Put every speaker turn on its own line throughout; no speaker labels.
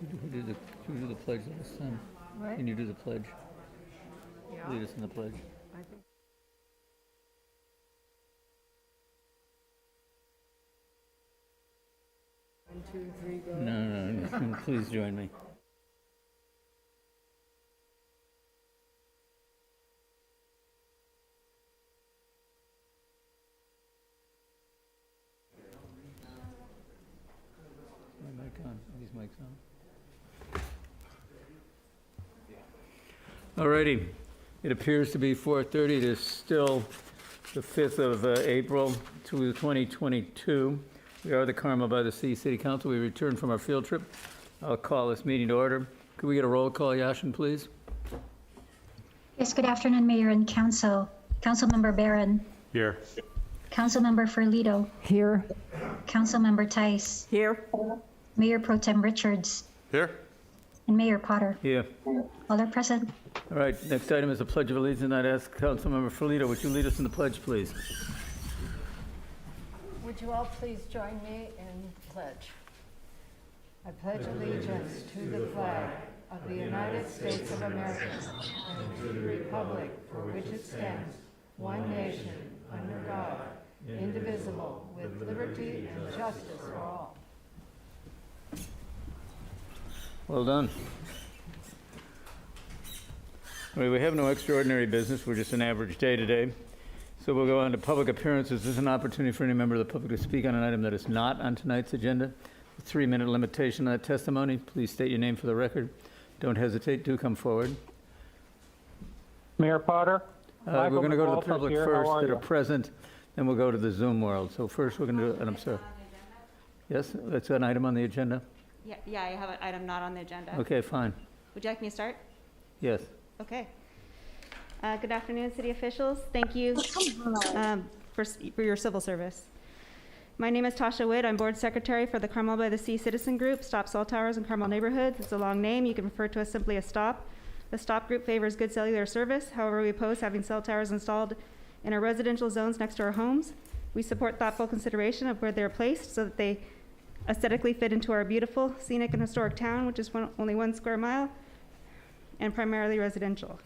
Should we do the pledge last time?
What?
Can you do the pledge?
Yeah.
Lead us in the pledge.
I think. One, two, three, go.
No. Please join me. My mic on. Are these mics on? Alrighty. It appears to be 4:30. It is still the 5th of April, 2022. We are the Carmel-by-the-Sea City Council. We returned from our field trip. I'll call this meeting to order. Could we get a roll call, Yashin, please?
Yes, good afternoon, Mayor and Council. Councilmember Barron.
Here.
Councilmember Ferlito.
Here.
Councilmember Tice.
Here.
Mayor Pro Tem Richards.
Here.
And Mayor Potter.
Here.
All are present.
All right, next item is the Pledge of Allegiance. I'd ask Councilmember Ferlito, would you lead us in the pledge, please?
Would you all please join me in pledge? I pledge allegiance to the flag of the United States of America and to the republic for which it stands, one nation, under God, indivisible, with liberty and justice for all.
Well done. All right, we have no extraordinary business. We're just an average day today. So we'll go on to public appearances. This is an opportunity for any member of the public to speak on an item that is not on tonight's agenda. A 3-minute limitation on that testimony. Please state your name for the record. Don't hesitate. Do come forward.
Mayor Potter?
We're going to go to the
Walters
public
here.
first
How are
that are
you?
present, then we'll go to the Zoom world. So first we're going to do, and I'm sorry. Yes, that's an item on the agenda?
Yeah, I have an item not on the agenda.
Okay, fine.
Would you like me to start?
Yes.
Okay. Good afternoon, city officials. Thank you for your civil service. My name is Tasha Witt. I'm board secretary for the Carmel-by-the-Sea Citizen Group, Stop Cell Towers in Carmel neighborhoods. It's a long name. You can refer to us simply as STOP. The STOP group favors good cellular service. However, we oppose having cell towers installed in our residential zones next to our homes. We support thoughtful consideration of where they're placed so that they aesthetically fit into our beautiful, scenic, and historic town, which is only 1 square mile, and primarily residential.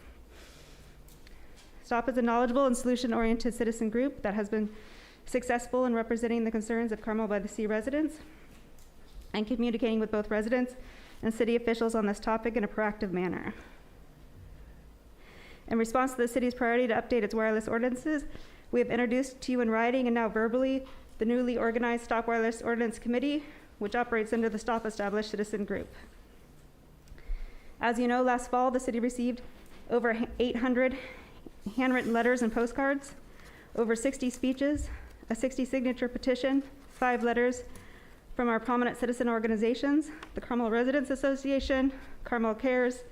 STOP is a knowledgeable and solution-oriented citizen group that has been successful in representing the concerns of Carmel-by-the-Sea residents and communicating with both residents and city officials on this topic in a proactive manner. In response to the city's priority to update its wireless ordinances, we have introduced to you in writing and now verbally the newly organized Stop Wireless Ordinance Committee, which operates under the Stop Established Citizen Group. As you know, last fall, the city received over 800 handwritten letters and postcards, over 60 speeches, a 60-signature petition, 5 letters from our prominent citizen organizations, the Carmel Residents Association, Carmel Cares,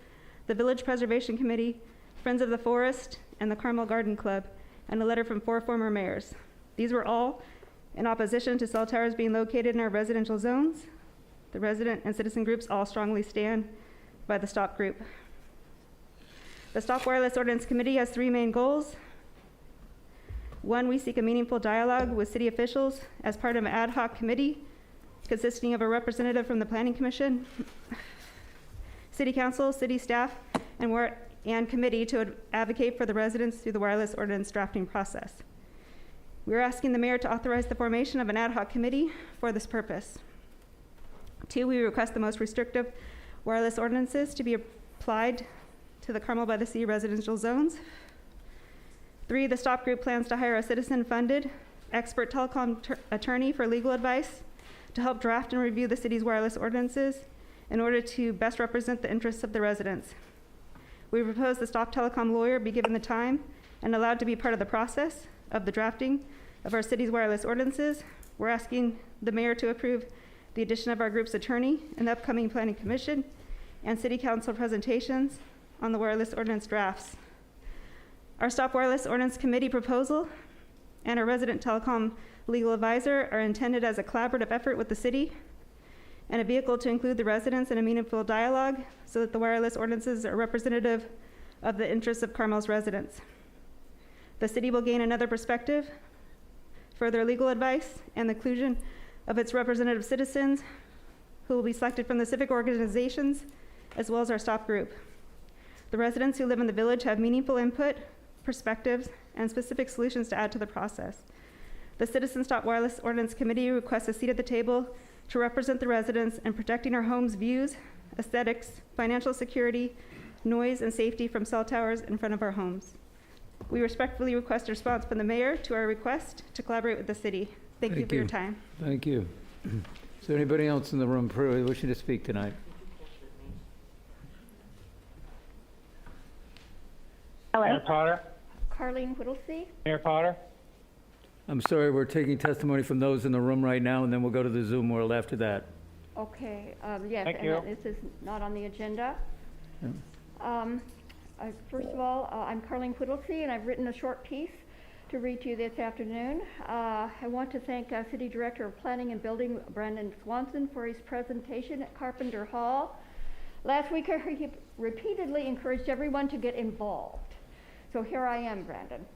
the Village Preservation Committee, Friends of the Forest, and the Carmel Garden Club, and a letter from 4 former mayors. These were all in opposition to cell towers being located in our residential zones. The resident and citizen groups all strongly stand by the STOP group. The Stop Wireless Ordinance Committee has 3 main goals. 1, we seek a meaningful dialogue with city officials as part of an ad hoc committee consisting of a representative from the Planning Commission, City Council, city staff, and committee to advocate for the residents through the wireless ordinance drafting process. We're asking the mayor to authorize the formation of an ad hoc committee for this purpose. 2, we request the most restrictive wireless ordinances to be applied to the Carmel-by-the-Sea residential zones. 3, the STOP group plans to hire a citizen-funded expert telecom attorney for legal advice to help draft and review the city's wireless ordinances in order to best represent the interests of the residents. We propose the STOP telecom lawyer be given the time and allowed to be part of the process of the drafting of our city's wireless ordinances. We're asking the mayor to approve the addition of our group's attorney in the upcoming planning commission and city council presentations on the wireless ordinance drafts. Our Stop Wireless Ordinance Committee proposal and our resident telecom legal advisor are intended as a collaborative effort with the city and a vehicle to include the residents in a meaningful dialogue so that the wireless ordinances are representative of the interests of Carmel's residents. The city will gain another perspective, further legal advice, and the inclusion of its representative citizens who will be selected from the civic organizations as well as our stop group. The residents who live in the village have meaningful input, perspectives, and specific solutions to add to the process. The Citizen Stop Wireless Ordinance Committee requests a seat at the table to represent the residents in protecting our homes' views, aesthetics, financial security, noise, and safety from cell towers in front of our homes. We respectfully request a response from the mayor to our request to collaborate with the city. Thank you for your time.
Thank you. Is there anybody else in the room wishing to speak tonight?
Mayor Potter?
Carleen Whittlesey.
Mayor Potter?
I'm sorry, we're taking testimony from those in the room right now, and then we'll go to the Zoom world after that.
Okay, yes,
Thank you.
and this is not on the agenda.
Yeah.
First of all, I'm Carleen Whittlesey, and I've written a short piece to read to you this afternoon. I want to thank City Director of Planning and Building, Brandon Swanson, for his presentation at Carpenter Hall. Last week, he repeatedly encouraged everyone to get involved. So here I am, Brandon.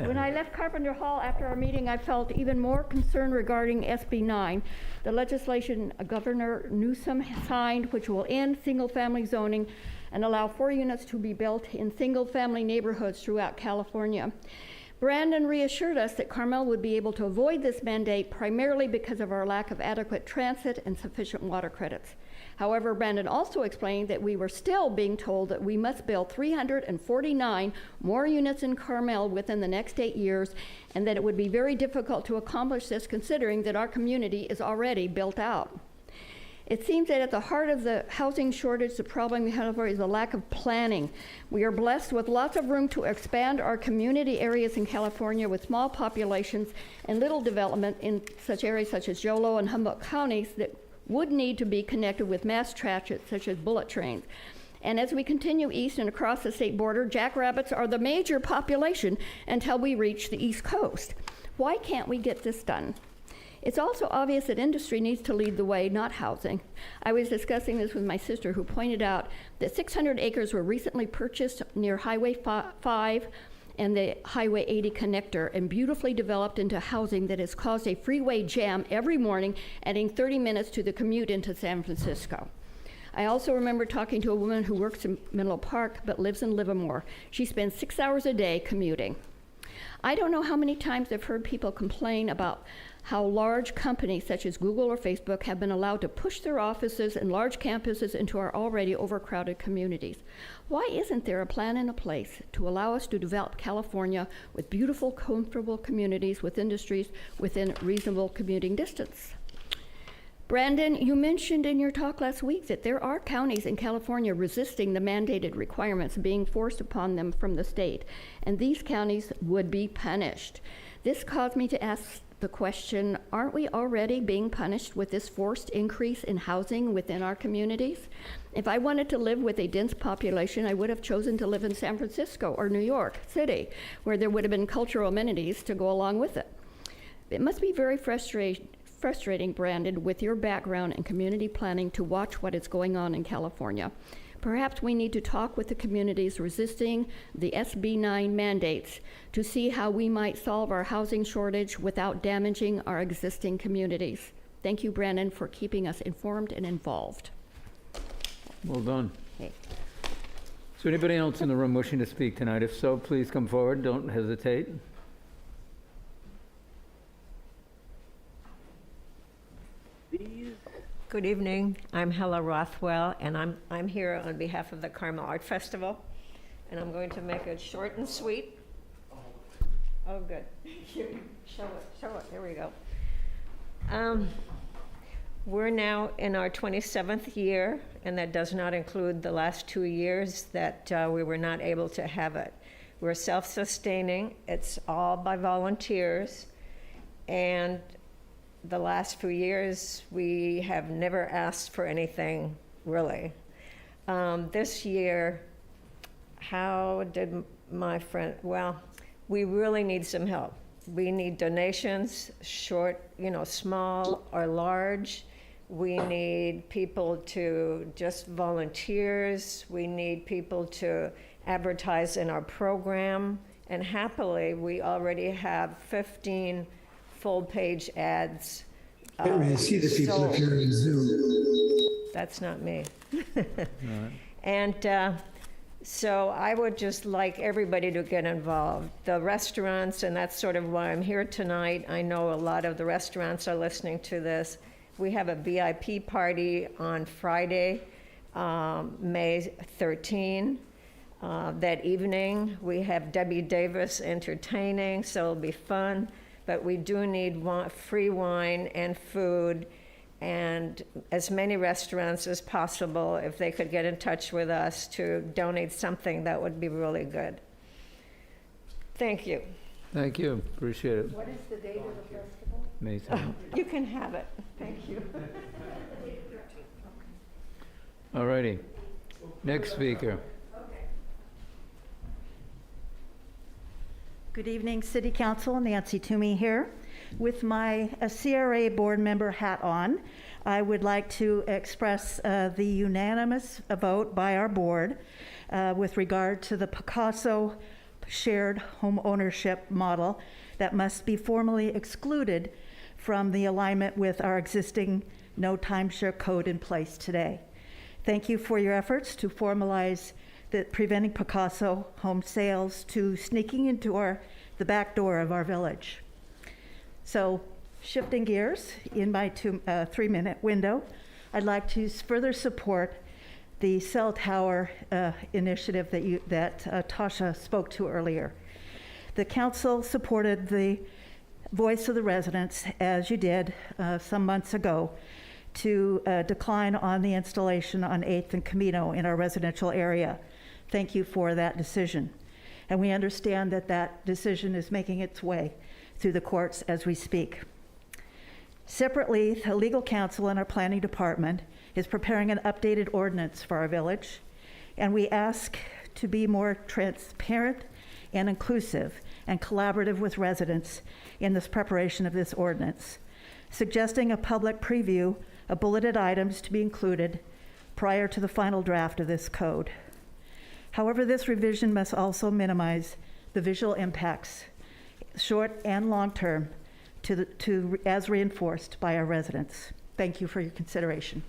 When I left Carpenter Hall after our meeting, I felt even more concerned regarding SB 9, the legislation Governor Newsom signed, which will end single-family zoning and allow 4 units to be built in single-family neighborhoods throughout California. Brandon reassured us that Carmel would be able to avoid this mandate primarily because of our lack of adequate transit and sufficient water credits. However, Brandon also explained that we were still being told that we must build 349 more units in Carmel within the next 8 years, and that it would be very difficult to accomplish this considering that our community is already built out. It seems that at the heart of the housing shortage, the problem we have is a lack of planning. We are blessed with lots of room to expand our community areas in California with small populations and little development in such areas such as Yolo and Humboldt counties that would need to be connected with mass transit such as bullet trains. And as we continue east and across the state border, jackrabbits are the major population until we reach the East Coast. Why can't we get this done? It's also obvious that industry needs to lead the way, not housing. I was discussing this with my sister, who pointed out that 600 acres were recently purchased near Highway 5 and the Highway 80 connector and beautifully developed into housing that has caused a freeway jam every morning, adding 30 minutes to the commute into San Francisco. I also remember talking to a woman who works in Menlo Park but lives in Livermore. She spends 6 hours a day commuting. I don't know how many times I've heard people complain about how large companies such as Google or Facebook have been allowed to push their offices and large campuses into our already overcrowded communities. Why isn't there a plan in place to allow us to develop California with beautiful, comfortable communities with industries within reasonable commuting distance? Brandon, you mentioned in your talk last week that there are counties in California resisting the mandated requirements being forced upon them from the state, and these counties would be punished. This caused me to ask the question, aren't we already being punished with this forced increase in housing within our communities? If I wanted to live with a dense population, I would have chosen to live in San Francisco or New York City, where there would have been cultural amenities to go along with it. It must be very frustrating, Brandon, with your background in community planning, to watch what is going on in California. Perhaps we need to talk with the communities resisting the SB 9 mandates to see how we might solve our housing shortage without damaging our existing communities. Thank you, Brandon, for keeping us informed and involved.
Well done.
Okay.
Is there anybody else in the room wishing to speak tonight? If so, please come forward. Don't hesitate.
Good evening. I'm Hella Rothwell, and I'm here on behalf of the Carmel Art Festival, and I'm going to make it short and sweet. Oh, good. Show it. There we go. We're now in our 27th year, and that does not include the last 2 years that we were not able to have it. We're self-sustaining. It's all by volunteers, and the last few years, we have never asked for anything, really. This year, how did my friend, well, we really need some help. We need donations, short, small or large. We need people to just volunteers. We need people to advertise in our program. And happily, we already have 15 full-page ads
Can't really see the people
so-
if you're in Zoom.
That's not me. And so I would just like everybody to get involved. The restaurants, and that's sort of why I'm here tonight. I know a lot of the restaurants are listening to this. We have a VIP party on Friday, May 13. That evening, we have Debbie Davis entertaining, so it'll be fun. But we do need free wine and food, and as many restaurants as possible, if they could get in touch with us to donate something, that would be really good. Thank you.
Thank you, appreciate it.
What is the date of the festival?
May 7th.
You can have it. Thank you.
All righty. Next speaker.
Good evening, City Council. Nancy Toomey here. With my CRA board member hat on, I would like to express the unanimous vote by our board with regard to the Picasso shared home ownership model that must be formally excluded from the alignment with our existing no timeshare code in place today. Thank you for your efforts to formalize preventing Picasso home sales to sneaking into the back door of our village. So, shifting gears in my 3-minute window, I'd like to further support the cell tower initiative that Tasha spoke to earlier. The council supported the voice of the residents, as you did some months ago, to decline on the installation on 8th and Camino in our residential area. Thank you for that decision. And we understand that that decision is making its way through the courts as we speak. Separately, the legal counsel in our planning department is preparing an updated ordinance for our village, and we ask to be more transparent and inclusive and collaborative with residents in this preparation of this ordinance, suggesting a public preview of bulleted items to be included prior to the final draft of this code. However, this revision must also minimize the visual impacts, short and long term, as reinforced by our residents. Thank you for your consideration.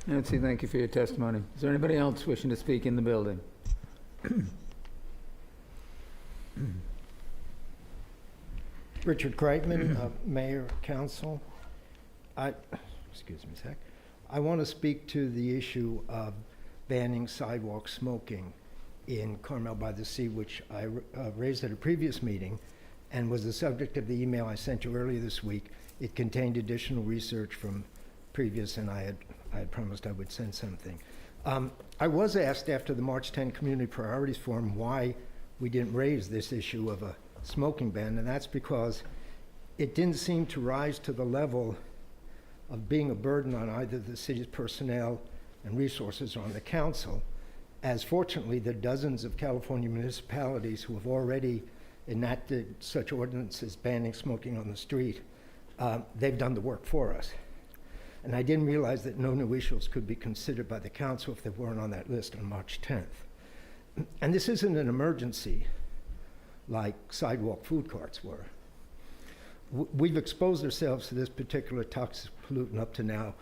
Nancy, thank you for your testimony. Is there anybody else wishing to speak in the building?
Richard Kreitman, Mayor, Council. Excuse me a sec. I want to speak to the issue of banning sidewalk smoking in Carmel-by-the-Sea, which I raised at a previous meeting and was the subject of the email I sent you earlier this week. It contained additional research from previous, and I had promised I would send something. I was asked after the March 10 Community Priorities Forum why we didn't raise this issue of a smoking ban, and that's because it didn't seem to rise to the level of being a burden on either the city's personnel and resources or on the council, as fortunately the dozens of California municipalities who have already enacted such ordinances banning smoking on the street, they've done the work for us. And I didn't realize that no new issues could be considered by the council if they weren't on that list on March 10th. And this isn't an emergency like sidewalk food carts were. We've exposed ourselves to this particular toxic pollutant up to now,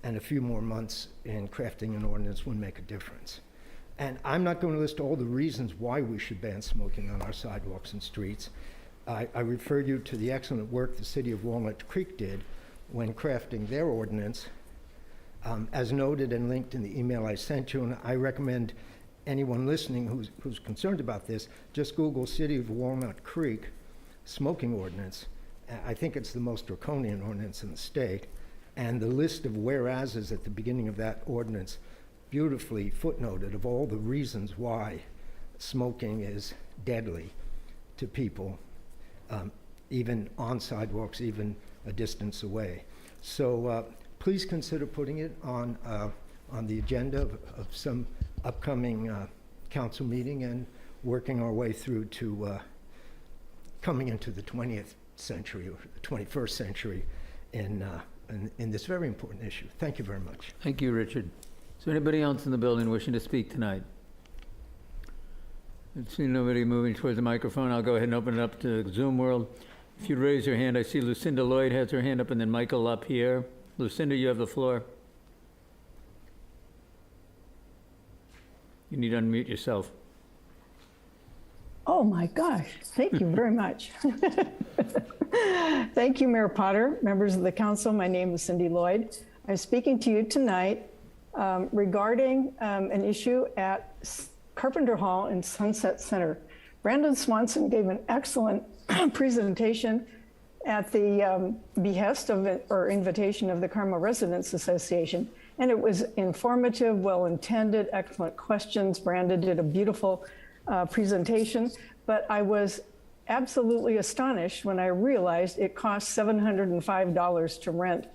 and a few more months in crafting an ordinance would make a difference. And I'm not going to list all the reasons why we should ban smoking on our sidewalks and streets. I refer you to the excellent work the city of Walnut Creek did when crafting their ordinance, as noted and linked in the email I sent you. And I recommend anyone listening who's concerned about this, just Google City of Walnut Creek smoking ordinance. I think it's the most draconian ordinance in the state. And the list of whereases at the beginning of that ordinance beautifully footnoted of all the reasons why smoking is deadly to people, even on sidewalks, even a distance away. So please consider putting it on the agenda of some upcoming council meeting and working our way through to coming into the 20th century or the 21st century in this very important issue. Thank you very much.
Thank you, Richard. Is there anybody else in the building wishing to speak tonight? I see nobody moving towards the microphone. I'll go ahead and open it up to Zoom world. If you'd raise your hand, I see Lucinda Lloyd has her hand up, and then Michael up here. Lucinda, you have the floor. You need to unmute yourself.
Oh my gosh, thank you very much. Thank you, Mayor Potter, members of the council. My name is Cindy Lloyd. I'm speaking to you tonight regarding an issue at Carpenter Hall in Sunset Center. Brandon Swanson gave an excellent presentation at the behest of or invitation of the Carmel Residents Association. And it was informative, well-intended, excellent questions. Brandon did a beautiful presentation, but I was absolutely astonished when I realized it cost $705 to rent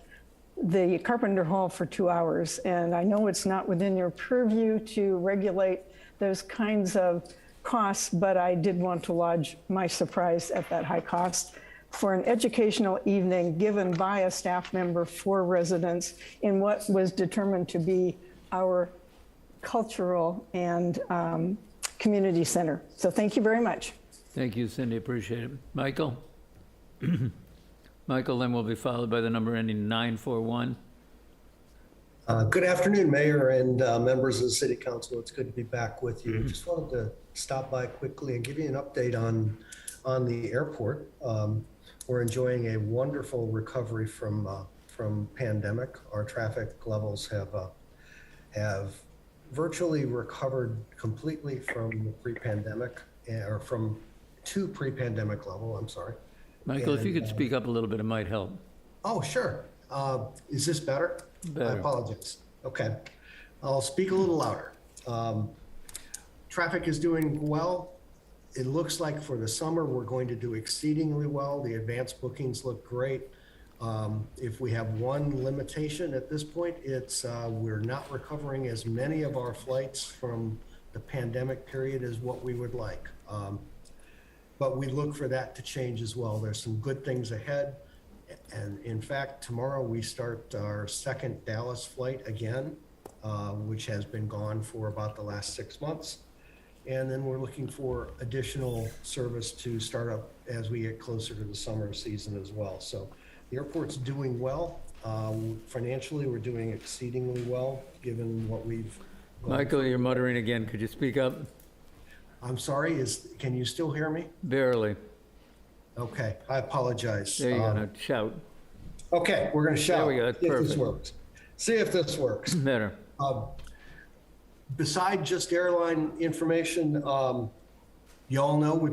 the Carpenter Hall for 2 hours. And I know it's not within your purview to regulate those kinds of costs, but I did want to lodge my surprise at that high cost for an educational evening given by a staff member for residents in what was determined to be our cultural and community center. So thank you very much.
Thank you, Cindy. Appreciate it. Michael? Michael, then will be followed by the number ending 941.
Good afternoon, Mayor and members of the City Council. It's good to be back with you. Just wanted to stop by quickly and give you an update on the airport. We're enjoying a wonderful recovery from pandemic. Our traffic levels have virtually recovered completely from the pre-pandemic, or from to pre-pandemic level, I'm sorry.
Michael, if you could speak up a little bit, it might help.
Oh, sure. Is this better?
Better.
I apologize. Okay. I'll speak a little louder. Traffic is doing well. It looks like for the summer, we're going to do exceedingly well. The advanced bookings look great. If we have one limitation at this point, it's we're not recovering as many of our flights from the pandemic period as what we would like. But we look for that to change as well. There's some good things ahead. And in fact, tomorrow we start our second Dallas flight again, which has been gone for about the last 6 months. And then we're looking for additional service to start up as we get closer to the summer season as well. So the airport's doing well. Financially, we're doing exceedingly well, given what we've gone
Michael,
through.
you're muttering again. Could you speak up?
I'm sorry, can you still hear me?
Barely.
Okay, I apologize.
There you go. Now shout.
Okay, we're gonna shout.
There we go. That's
See if this
perfect.
works. See if this works.
Better.
Beside just airline information, you all know,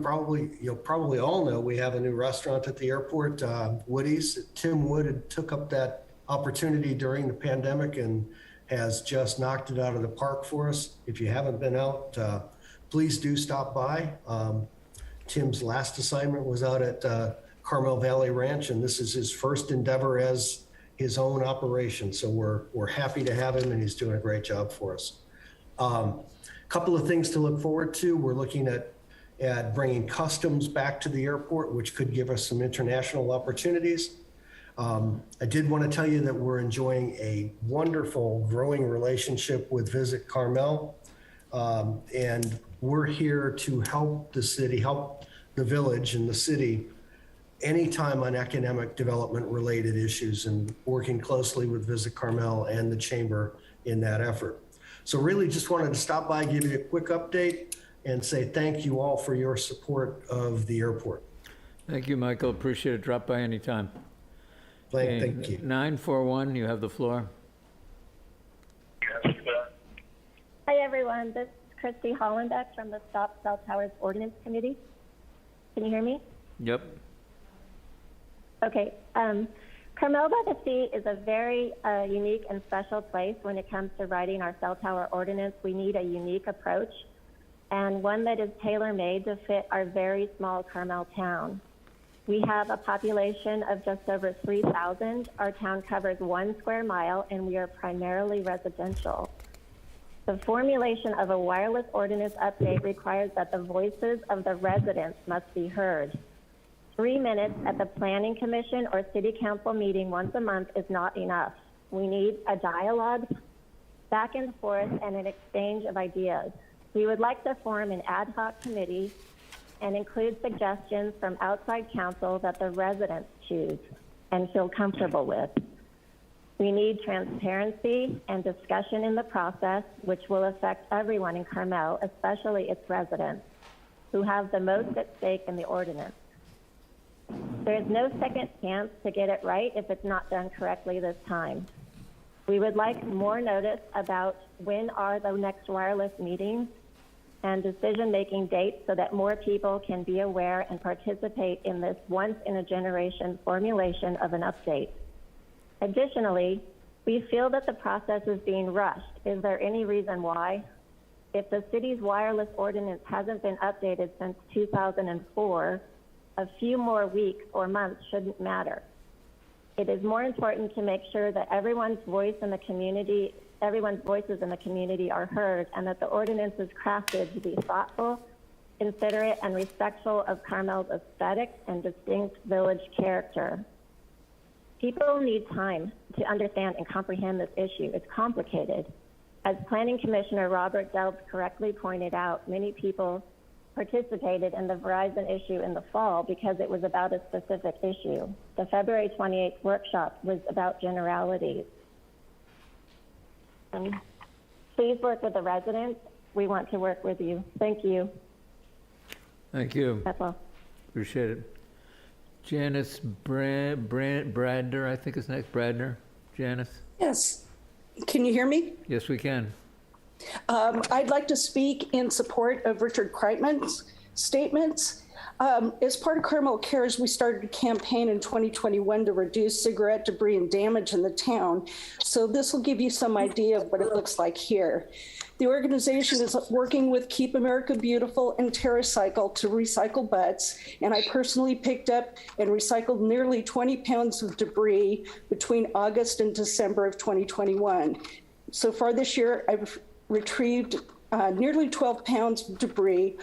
you'll probably all know we have a new restaurant at the airport, Woody's. Tim Wood had took up that opportunity during the pandemic and has just knocked it out of the park for us. If you haven't been out, please do stop by. Tim's last assignment was out at Carmel Valley Ranch, and this is his first endeavor as his own operation. So we're happy to have him, and he's doing a great job for us. Couple of things to look forward to. We're looking at bringing customs back to the airport, which could give us some international opportunities. I did want to tell you that we're enjoying a wonderful growing relationship with Visit Carmel. And we're here to help the city, help the village and the city anytime on economic development related issues, and working closely with Visit Carmel and the chamber in that effort. So really just wanted to stop by, give you a quick update, and say thank you all for your support of the airport.
Thank you, Michael. Appreciate it. Drop by anytime.
Thank you.
941, you have the floor.
Hi, everyone. This is Christy Hollenbeck from the Stop Cell Towers Ordinance Committee. Can you hear me?
Yep.
Okay. Carmel-by-the-Sea is a very unique and special place when it comes to writing our cell tower ordinance. We need a unique approach, and one that is tailor-made to fit our very small Carmel town. We have a population of just over 3,000. Our town covers 1 square mile, and we are primarily residential. The formulation of a wireless ordinance update requires that the voices of the residents must be heard. 3 minutes at the Planning Commission or City Council meeting once a month is not enough. We need a dialogue, back and forth, and an exchange of ideas. We would like to form an ad hoc committee and include suggestions from outside counsel that the residents choose and feel comfortable with. We need transparency and discussion in the process, which will affect everyone in Carmel, especially its residents, who have the most at stake in the ordinance. There is no second chance to get it right if it's not done correctly this time. We would like more notice about when are the next wireless meetings and decision-making dates so that more people can be aware and participate in this once-in-a-generation formulation of an update. Additionally, we feel that the process is being rushed. Is there any reason why? If the city's wireless ordinance hasn't been updated since 2004, a few more weeks or months shouldn't matter. It is more important to make sure that everyone's voices in the community are heard, and that the ordinance is crafted to be thoughtful, considerate, and respectful of Carmel's aesthetic and distinct village character. People need time to understand and comprehend this issue. It's complicated. As Planning Commissioner Robert Delbs correctly pointed out, many people participated in the Verizon issue in the fall because it was about a specific issue. The February 28th workshop was about generalities. Please work with the residents. We want to work with you. Thank you.
Thank you.
That's all.
Appreciate it. Janice Bradner, I think is next. Bradner. Janice?
Yes. Can you hear me?
Yes, we can.
I'd like to speak in support of Richard Kreitman's statements. As part of Carmel Cares, we started a campaign in 2021 to reduce cigarette debris and damage in the town. So this will give you some idea of what it looks like here. The organization is working with Keep America Beautiful and TerraCycle to recycle butts, and I personally picked up and recycled nearly 20 pounds of debris between August and December of 2021. So far this year, I've retrieved nearly 12 pounds of debris,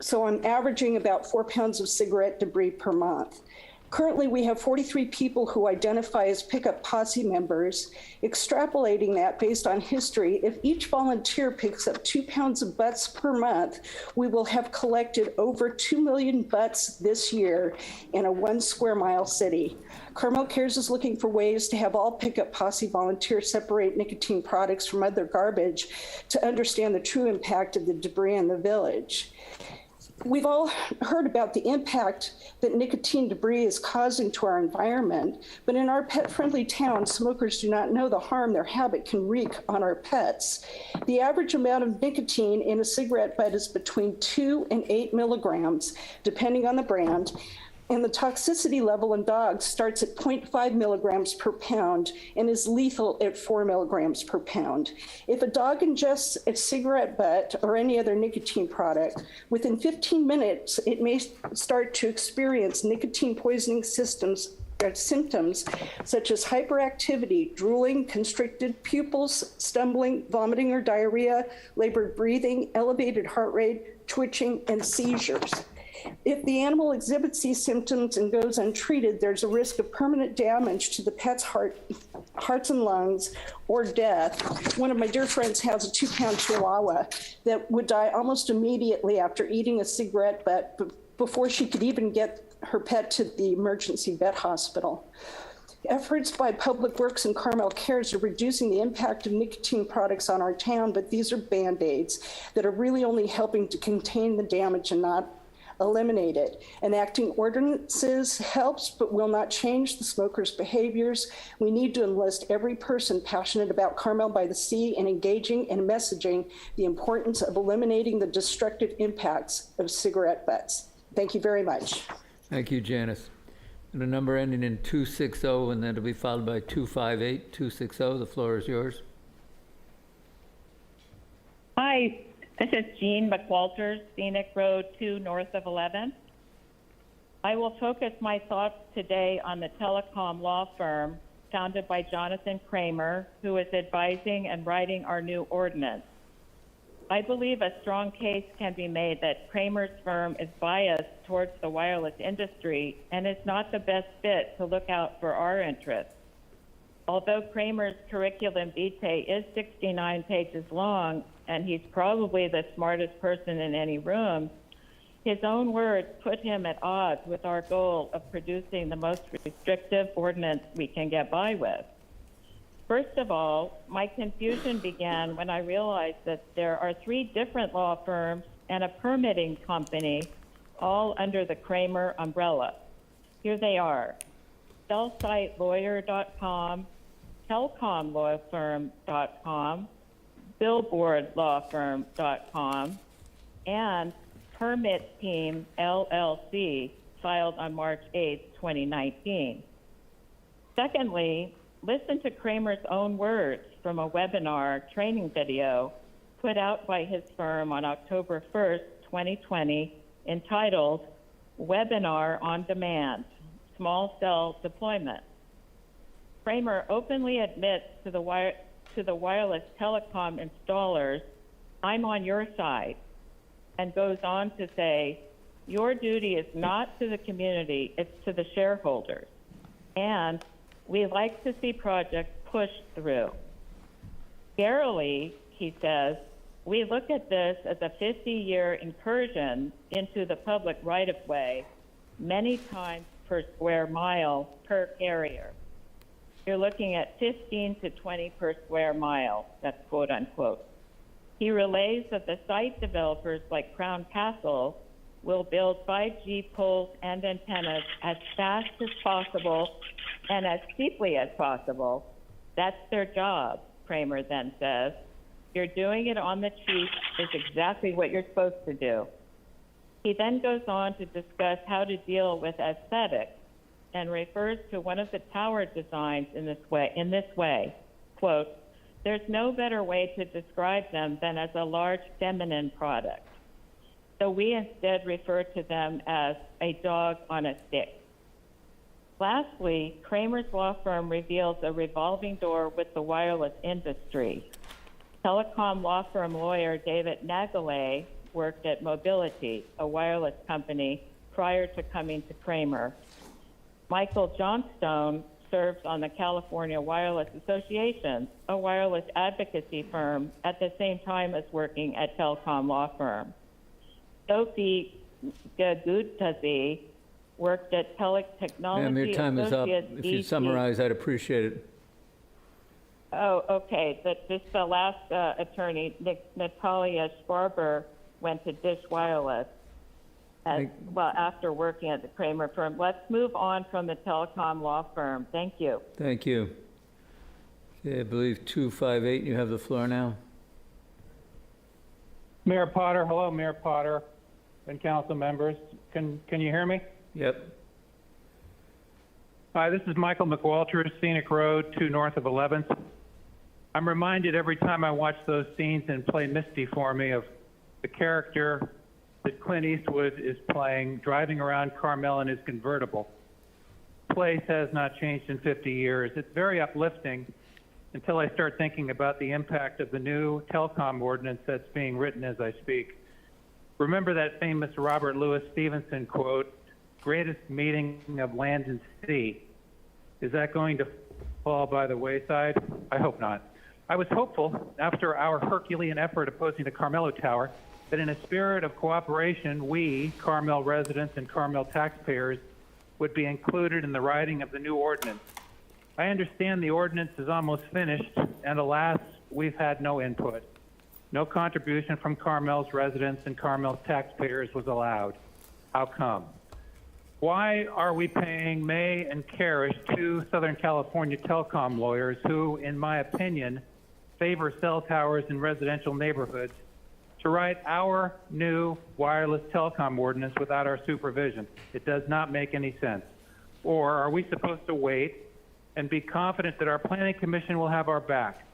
so I'm averaging about 4 pounds of cigarette debris per month. Currently, we have 43 people who identify as pickup posse members. Extrapolating that based on history, if each volunteer picks up 2 pounds of butts per month, we will have collected over 2 million butts this year in a 1 square mile city. Carmel Cares is looking for ways to have all pickup posse volunteers separate nicotine products from other garbage to understand the true impact of the debris in the village. We've all heard about the impact that nicotine debris is causing to our environment, but in our pet-friendly town, smokers do not know the harm their habit can wreak on our pets. The average amount of nicotine in a cigarette butt is between 2 and 8 milligrams, depending on the brand. And the toxicity level in dogs starts at 0.5 milligrams per pound and is lethal at 4 milligrams per pound. If a dog ingests a cigarette butt or any other nicotine product, within 15 minutes, it may start to experience nicotine poisoning symptoms such as hyperactivity, drooling, constricted pupils, stumbling, vomiting or diarrhea, labored breathing, elevated heart rate, twitching, and seizures. If the animal exhibits these symptoms and goes untreated, there's a risk of permanent damage to the pet's hearts and lungs, or death. One of my dear friends has a 2-pound Chihuahua that would die almost immediately after eating a cigarette butt before she could even get her pet to the emergency vet hospital. Efforts by Public Works and Carmel Cares are reducing the impact of nicotine products on our town, but these are Band-Aids that are really only helping to contain the damage and not eliminate it. Enacting ordinances helps, but will not change the smokers' behaviors. We need to enlist every person passionate about Carmel-by-the-Sea and engaging and messaging the importance of eliminating the destructive impacts of cigarette butts. Thank you very much.
Thank you, Janice. And a number ending in 260, and then it'll be followed by 258, 260. The floor is yours.
Hi. This is Jean McWalters, Scenic Road 2, north of 11. I will focus my thoughts today on the telecom law firm founded by Jonathan Kramer, who is advising and writing our new ordinance. I believe a strong case can be made that Kramer's firm is biased towards the wireless industry and is not the best fit to look out for our interests. Although Kramer's curriculum vitae is 69 pages long, and he's probably the smartest person in any room, His own words put him at odds with our goal of producing the most restrictive ordinance we can get by with. First of all, my confusion began when I realized that there are 3 different law firms and a permitting company, all under the Kramer umbrella. Here they are: cellsitelawyer.com, telecomlawfirm.com, billboardlawfirm.com, and Permit Team LLC, filed on March 8, 2019. Secondly, listen to Kramer's own words from a webinar training video put out by his firm on October 1st, 2020, entitled Webinar on Demand, Small Cell Deployment. Kramer openly admits to the wireless telecom installers, "I'm on your side," and goes on to say, "Your duty is not to the community, it's to the shareholders. And we like to see projects pushed through." Scarily, he says, "We look at this as a 50-year incursion into the public right-of-way, many times per square mile per carrier." You're looking at 15 to 20 per square mile, that's quote unquote. He relays that the site developers like Crown Castle will build 5G poles and antennas as fast as possible and as cheaply as possible. That's their job, Kramer then says. "You're doing it on the cheap is exactly what you're supposed to do." He then goes on to discuss how to deal with aesthetics and refers to one of the tower designs in this way, quote, "There's no better way to describe them than as a large feminine product. So we instead refer to them as a dog on a stick." Lastly, Kramer's law firm reveals a revolving door with the wireless industry. Telecom law firm lawyer David Nagelay worked at Mobility, a wireless company, prior to coming to Kramer. Michael Johnstone serves on the California Wireless Association, a wireless advocacy firm, at the same time as working at Telecom Law Firm. Sophie Gagutazi worked at Technology
Ma'am, your time is up.
Associates
If you
EC.
summarize, I'd appreciate it.
Oh, okay. The last attorney, Natalia Sparber, went to Dish Wireless after working at the Kramer firm. Let's move on from the Telecom Law Firm. Thank you.
Thank you. Okay, I believe 258, you have the floor now.
Mayor Potter, hello, Mayor Potter and council members. Can you hear me?
Yep.
Hi, this is Michael McWalters, Scenic Road, 2 north of 11th. I'm reminded every time I watch those scenes and play Misty for me of the character that Clint Eastwood is playing, driving around Carmel in his convertible. The place has not changed in 50 years. It's very uplifting until I start thinking about the impact of the new telecom ordinance that's being written as I speak. Remember that famous Robert Louis Stevenson quote, "Greatest meeting of land and sea." Is that going to fall by the wayside? I hope not. I was hopeful, after our Herculean effort opposing the Carmelo Tower, that in a spirit of cooperation, we, Carmel residents and Carmel taxpayers, would be included in the writing of the new ordinance. I understand the ordinance is almost finished, and alas, we've had no input. No contribution from Carmel's residents and Carmel's taxpayers was allowed. How come? Why are we paying May and Karish, 2 Southern California telecom lawyers who, in my opinion, favor cell towers in residential neighborhoods, to write our new wireless telecom ordinance without our supervision? It does not make any sense. Or are we supposed to wait and be confident that our planning commission will have our back?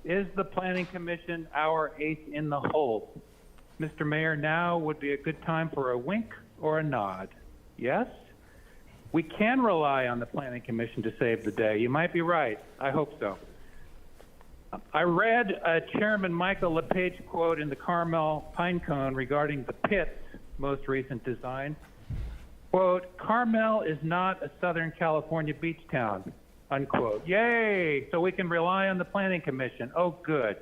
Is the planning commission our ace in the hole? Mr. Mayor, now would be a good time for a wink or a nod. Yes? We can rely on the planning commission to save the day. You might be right. I hope so. I read Chairman Michael LePage quote in the Carmel Pinecone regarding the Pit's most recent design. Quote, "Carmel is not a Southern California beach town," unquote. Yay! So we can rely on the planning commission. Oh, good.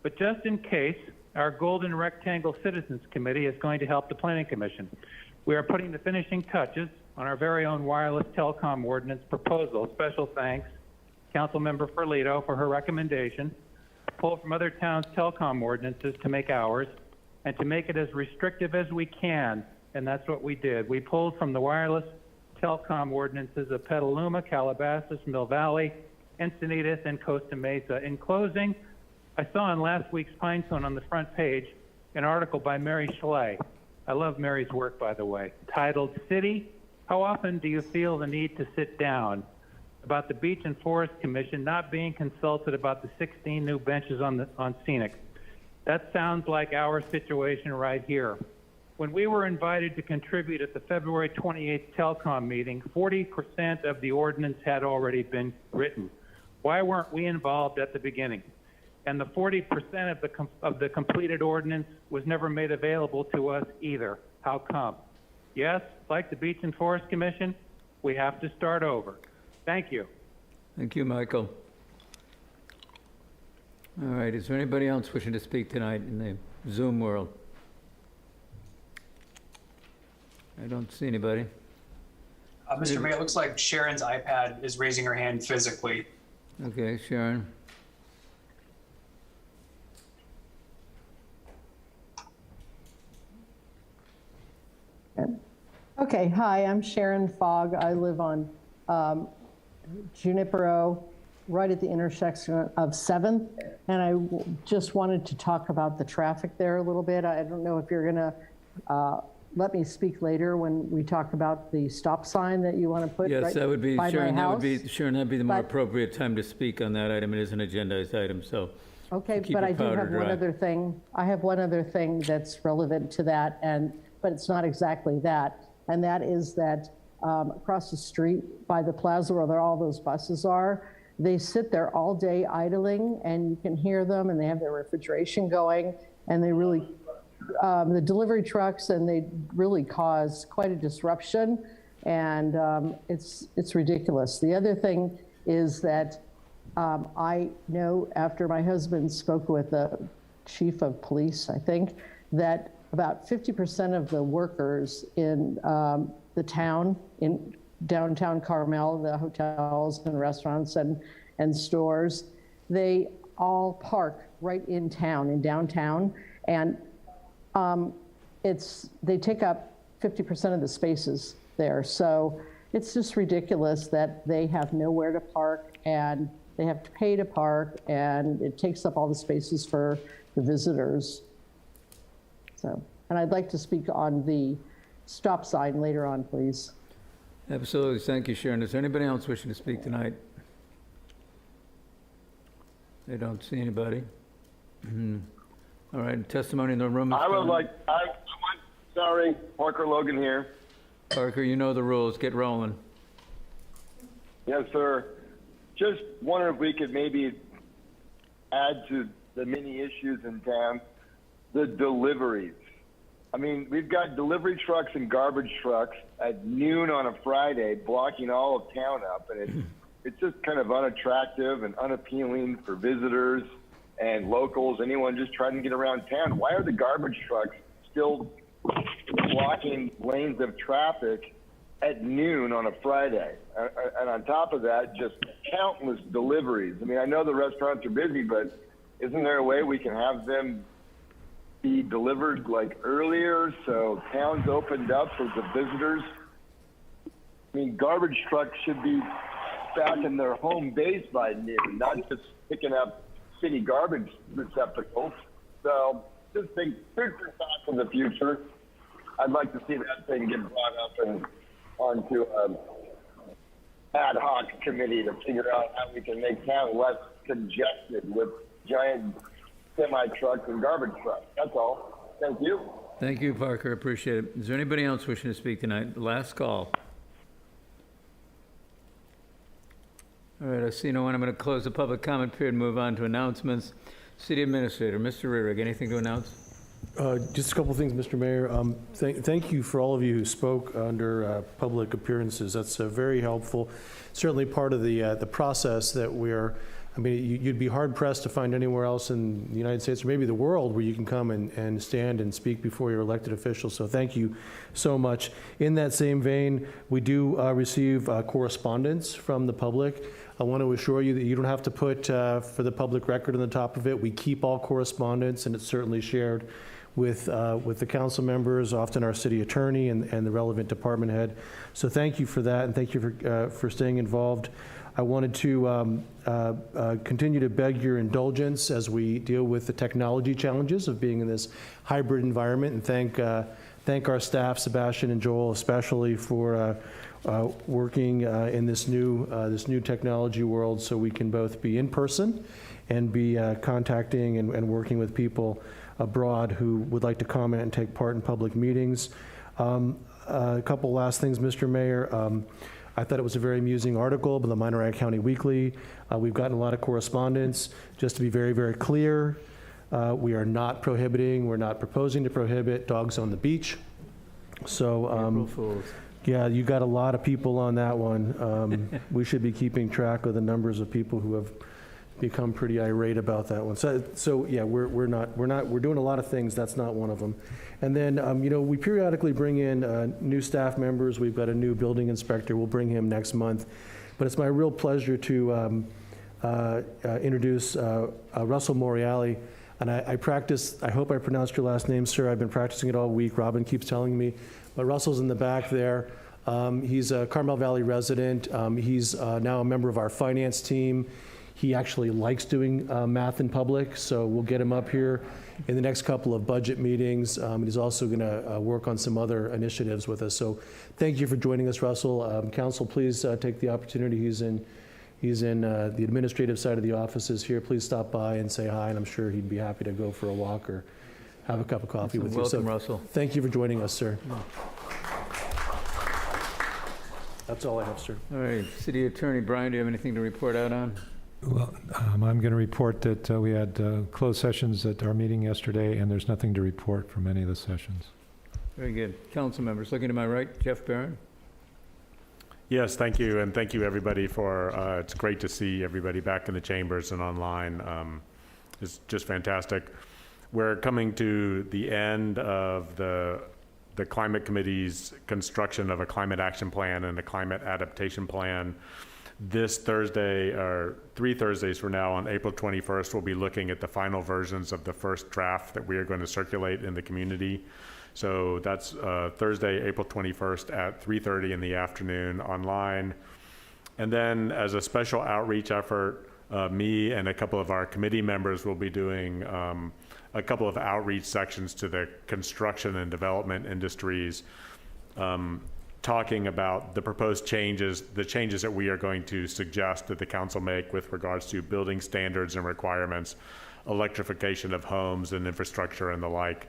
But just in case, our Golden Rectangle Citizens Committee is going to help the Planning Commission. We are putting the finishing touches on our very own wireless telecom ordinance proposal. Special thanks, Councilmember Ferlito, for her recommendation to pull from other towns' telecom ordinances to make ours and to make it as restrictive as we can, and that's what we did. We pulled from the wireless telecom ordinances of Petaluma, Calabasas, Mill Valley, Encinitas, and Costa Mesa. In closing, I saw in last week's Pine Cone on the front page an article by Mary Schley. I love Mary's work, by the way, titled "City, How Often Do You Feel the Need to Sit Down?" about the Beach and Forest Commission not being consulted about the 16 new benches on Scenic. That sounds like our situation right here. When we were invited to contribute at the February 28th telecom meeting, 40% of the ordinance had already been written. Why weren't we involved at the beginning? And the 40% of the completed ordinance was never made available to us either. How come? Yes, like the Beach and Forest Commission, we have to start over. Thank you.
Thank you, Michael. All right, is there anybody else wishing to speak tonight in the Zoom world? I don't see anybody.
Mr. Mayor, it looks like Sharon's iPad is raising her hand physically.
Okay, Sharon.
Okay, hi, I'm Sharon Fogg. I live on Junipero, right at the intersection of 7th, and I just wanted to talk about the traffic there a little bit. I don't know if you're gonna let me speak later when we talk about the stop sign that you want to put
Yes,
right
that would be,
by
Sharon,
my
that would
house.
be, Sharon, that'd be the more
But-
appropriate time to speak on that item. It is an agendized item, so.
Okay,
keep
but
your
I do
powder
have one
dry.
other thing. I have one other thing that's relevant to that, but it's not exactly that. And that is that across the street by the plaza where all those buses are, they sit there all day idling, and you can hear them, and they have their refrigeration going, and they really, the delivery trucks, and they really cause quite a disruption, and it's ridiculous. The other thing is that I know after my husband spoke with the chief of police, I think, that about 50% of the workers in the town, in downtown Carmel, the hotels and restaurants and stores, they all park right in town, in downtown, and they take up 50% of the spaces there. So it's just ridiculous that they have nowhere to park, and they have to pay to park, and it takes up all the spaces for the visitors. So, and I'd like to speak on the stop sign later on, please.
Absolutely, thank you, Sharon. Is there anybody else wishing to speak tonight? I don't see anybody. All right, testimony in the room.
Sorry, Parker Logan here.
Parker, you know the rules, get rolling.
Yes, sir. Just wondering if we could maybe add to the many issues in town, the deliveries. I mean, we've got delivery trucks and garbage trucks at noon on a Friday blocking all of town up, and it's just kind of unattractive and unappealing for visitors and locals, anyone just trying to get around town. Why are the garbage trucks still blocking lanes of traffic at noon on a Friday? And on top of that, just countless deliveries. I mean, I know the restaurants are busy, but isn't there a way we can have them be delivered like earlier so town's opened up for the visitors? I mean, garbage trucks should be back in their home base by noon, not just picking up city garbage receptacles. So just think food for thought in the future. I'd like to see that thing get brought up and onto an ad hoc committee to figure out how we can make town less congested with giant semi-trucks and garbage trucks. That's all. Thank you.
Thank you, Parker, appreciate it. Is there anybody else wishing to speak tonight? Last call. All right, I see no one. I'm going to close the public comment period and move on to announcements. City Administrator, Mr. Rurig, anything to announce?
Just a couple things, Mr. Mayor. Thank you for all of you who spoke under public appearances. That's very helpful. Certainly part of the process that we're you'd be hard pressed to find anywhere else in the United States or maybe the world where you can come and stand and speak before your elected officials. So thank you so much. In that same vein, we do receive correspondence from the public. I want to assure you that you don't have to put for the public record on the top of it. We keep all correspondence, and it's certainly shared with the council members, often our city attorney and the relevant department head. So thank you for that, and thank you for staying involved. I wanted to continue to beg your indulgence as we deal with the technology challenges of being in this hybrid environment, and thank our staff, Sebastian and Joel especially, for working in this new technology world, so we can both be in person and be contacting and working with people abroad who would like to comment and take part in public meetings. A couple last things, Mr. Mayor. I thought it was a very amusing article by the Monterey County Weekly. We've gotten a lot of correspondence. Just to be very, very clear, we are not prohibiting, we're not proposing to prohibit dogs on the beach. So,
April Fools.
yeah, you got a lot of people on that one. We should be keeping track of the numbers of people who have become pretty irate about that one. So yeah, we're doing a lot of things. That's not one of them. And then, we periodically bring in new staff members. We've got a new building inspector. We'll bring him next month. But it's my real pleasure to introduce Russell Moriali. And I hope I pronounced your last name, sir. I've been practicing it all week. Robin keeps telling me. But Russell's in the back there. He's a Carmel Valley resident. He's now a member of our finance team. He actually likes doing math in public, so we'll get him up here in the next couple of budget meetings. He's also going to work on some other initiatives with us. So thank you for joining us, Russell. Council, please take the opportunity. He's in the administrative side of the offices here. Please stop by and say hi, and I'm sure he'd be happy to go for a walk or have a cup of coffee with you.
Welcome, Russell.
Thank you for joining us, sir. That's all I have, sir.
All right, City Attorney Brian, do you have anything to report out on?
Well, I'm going to report that we had closed sessions at our meeting yesterday, and there's nothing to report from any of the sessions.
Very good. Council members, looking to my right, Jeff Barron.
Yes, thank you, and thank you everybody for, it's great to see everybody back in the chambers and online. It's just fantastic. We're coming to the end of the Climate Committee's construction of a climate action plan and a climate adaptation plan. This Thursday, or 3 Thursdays from now, on April 21st, we'll be looking at the final versions of the first draft that we are going to circulate in the community. So that's Thursday, April 21st at 3:30 in the afternoon online. And then as a special outreach effort, me and a couple of our committee members will be doing a couple of outreach sections to the construction and development industries, talking about the proposed changes, the changes that we are going to suggest that the council make with regards to building standards and requirements, electrification of homes and infrastructure and the like.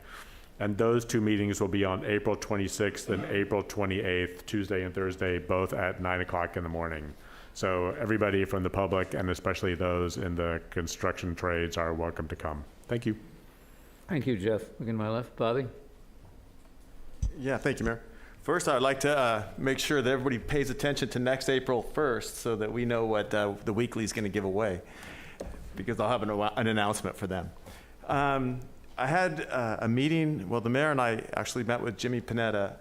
And those 2 meetings will be on April 26th and April 28th, Tuesday and Thursday, both at 9 o'clock in the morning. So everybody from the public, and especially those in the construction trades, are welcome to come. Thank you.
Thank you, Jeff. Looking to my left, Bobby.
Yeah, thank you, Mayor. First, I'd like to make sure that everybody pays attention to next April 1st so that we know what the weekly is going to give away, because I'll have an announcement for them. I had a meeting, well, the mayor and I actually met with Jimmy Panetta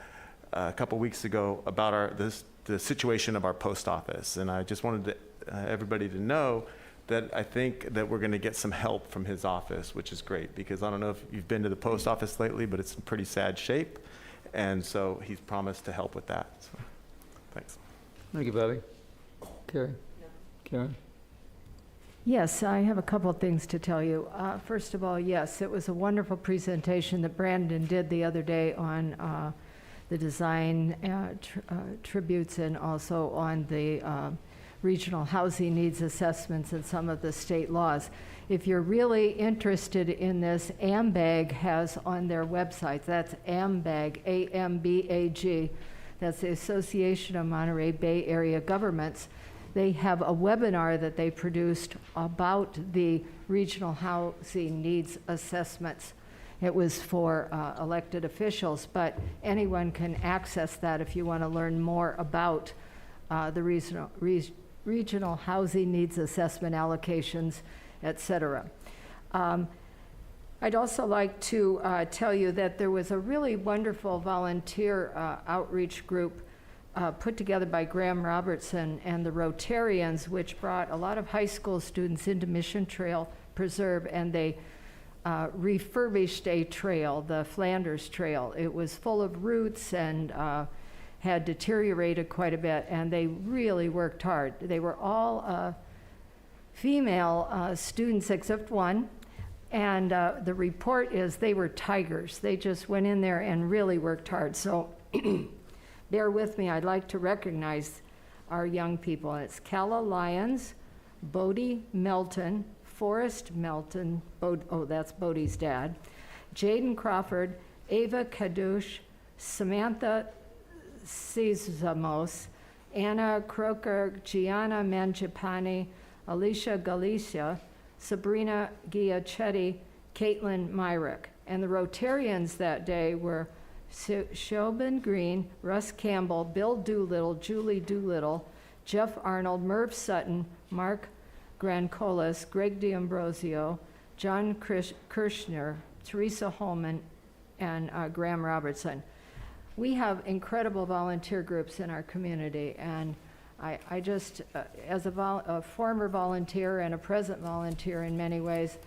a couple weeks ago about the situation of our post office, and I just wanted everybody to know that I think that we're going to get some help from his office, which is great, because I don't know if you've been to the post office lately, but it's in pretty sad shape. And so he's promised to help with that. So, thanks.
Thank you, Bobby. Carrie? Karen?
Yes, I have a couple of things to tell you. First of all, yes, it was a wonderful presentation that Brandon did the other day on the design tributes and also on the regional housing needs assessments and some of the state laws. If you're really interested in this, AMBAG has on their website, that's AMBAG, A-M-B-A-G, that's the Association of Monterey Bay Area Governments. They have a webinar that they produced about the regional housing needs assessments. It was for elected officials, but anyone can access that if you want to learn more about the regional housing needs assessment allocations, etc. I'd also like to tell you that there was a really wonderful volunteer outreach group put together by Graham Robertson and the Rotarians, which brought a lot of high school students into Mission Trail Preserve, and they refurbished a trail, the Flanders Trail. It was full of roots and had deteriorated quite a bit, and they really worked hard. They were all female students except one, and the report is they were tigers. They just went in there and really worked hard. So bear with me, I'd like to recognize our young people. It's Calla Lyons, Bodie Melton, Forrest Melton, that's Bodie's dad, Jaden Crawford, Ava Kadush, Samantha Cesamos, Anna Croker, Gianna Mangiapane, Alicia Galicia, Sabrina Giachetti, Caitlin Myrick. And the Rotarians that day were Shobin Green, Russ Campbell, Bill Doolittle, Julie Doolittle, Jeff Arnold, Merv Sutton, Mark Grancolas, Greg D'Ambrosio, John Kirshner, Teresa Holman, and Graham Robertson. We have incredible volunteer groups in our community, and I just, as a former volunteer and a present volunteer in many ways,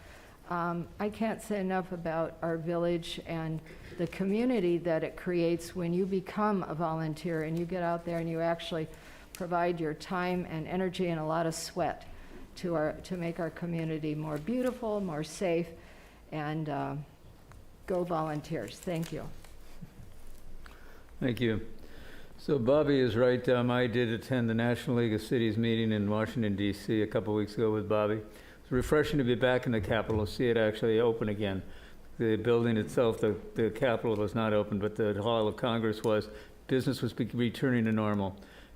I can't say enough about our village and the community that it creates when you become a volunteer and you get out there and you actually provide your time and energy and a lot of sweat to make our community more beautiful, more safe, and go volunteers. Thank you.
Thank you. So Bobby is right. I did attend the National League of Cities meeting in Washington, D.C. a couple weeks ago with Bobby. It's refreshing to be back in the Capitol, see it actually open again. The building itself, the Capitol was not open, but the Hall of Congress was. Business was returning to normal.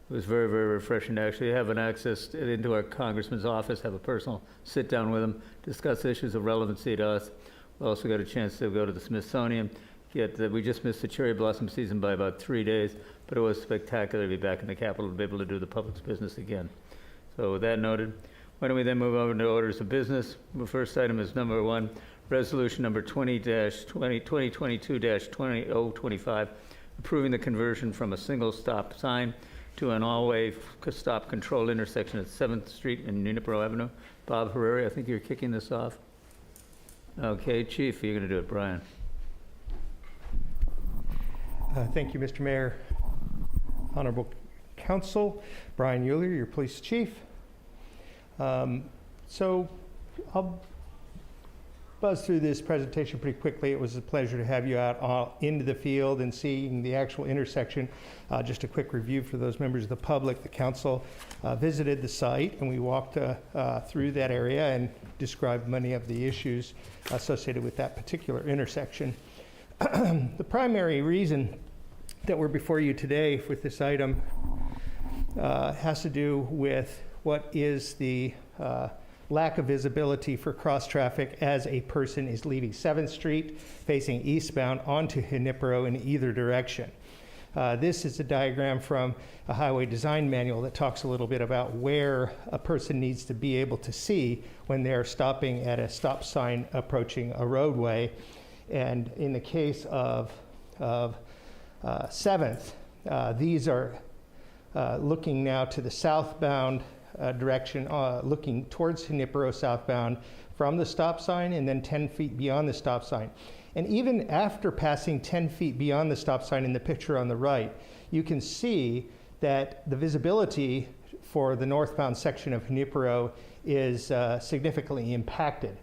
It was very, very refreshing to actually have an access into our congressman's office, have a personal sit down with him, discuss issues of relevancy to us. We also got a chance to go to the Smithsonian. We just missed the cherry blossom season by about 3 days, but it was spectacular to be back in the Capitol to be able to do the public's business again. So with that noted, why don't we then move over to orders of business? The first item is number 1, resolution number 2022-2025, approving the conversion from a single stop sign to an all-way stop control intersection at 7th Street and Junipero Avenue. Bob Herrera, I think you're kicking this off. Okay, Chief, you're going to do it. Brian.
Thank you, Mr. Mayor. Honorable Council, Brian Euler, your police chief. So I'll buzz through this presentation pretty quickly. It was a pleasure to have you out into the field and seeing the actual intersection. Just a quick review for those members of the public. The council visited the site and we walked through that area and described many of the issues associated with that particular intersection. The primary reason that we're before you today with this item has to do with what is the lack of visibility for cross traffic as a person is leaving 7th Street facing eastbound onto Junipero in either direction. This is a diagram from a highway design manual that talks a little bit about where a person needs to be able to see when they're stopping at a stop sign approaching a roadway. And in the case of 7th, these are looking now to the southbound direction, looking towards Junipero southbound from the stop sign and then 10 feet beyond the stop sign. And even after passing 10 feet beyond the stop sign in the picture on the right, you can see that the visibility for the northbound section of Junipero is significantly impacted.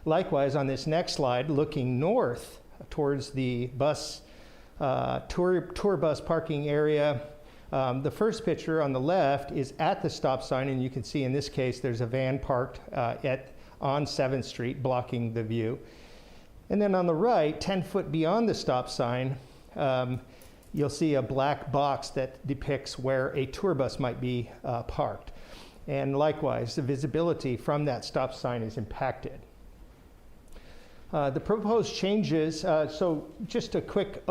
Likewise, on this next slide, looking north towards the bus tour bus parking area, the first picture on the left is at the stop sign, and you can see in this case there's a van parked on 7th Street blocking the view. And then on the right, 10 foot beyond the stop sign, you'll see a black box that depicts where a tour bus might be parked. And likewise, the visibility from that stop sign is impacted. The proposed changes, so just a quick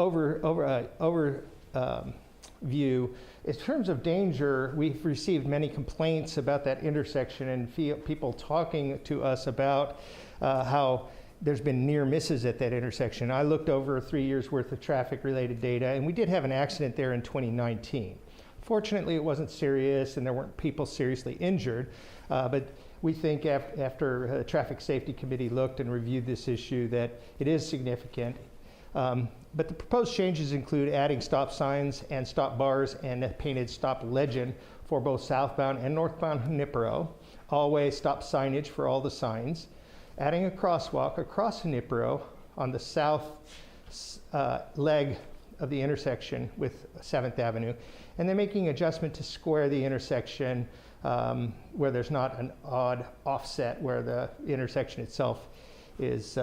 view. In terms of danger, we've received many complaints about that intersection and people talking to us about how there's been near misses at that intersection. I looked over 3 years worth of traffic related data, and we did have an accident there in 2019. Fortunately, it wasn't serious and there weren't people seriously injured, but we think after the Traffic Safety Committee looked and reviewed this issue that it is significant. But the proposed changes include adding stop signs and stop bars and a painted stop legend for both southbound and northbound Junipero, all-way stop signage for all the signs, adding a crosswalk across Junipero on the south leg of the intersection with 7th Avenue, and then making adjustment to square the intersection where there's not an odd offset where the intersection itself is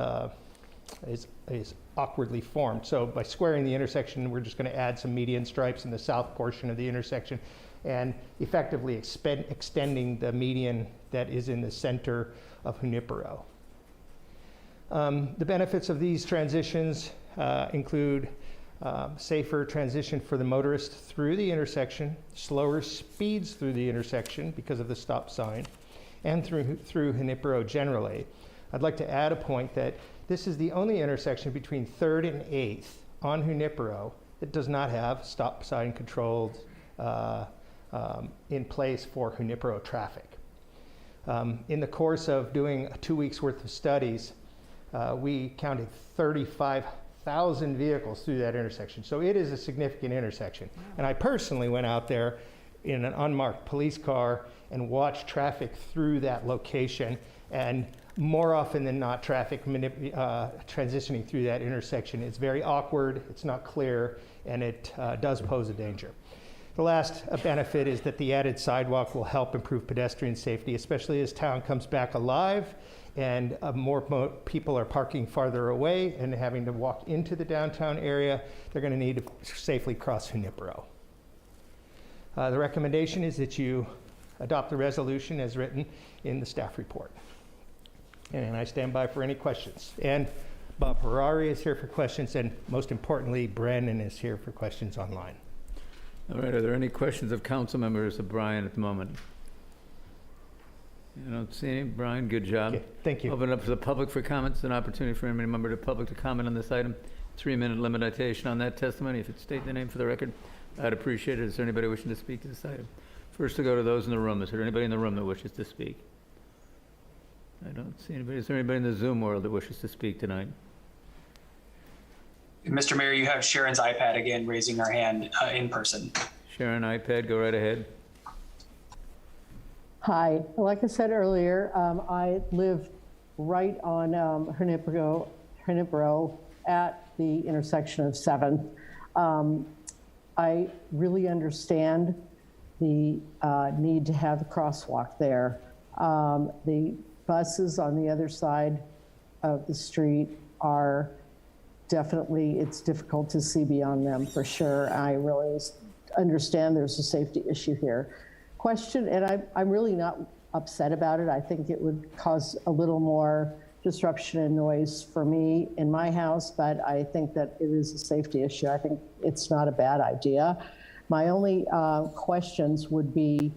awkwardly formed. So by squaring the intersection, we're just going to add some median stripes in the south portion of the intersection and effectively extending the median that is in the center of Junipero. The benefits of these transitions include safer transition for the motorist through the intersection, slower speeds through the intersection because of the stop sign, and through Junipero generally. I'd like to add a point that this is the only intersection between 3rd and 8th on Junipero that does not have stop sign controlled in place for Junipero traffic. In the course of doing 2 weeks worth of studies, we counted 35,000 vehicles through that intersection. So it is a significant intersection. And I personally went out there in an unmarked police car and watched traffic through that location, and more often than not, traffic transitioning through that intersection. It's very awkward, it's not clear, and it does pose a danger. The last benefit is that the added sidewalk will help improve pedestrian safety, especially as town comes back alive and more people are parking farther away and having to walk into the downtown area. They're going to need to safely cross Junipero. The recommendation is that you adopt the resolution as written in the staff report. And I stand by for any questions. And Bob Harari is here for questions, and most importantly, Brandon is here for questions online.
All right, are there any questions of council members of Brian at the moment? I don't see any. Brian, good job.
Okay, thank you.
Open it up to the public for comments, an opportunity for any member of the public to comment on this item. 3-minute limitation on that testimony. If you'd state the name for the record, I'd appreciate it. Is there anybody wishing to speak to this item? First to go to those in the room. Is there anybody in the room that wishes to speak? I don't see anybody. Is there anybody in the Zoom world that wishes to speak tonight?
Mr. Mayor, you have Sharon's iPad again raising her hand in person.
Sharon, iPad, go right ahead.
Hi, like I said earlier, I live right on Junipero at the intersection of 7th. I really understand the need to have a crosswalk there. The buses on the other side of the street are definitely, it's difficult to see beyond them for sure. I really understand there's a safety issue here. Question, and I'm really not upset about it. I think it would cause a little more disruption and noise for me in my house, but I think that it is a safety issue. I think it's not a bad idea. My only questions would be,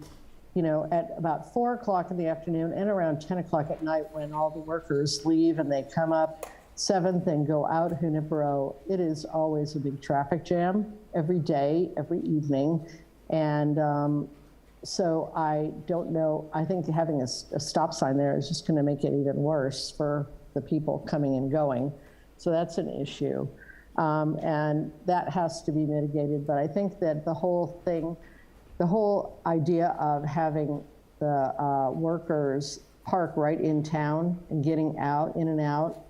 you know, at about 4 o'clock in the afternoon and around 10 o'clock at night when all the workers leave and they come up 7th and go out Junipero, it is always a big traffic jam every day, every evening. And so I don't know, I think having a stop sign there is just gonna make it even worse for the people coming and going. So that's an issue. And that has to be mitigated. But I think that the whole thing, the whole idea of having the workers park right in town and getting out, in and out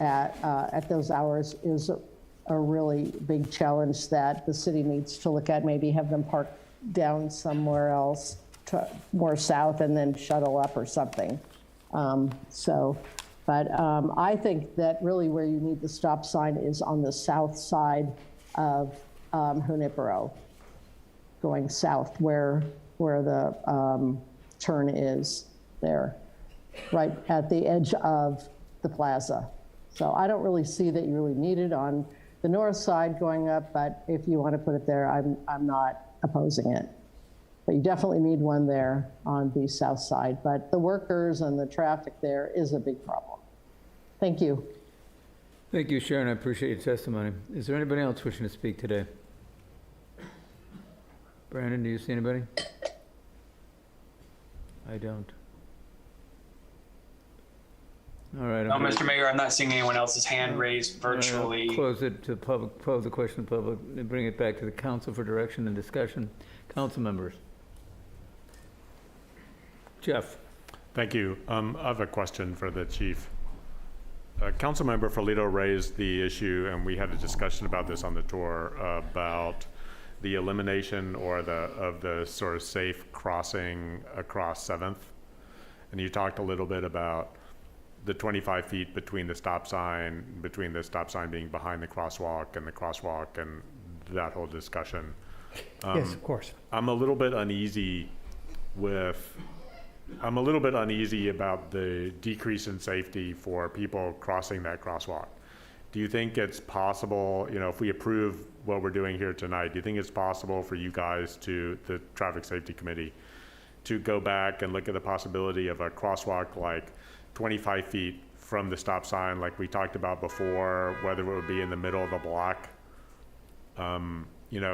at those hours is a really big challenge that the city needs to look at. Maybe have them park down somewhere else, more south, and then shuttle up or something. But I think that really where you need the stop sign is on the south side of Junipero, going south where the turn is there, right at the edge of the plaza. So I don't really see that you really need it on the north side going up, but if you want to put it there, I'm not opposing it. But you definitely need one there on the south side. But the workers and the traffic there is a big problem. Thank you.
Thank you, Sharon. I appreciate your testimony. Is there anybody else wishing to speak today? Brandon, do you see anybody? I don't. All right.
No, Mr. Mayor, I'm not seeing anyone else's hand raised virtually.
Close it to public, close the question to public, and bring it back to the council for direction and discussion. Council members. Jeff.
Thank you. I have a question for the chief. Councilmember Ferlito raised the issue, and we had a discussion about this on the tour, about the elimination of the sort of safe crossing across 7th. And you talked a little bit about the 25 feet between the stop sign being behind the crosswalk and that whole discussion.
Yes, of course.
I'm a little bit uneasy about the decrease in safety for people crossing that crosswalk. Do you think it's possible, if we approve what we're doing here tonight, do you think it's possible for you guys the Traffic Safety Committee, to go back and look at the possibility of a crosswalk like 25 feet from the stop sign like we talked about before, whether it would be in the middle of the block,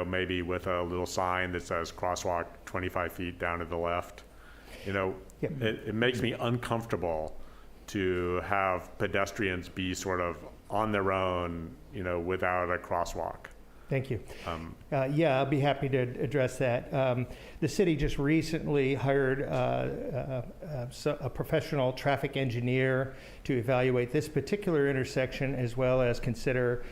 maybe with a little sign that says crosswalk 25 feet down to the left? It makes me uncomfortable to have pedestrians be sort of on their own, without a crosswalk.
Thank you. Yeah, I'll be happy to address that. The city just recently hired a professional traffic engineer to evaluate this particular intersection, as well as consider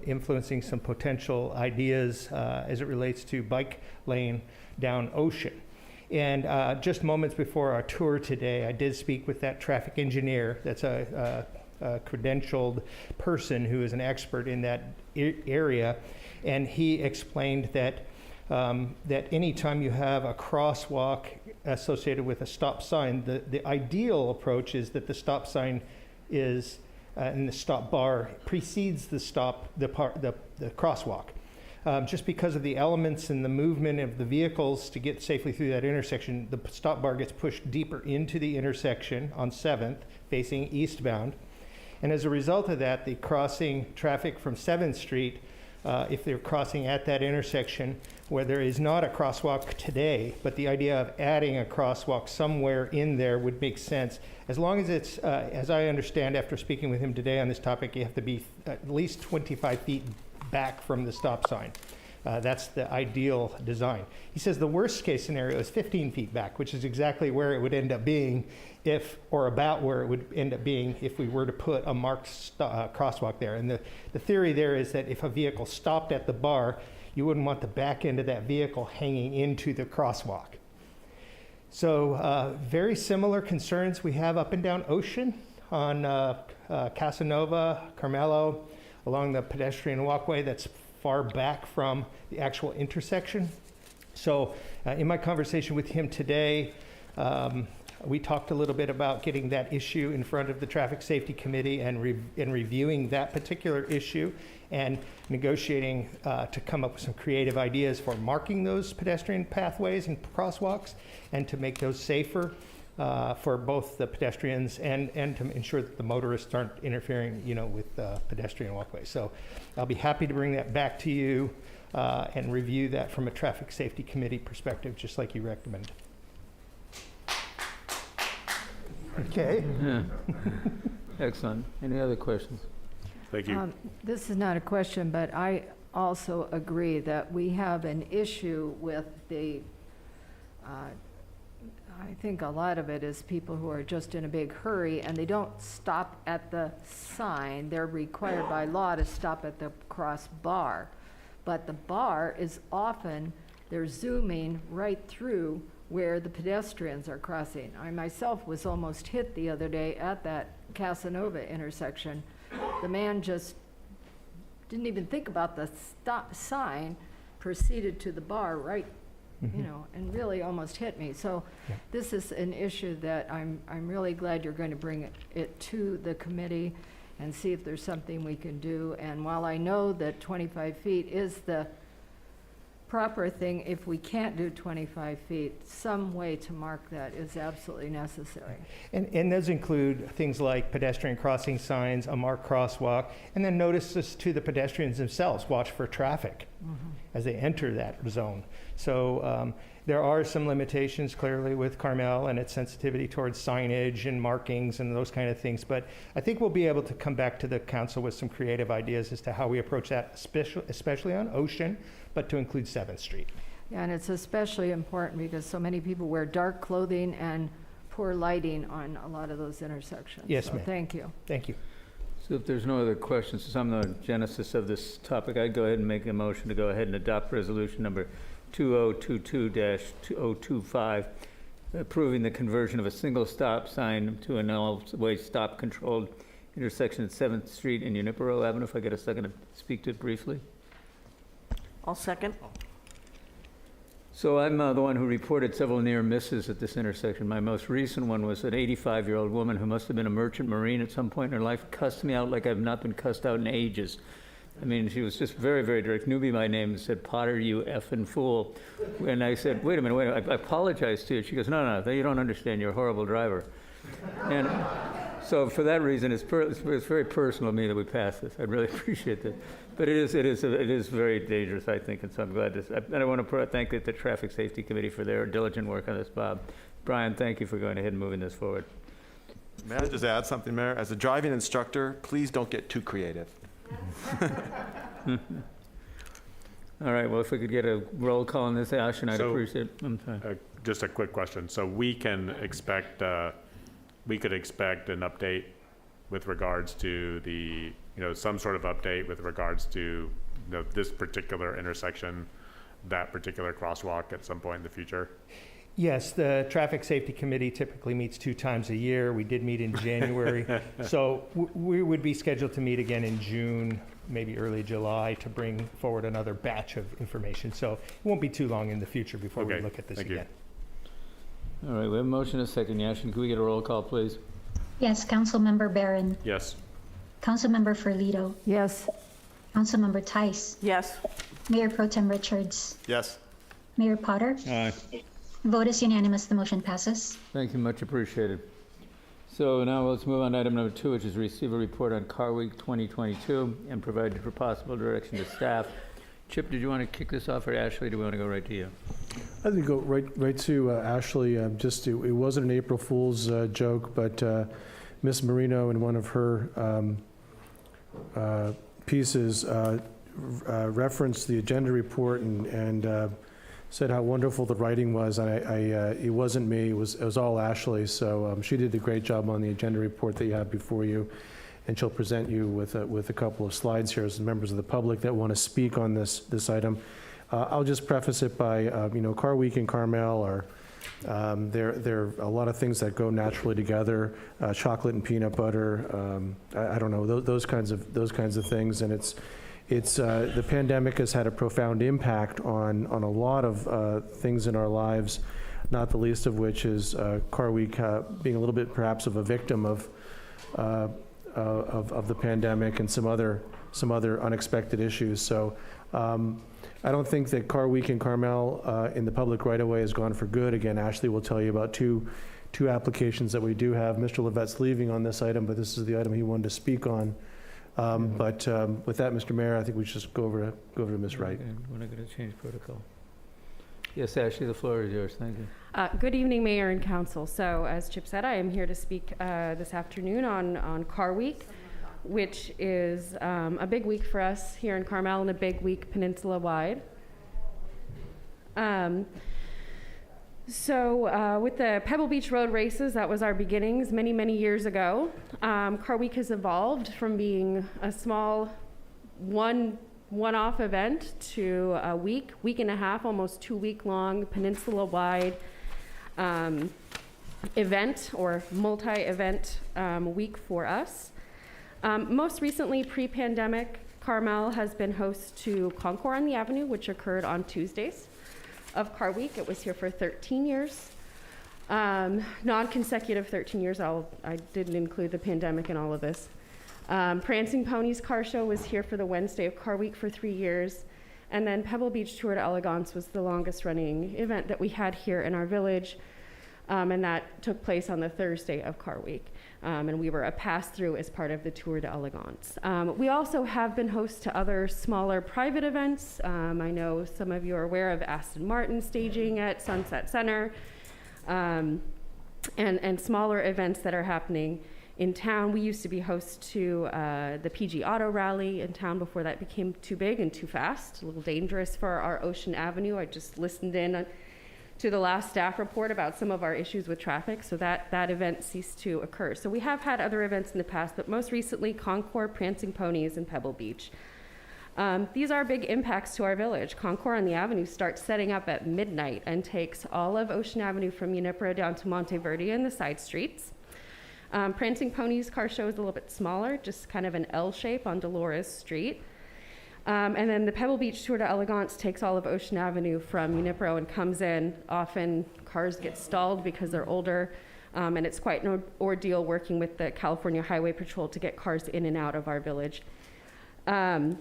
influencing some potential ideas as it relates to bike lane down Ocean. And just moments before our tour today, I did speak with that traffic engineer. That's a credentialed person who is an expert in that area, and he explained that anytime you have a crosswalk associated with a stop sign, the ideal approach is that the stop sign is and the stop bar precedes the crosswalk. Just because of the elements and the movement of the vehicles to get safely through that intersection, the stop bar gets pushed deeper into the intersection on 7th, facing eastbound. And as a result of that, the crossing traffic from 7th Street, if they're crossing at that intersection where there is not a crosswalk today, but the idea of adding a crosswalk somewhere in there would make sense. As long as it's, as I understand after speaking with him today on this topic, you have to be at least 25 feet back from the stop sign. That's the ideal design. He says the worst case scenario is 15 feet back, which is exactly where it would end up being about where it would end up being if we were to put a marked crosswalk there. And the theory there is that if a vehicle stopped at the bar, you wouldn't want the back end of that vehicle hanging into the crosswalk. So very similar concerns we have up and down Ocean on Casanova, Carmelo, along the pedestrian walkway that's far back from the actual intersection. So in my conversation with him today, we talked a little bit about getting that issue in front of the Traffic Safety Committee and reviewing that particular issue and negotiating to come up with some creative ideas for marking those pedestrian pathways and crosswalks and to make those safer for both the pedestrians and to ensure that the motorists aren't interfering, with pedestrian walkways. So I'll be happy to bring that back to you and review that from a Traffic Safety Committee perspective, just like you recommended. Okay.
Yeah. Excellent. Any other questions?
Thank you.
This is not a question, but I also agree that we have an issue with the I think a lot of it is people who are just in a big hurry and they don't stop at the sign. They're required by law to stop at the crossbar. But the bar is often, they're zooming right through where the pedestrians are crossing. I myself was almost hit the other day at that Casanova intersection. The man just didn't even think about the stop sign, proceeded to the bar right, and really almost hit me. So this is an issue that I'm really glad you're going to bring it to the committee. and see if there's something we can do. And while I know that 25 feet is the proper thing, if we can't do 25 feet, some way to mark that is absolutely necessary.
And those include things like pedestrian crossing signs, a marked crosswalk, and then notices to the pedestrians themselves, watch for traffic as they enter that zone. So there are some limitations clearly with Carmel and its sensitivity towards signage and markings and those kind of things, but I think we'll be able to come back to the council with some creative ideas as to how we approach that, especially on Ocean, but to include 7th Street.
Yeah, and it's especially important because so many people wear dark clothing and poor lighting on a lot of those intersections.
Yes,
So
ma'am.
thank you.
Thank you.
So if there's no other questions, since I'm the genesis of this topic, I'd go ahead and make a motion to go ahead and adopt resolution number 2022-2025, approving the conversion of a single stop sign to an all-way stop controlled intersection at 7th Street and Junipero Avenue. If I get a second to speak to it briefly.
I'll second.
So I'm the one who reported several near misses at this intersection. My most recent one was an 85-year-old woman who must have been a merchant marine at some point in her life, cussed me out like I've not been cussed out in ages. I mean, she was just very, very direct, knew me by name, and said, "Potter, you effing fool." And I said, wait a minute, I apologized to you. She goes, no, you don't understand, you're a horrible driver. And so for that reason, it's very personal to me that we passed this. I really appreciate that. But it is very dangerous, I think, and so I'm glad this. And I want to thank the Traffic Safety Committee for their diligent work on this, Bob. Brian, thank you for going ahead and moving this forward.
May I just add something, Mayor? As a driving instructor, please don't get too creative.
All right, well, if we could get a roll call on this, Ashton, I'd
So,
appreciate it. I'm sorry.
Just a quick question. So we can expect, we could expect an update with regards to the, some sort of update with regards to, this particular intersection, that particular crosswalk at some point in the future?
Yes, the Traffic Safety Committee typically meets 2 times a year. We did meet in January. So we would be scheduled to meet again in June, maybe early July, to bring forward another batch of information. So it won't be too long in the future before we look at this
thank you.
again.
All right, we have a motion and a second. Yashin, can we get a roll call, please?
Yes, Councilmember Barron.
Yes.
Councilmember Ferlito.
Yes.
Councilmember Tice.
Yes.
Mayor Pro Tem Richards.
Yes.
Mayor Potter.
Aye.
Vote is unanimous. The motion passes.
Thank you, much appreciated. So now let's move on to item number 2, which is receive a report on Car Week 2022 and provide for possible direction to staff. Chip, did you want to kick this off, or Ashley, do we want to go right to you?
I think go right to Ashley. It wasn't an April Fool's joke, but Miss Marino in one of her pieces referenced the agenda report and said how wonderful the writing was. And it wasn't me; it was all Ashley. So she did a great job on the agenda report that you have before you, and she'll present you with a couple of slides here as members of the public that want to speak on this item. I'll just preface it by, Car Week and Carmel are, there are a lot of things that go naturally together, chocolate and peanut butter, I don't know, those kinds of things. And it's the pandemic has had a profound impact on a lot of things in our lives, not the least of which is Car Week being a little bit perhaps of a victim of the pandemic and some other unexpected issues. So I don't think that Car Week in Carmel in the public right away has gone for good. Again, Ashley will tell you about two applications that we do have. Mr. Levette's leaving on this item, but this is the item he wanted to speak on. But with that, Mr. Mayor, I think we should just go over to Ms. Wright.
We're not going to change protocol. Yes, Ashley, the floor is yours. Thank you.
Good evening, Mayor and Council. So, as Chip said, I am here to speak this afternoon on Car Week, which is a big week for us here in Carmel and a big week peninsula-wide. So with the Pebble Beach Road races, that was our beginnings many, many years ago. Car Week has evolved from being a small one-off event to a week and a half, almost 2-week-long peninsula-wide event or multi-event week for us. Most recently, pre-pandemic, Carmel has been host to Concor on the Avenue, which occurred on Tuesdays of Car Week. It was here for 13 years, non-consecutive 13 years. I didn't include the pandemic in all of this. Prancing Ponies Car Show was here for the Wednesday of Car Week for 3 years. And then Pebble Beach Tour d'Elegance was the longest running event that we had here in our village. And that took place on the Thursday of Car Week. And we were a pass-through as part of the Tour d'Elegance. We also have been host to other smaller private events. I know some of you are aware of Aston Martin staging at Sunset Center, and smaller events that are happening in town. We used to be host to the PG Auto Rally in town before that became too big and too fast, a little dangerous for our Ocean Avenue. I just listened in to the last staff report about some of our issues with traffic, so that event ceased to occur. So we have had other events in the past, but most recently Concor, Prancing Ponies, and Pebble Beach. These are big impacts to our village. Concor on the Avenue starts setting up at midnight and takes all of Ocean Avenue from Junipero down to Monteverde and the side streets. Prancing Ponies Car Show is a little bit smaller, just kind of an L shape on Dolores Street. And then the Pebble Beach Tour d'Elegance takes all of Ocean Avenue from Junipero and comes in. Often cars get stalled because they're older, and it's quite an ordeal working with the California Highway Patrol to get cars in and out of our village. Of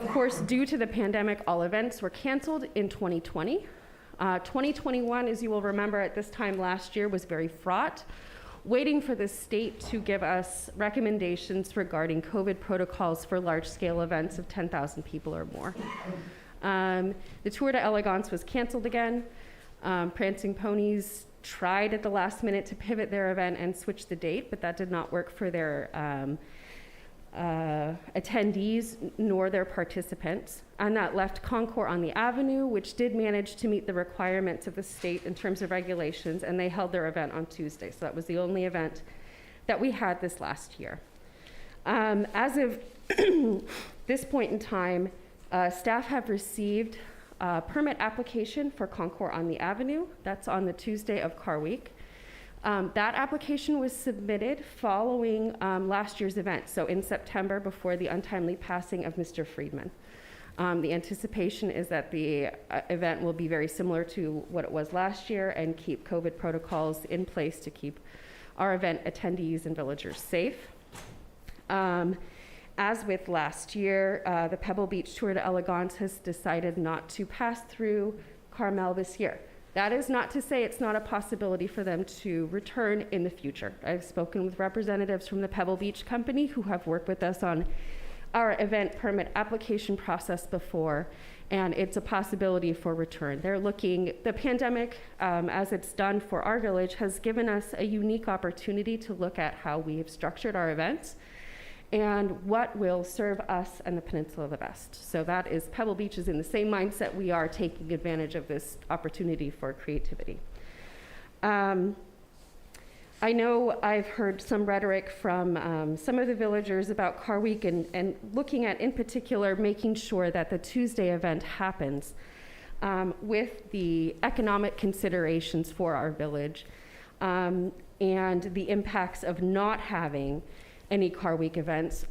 course, due to the pandemic, all events were canceled in 2020. 2021, as you will remember at this time last year, was very fraught, waiting for the state to give us recommendations regarding COVID protocols for large-scale events of 10,000 people or more. The Tour d'Elegance was canceled again. Prancing Ponies tried at the last minute to pivot their event and switch the date, but that did not work for their attendees nor their participants. And that left Concor on the Avenue, which did manage to meet the requirements of the state in terms of regulations, and they held their event on Tuesday. So that was the only event that we had this last year. As of this point in time, staff have received a permit application for Concor on the Avenue. That's on the Tuesday of Car Week. That application was submitted following last year's event, so in September before the untimely passing of Mr. Friedman. The anticipation is that the event will be very similar to what it was last year and keep COVID protocols in place to keep our event attendees and villagers safe. As with last year, the Pebble Beach Tour d'Elegance has decided not to pass through Carmel this year. That is not to say it's not a possibility for them to return in the future. I've spoken with representatives from the Pebble Beach Company who have worked with us on our event permit application process before, and it's a possibility for return. They're looking, the pandemic, as it's done for our village, has given us a unique opportunity to look at how we have structured our events and what will serve us and the peninsula the best. So that is, Pebble Beach is in the same mindset we are, taking advantage of this opportunity for creativity. I know I've heard some rhetoric from some of the villagers about Car Week and looking at, in particular, making sure that the Tuesday event happens with the economic considerations for our village and the impacts of not having any Car Week events.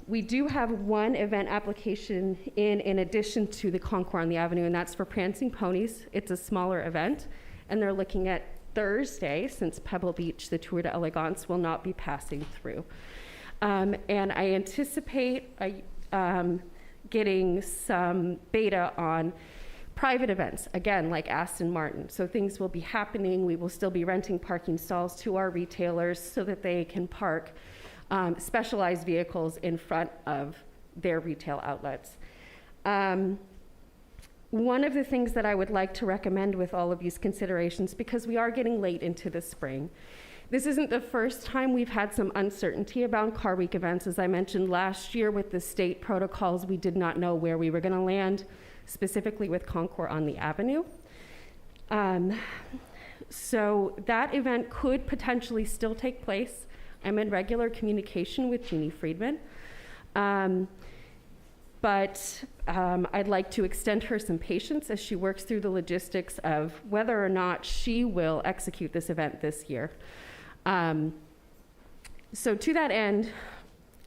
We do have one event application in addition to the Concor on the Avenue, and that's for Prancing Ponies. It's a smaller event, and they're looking at Thursday, since Pebble Beach, the Tour d'Elegance, will not be passing through. And I anticipate getting some beta on private events, again, like Aston Martin. So things will be happening. We will still be renting parking stalls to our retailers so that they can park specialized vehicles in front of their retail outlets. One of the things that I would like to recommend with all of these considerations, because we are getting late into the spring, this isn't the first time we've had some uncertainty about Car Week events. As I mentioned last year with the state protocols, we did not know where we were going to land, specifically with Concor on the Avenue. So that event could potentially still take place. I'm in regular communication with Jeannie Friedman. But I'd like to extend her some patience as she works through the logistics of whether or not she will execute this event this year. So to that end,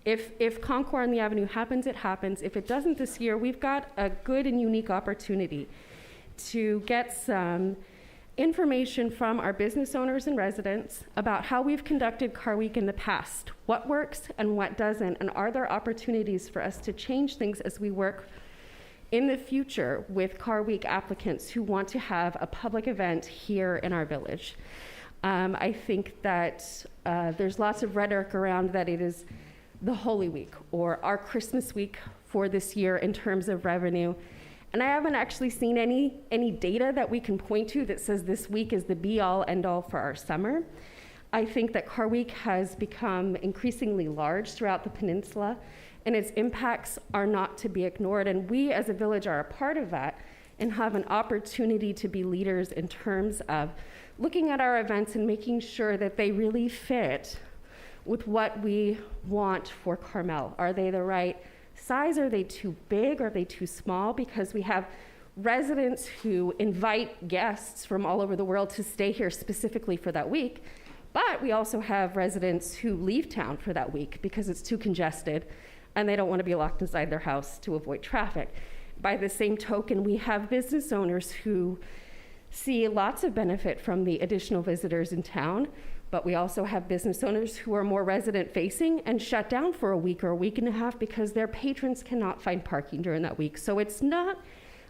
if Concor on the Avenue happens, it happens. If it doesn't this year, we've got a good and unique opportunity to get some information from our business owners and residents about how we've conducted Car Week in the past, what works and what doesn't, and are there opportunities for us to change things as we work in the future with Car Week applicants who want to have a public event here in our village. I think that there's lots of rhetoric around that it is the Holy Week or our Christmas week for this year in terms of revenue. And I haven't actually seen any data that we can point to that says this week is the be-all, end-all for our summer. I think that Car Week has become increasingly large throughout the peninsula, and its impacts are not to be ignored. And we as a village are a part of that and have an opportunity to be leaders in terms of looking at our events and making sure that they really fit with what we want for Carmel. Are they the right size? Are they too big? Are they too small? Because we have residents who invite guests from all over the world to stay here specifically for that week, but we also have residents who leave town for that week because it's too congested and they don't want to be locked inside their house to avoid traffic. By the same token, we have business owners who see lots of benefit from the additional visitors in town, but we also have business owners who are more resident-facing and shut down for a week or a week and a half because their patrons cannot find parking during that week. So it's not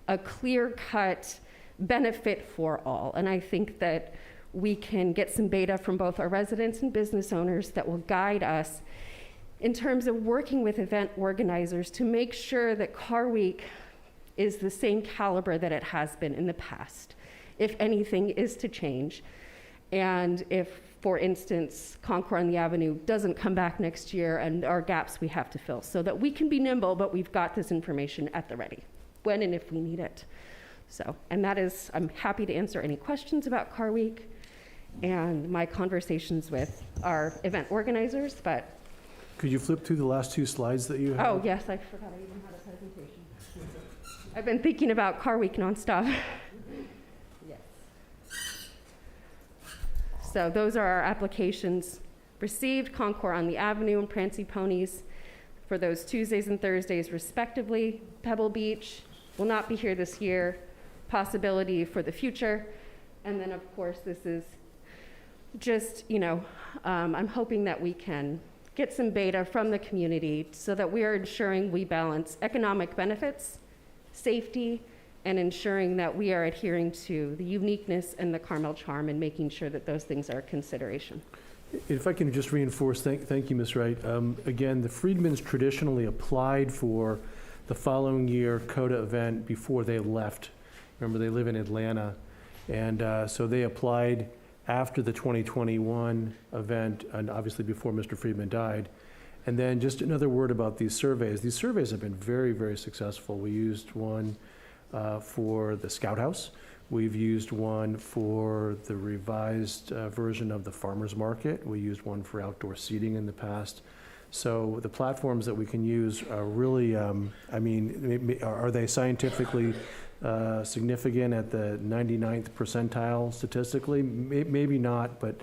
a clear-cut benefit for all. And I think that we can get some data from both our residents and business owners that will guide us in terms of working with event organizers to make sure that Car Week is the same caliber that it has been in the past, if anything is to change. And if, for instance, Concor on the Avenue doesn't come back next year and there are gaps we have to fill, so that we can be nimble, but we've got this information at the ready, when and if we need it. So, and that is, I'm happy to answer any questions about Car Week and my conversations with our event organizers, but.
Could you flip through the last two slides that you have?
Oh, yes, I forgot I even had a presentation. I've been thinking about Car Week nonstop. Yes. So those are our applications received, Concor on the Avenue and Prancy Ponies for those Tuesdays and Thursdays respectively. Pebble Beach will not be here this year, possibility for the future. And then of course this is just, I'm hoping that we can get some beta from the community so that we are ensuring we balance economic benefits, safety, and ensuring that we are adhering to the uniqueness and the Carmel charm and making sure that those things are a consideration.
If I can just reinforce, thank you, Ms. Wright. Again, the Friedmans traditionally applied for the following year CODA event before they left. Remember, they live in Atlanta. And so they applied after the 2021 event, and obviously before Mr. Friedman died. And then just another word about these surveys. These surveys have been very, very successful. We used one for the Scout House. We've used one for the revised version of the farmer's market. We used one for outdoor seating in the past. So the platforms that we can use are really, are they scientifically significant at the 99th percentile statistically? Maybe not, but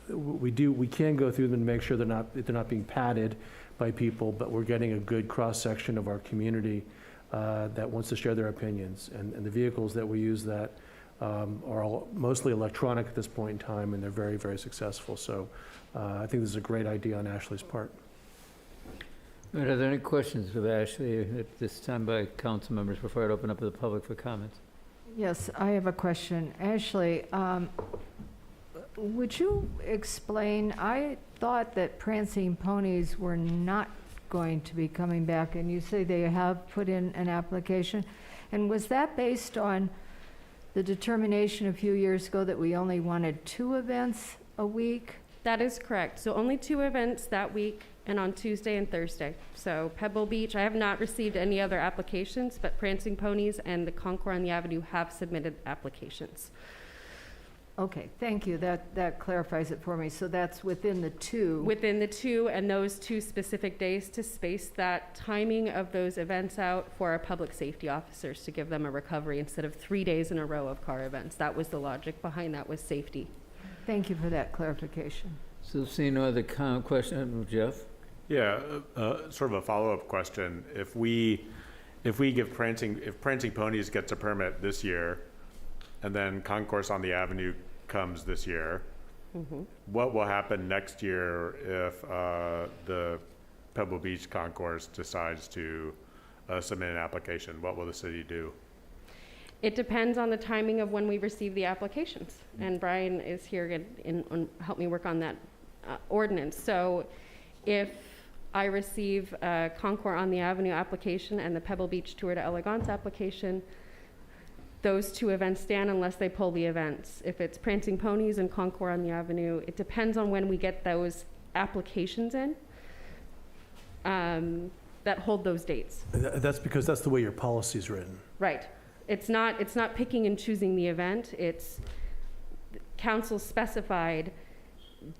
we can go through them and make sure they're not being padded by people, but we're getting a good cross-section of our community that wants to share their opinions. And the vehicles that we use that are all mostly electronic at this point in time, and they're very, very successful. So I think this is a great idea on Ashley's part.
All right, are there any questions of Ashley at this time by council members before I open up to the public for comments?
Yes, I have a question. Ashley, would you explain, I thought that prancing ponies were not going to be coming back, and you say they have put in an application. And was that based on the determination a few years ago that we only wanted 2 events a week?
That is correct. So only 2 events that week and on Tuesday and Thursday. So Pebble Beach, I have not received any other applications, but Prancing Ponies and the Concor on the Avenue have submitted applications.
Okay, thank you. That clarifies it for me. So that's within the 2.
Within the 2 and those 2 specific days to space that timing of those events out for our public safety officers to give them a recovery instead of 3 days in a row of car events. That was the logic behind that, was safety.
Thank you for that clarification.
So seeing no other question, Jeff?
Yeah, sort of a follow-up question. If Prancing Ponies gets a permit this year, and then Concourse on the Avenue comes this year.
Mhm.
What will happen next year if the Pebble Beach Concourse decides to submit an application? What will the city do?
It depends on the timing of when we receive the applications. And Brian is here and help me work on that ordinance. So if I receive a Concor on the Avenue application and the Pebble Beach Tour de Elegance application, those two events stand unless they pull the events. If it's Prancing Ponies and Concor on the Avenue, it depends on when we get those applications in that hold those dates.
That's because that's the way your policy is written.
Right. It's not picking and choosing the event. It's council specified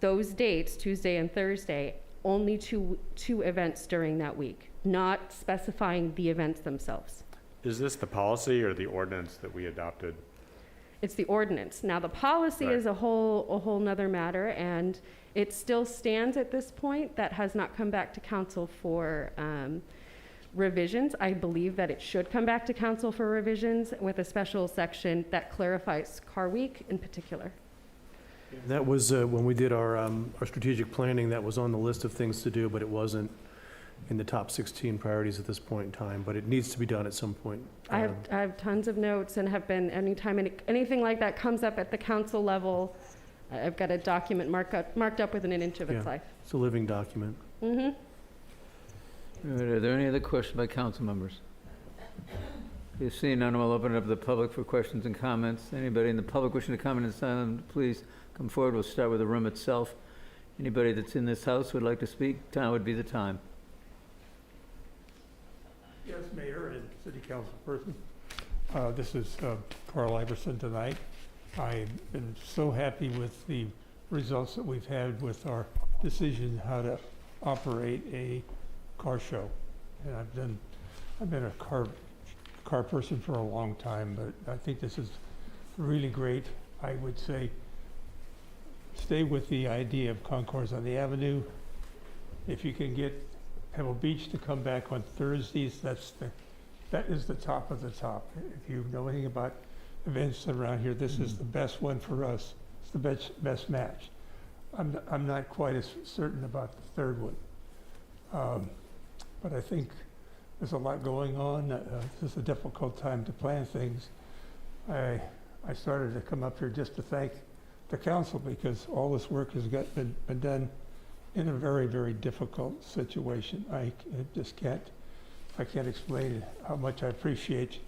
those dates, Tuesday and Thursday, only two events during that week, not specifying the events themselves.
Is this the policy or the ordinance that we adopted?
It's the ordinance. Now, the policy
Right.
is a whole nother matter, and it still stands at this point. That has not come back to council for revisions. I believe that it should come back to council for revisions with a special section that clarifies Car Week in particular.
That was when we did our strategic planning, that was on the list of things to do, but it wasn't in the top 16 priorities at this point in time, but it needs to be done at some point.
I have tons of notes and have been, anytime anything like that comes up at the council level, I've got a document marked up within an inch of its
Yeah.
life.
It's a living document.
Mm-hmm.
All right, are there any other questions by council members? If seeing none, we'll open it up to the public for questions and comments. Anybody in the public wishing to comment in silence, please come forward. We'll start with the room itself. Anybody that's in this house would like to speak, now would be the time.
Yes, Mayor and City Council person. This is Carl Iverson tonight. I've been so happy with the results that we've had with our decision how to operate a car show. And I've been a car person for a long time, but I think this is really great. I would say stay with the idea of concourse on the avenue. If you can get Pebble Beach to come back on Thursdays, that is the top of the top. If you know anything about events around here, this is the best one for us. It's the best match. I'm not quite as certain about the third one, but I think there's a lot going on. This is a difficult time to plan things. I started to come up here just to thank the council because all this work has been done in a very, very difficult situation. I can't explain how much I appreciate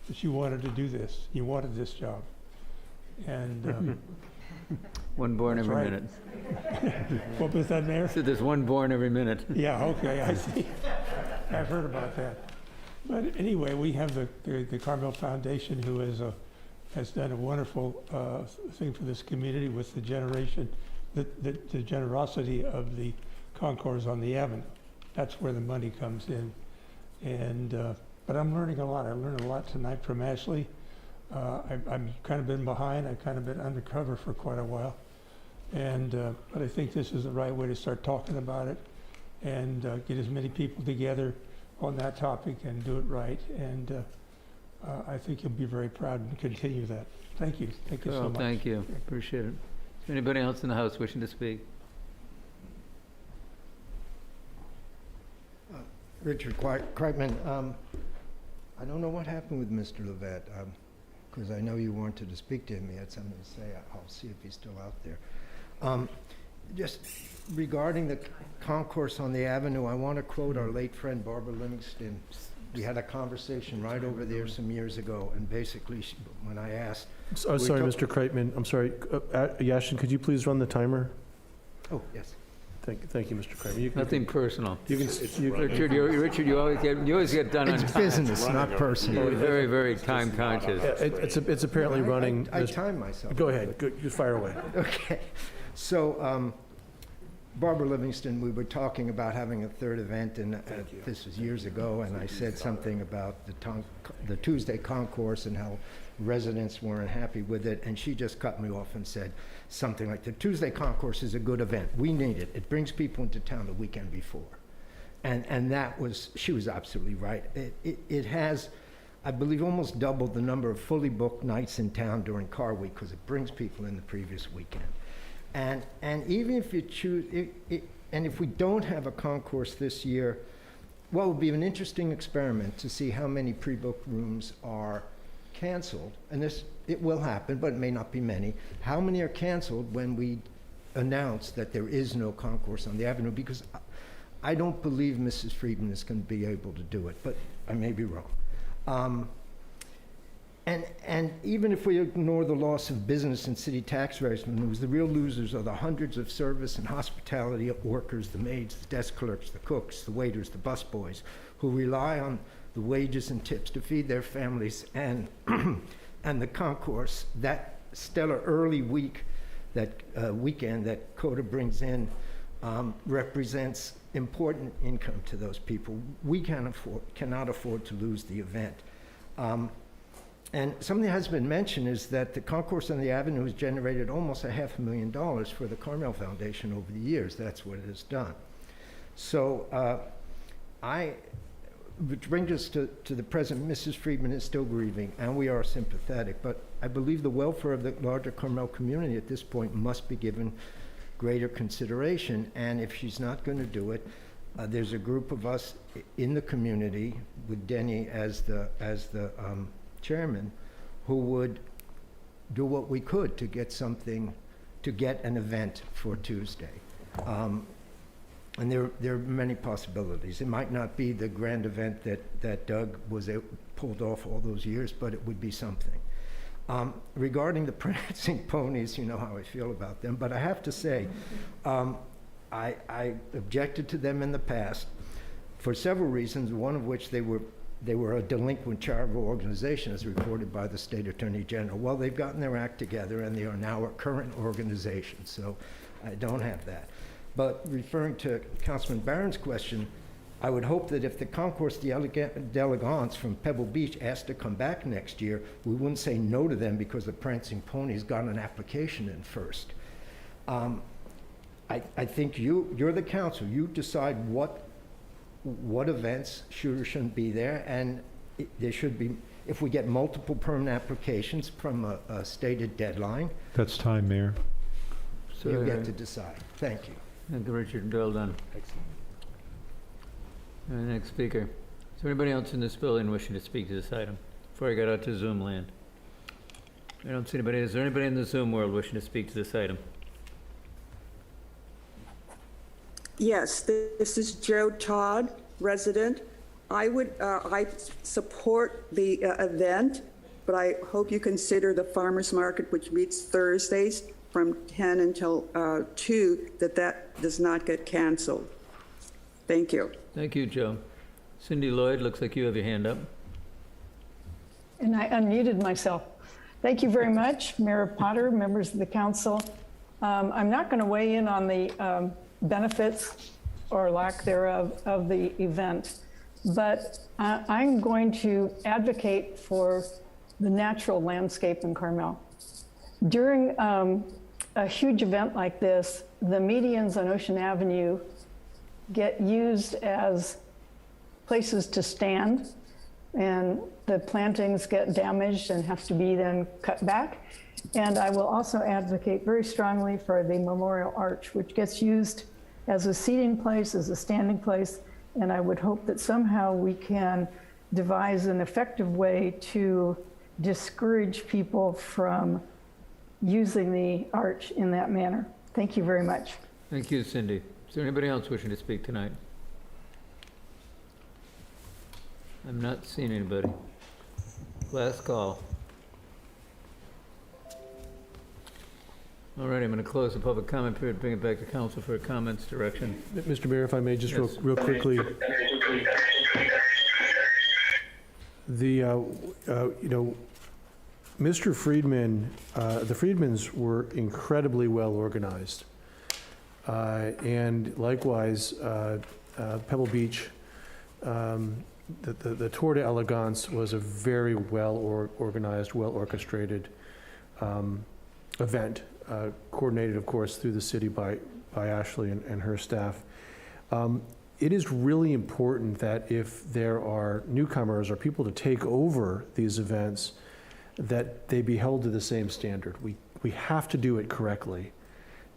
that you wanted to do this. You wanted this job. And
one born every
right.
minute.
What was that, Mayor?
So there's one born every minute.
Yeah, okay, I see. I've heard about that. But anyway, we have the Carmel Foundation who has done a wonderful thing for this community with the generosity of the concourse on the avenue. That's where the money comes in. And but I'm learning a lot. I learned a lot tonight from Ashley. I'm kind of been behind. I've kind of been undercover for quite a while. And but I think this is the right way to start talking about it and get as many people together on that topic and do it right. And I think you'll be very proud and continue that. Thank you. Thank you so much.
Thank you. Appreciate it. Is there anybody else in the house wishing to speak?
Richard Kreitman, I don't know what happened with Mr. Levet, because I know you wanted to speak to him. He had something to say. I'll see if he's still out there. Just regarding the concourse on the avenue, I want to quote our late friend Barbara Livingston. We had a conversation right over there some years ago, and basically, when I asked...
Sorry, Mr. Kreitman. I'm sorry. Yashin, could you please run the timer?
Oh, yes.
Thank you, Mr. Kreitman.
Nothing personal.
Richard,
you always get done on time.
It's business, not personal.
You're very, very time conscious.
It's apparently running.
I time myself.
Go ahead. You fire away.
Okay. So, Barbara Livingston, we were talking about having a third event, and this was years ago, and I said something about the Tuesday concourse and how residents weren't happy with it, and she just cut me off and said something like, the Tuesday concourse is a good event. We need it. It brings people into town the weekend before. And that was, she was absolutely right. It has I believe, almost double the number of fully booked nights in town during Car Week because it brings people in the previous weekend. And even if you choose, and if we don't have a concourse this year, well, it would be an interesting experiment to see how many pre-booked rooms are canceled. And this, it will happen, but it may not be many. How many are canceled when we announce that there is no concourse on the avenue? Because I don't believe Mrs. Friedman is going to be able to do it, but I may be wrong. And even if we ignore the loss of business and city tax revenues, the real losers are the hundreds of service and hospitality workers, the maids, the desk clerks, the cooks, the waiters, the busboys, who rely on the wages and tips to feed their families. And the concourse, that stellar early week, that weekend that COTA brings in, represents important income to those people. We cannot afford to lose the event. And something that has been mentioned is that the concourse on the avenue has generated almost $500,000 for the Carmel Foundation over the years. That's what it has done. So which brings us to the present. Mrs. Friedman is still grieving, and we are sympathetic, but I believe the welfare of the larger Carmel community at this point must be given greater consideration. And if she's not going to do it, there's a group of us in the community, with Denny as the chairman, who would do what we could to get something, to get an event for Tuesday. And there are many possibilities. It might not be the grand event that Doug pulled off all those years, but it would be something. Regarding the prancing ponies, you know how I feel about them, but I have to say, I objected to them in the past for several reasons, one of which they were a delinquent charitable organization as reported by the State Attorney General. Well, they've gotten their act together and they are now a current organization, so I don't have that. But referring to Councilman Barron's question, I would hope that if the Concours d'Elegance from Pebble Beach asked to come back next year, we wouldn't say no to them because the Prancing Ponies got an application in first. I think you're the council. You decide what events should or shouldn't be there, and there should be, if we get multiple permanent applications from a stated deadline.
That's time, Mayor.
So
You get to decide. Thank you.
Thank you, Richard. Well done.
Excellent.
Next speaker. Is there anybody else in this building wishing to speak to this item before I get out to Zoom land? I don't see anybody. Is there anybody in the Zoom world wishing to speak to this item?
Yes, this is Joe Todd, resident. I support the event, but I hope you consider the farmers market, which meets Thursdays from 10 until 2, that does not get canceled. Thank you.
Thank you, Joe. Cindy Lloyd, looks like you have your hand up.
And I unmuted myself. Thank you very much, Mayor Potter, members of the council. I'm not going to weigh in on the benefits or lack thereof of the event, but I'm going to advocate for the natural landscape in Carmel. During a huge event like this, the medians on Ocean Avenue get used as places to stand, and the plantings get damaged and have to be then cut back. And I will also advocate very strongly for the Memorial Arch, which gets used as a seating place, as a standing place, and I would hope that somehow we can devise an effective way to discourage people from using the arch in that manner. Thank you very much.
Thank you, Cindy. Is there anybody else wishing to speak tonight? I'm not seeing anybody. Last call. All right, I'm going to close the public comment period, bring it back to council for comments, direction.
Mr. Mayor, if I may, just
Yes.
real quickly. Mr. Friedman, the Friedmans were incredibly well organized. And likewise, Pebble Beach, the Tour d'Elegance was a very well organized, well orchestrated event, coordinated, of course, through the city by Ashley and her staff. it is really important that if there are newcomers or people to take over these events, that they be held to the same standard. We have to do it correctly,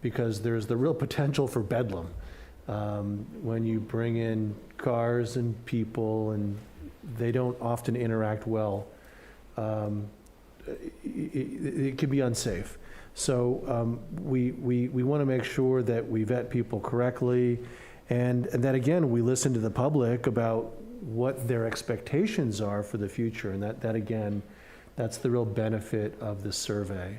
because there's the real potential for bedlam when you bring in cars and people and they don't often interact well. It can be unsafe. So we want to make sure that we vet people correctly, and that, again, we listen to the public about what their expectations are for the future, and that again, that's the real benefit of this survey.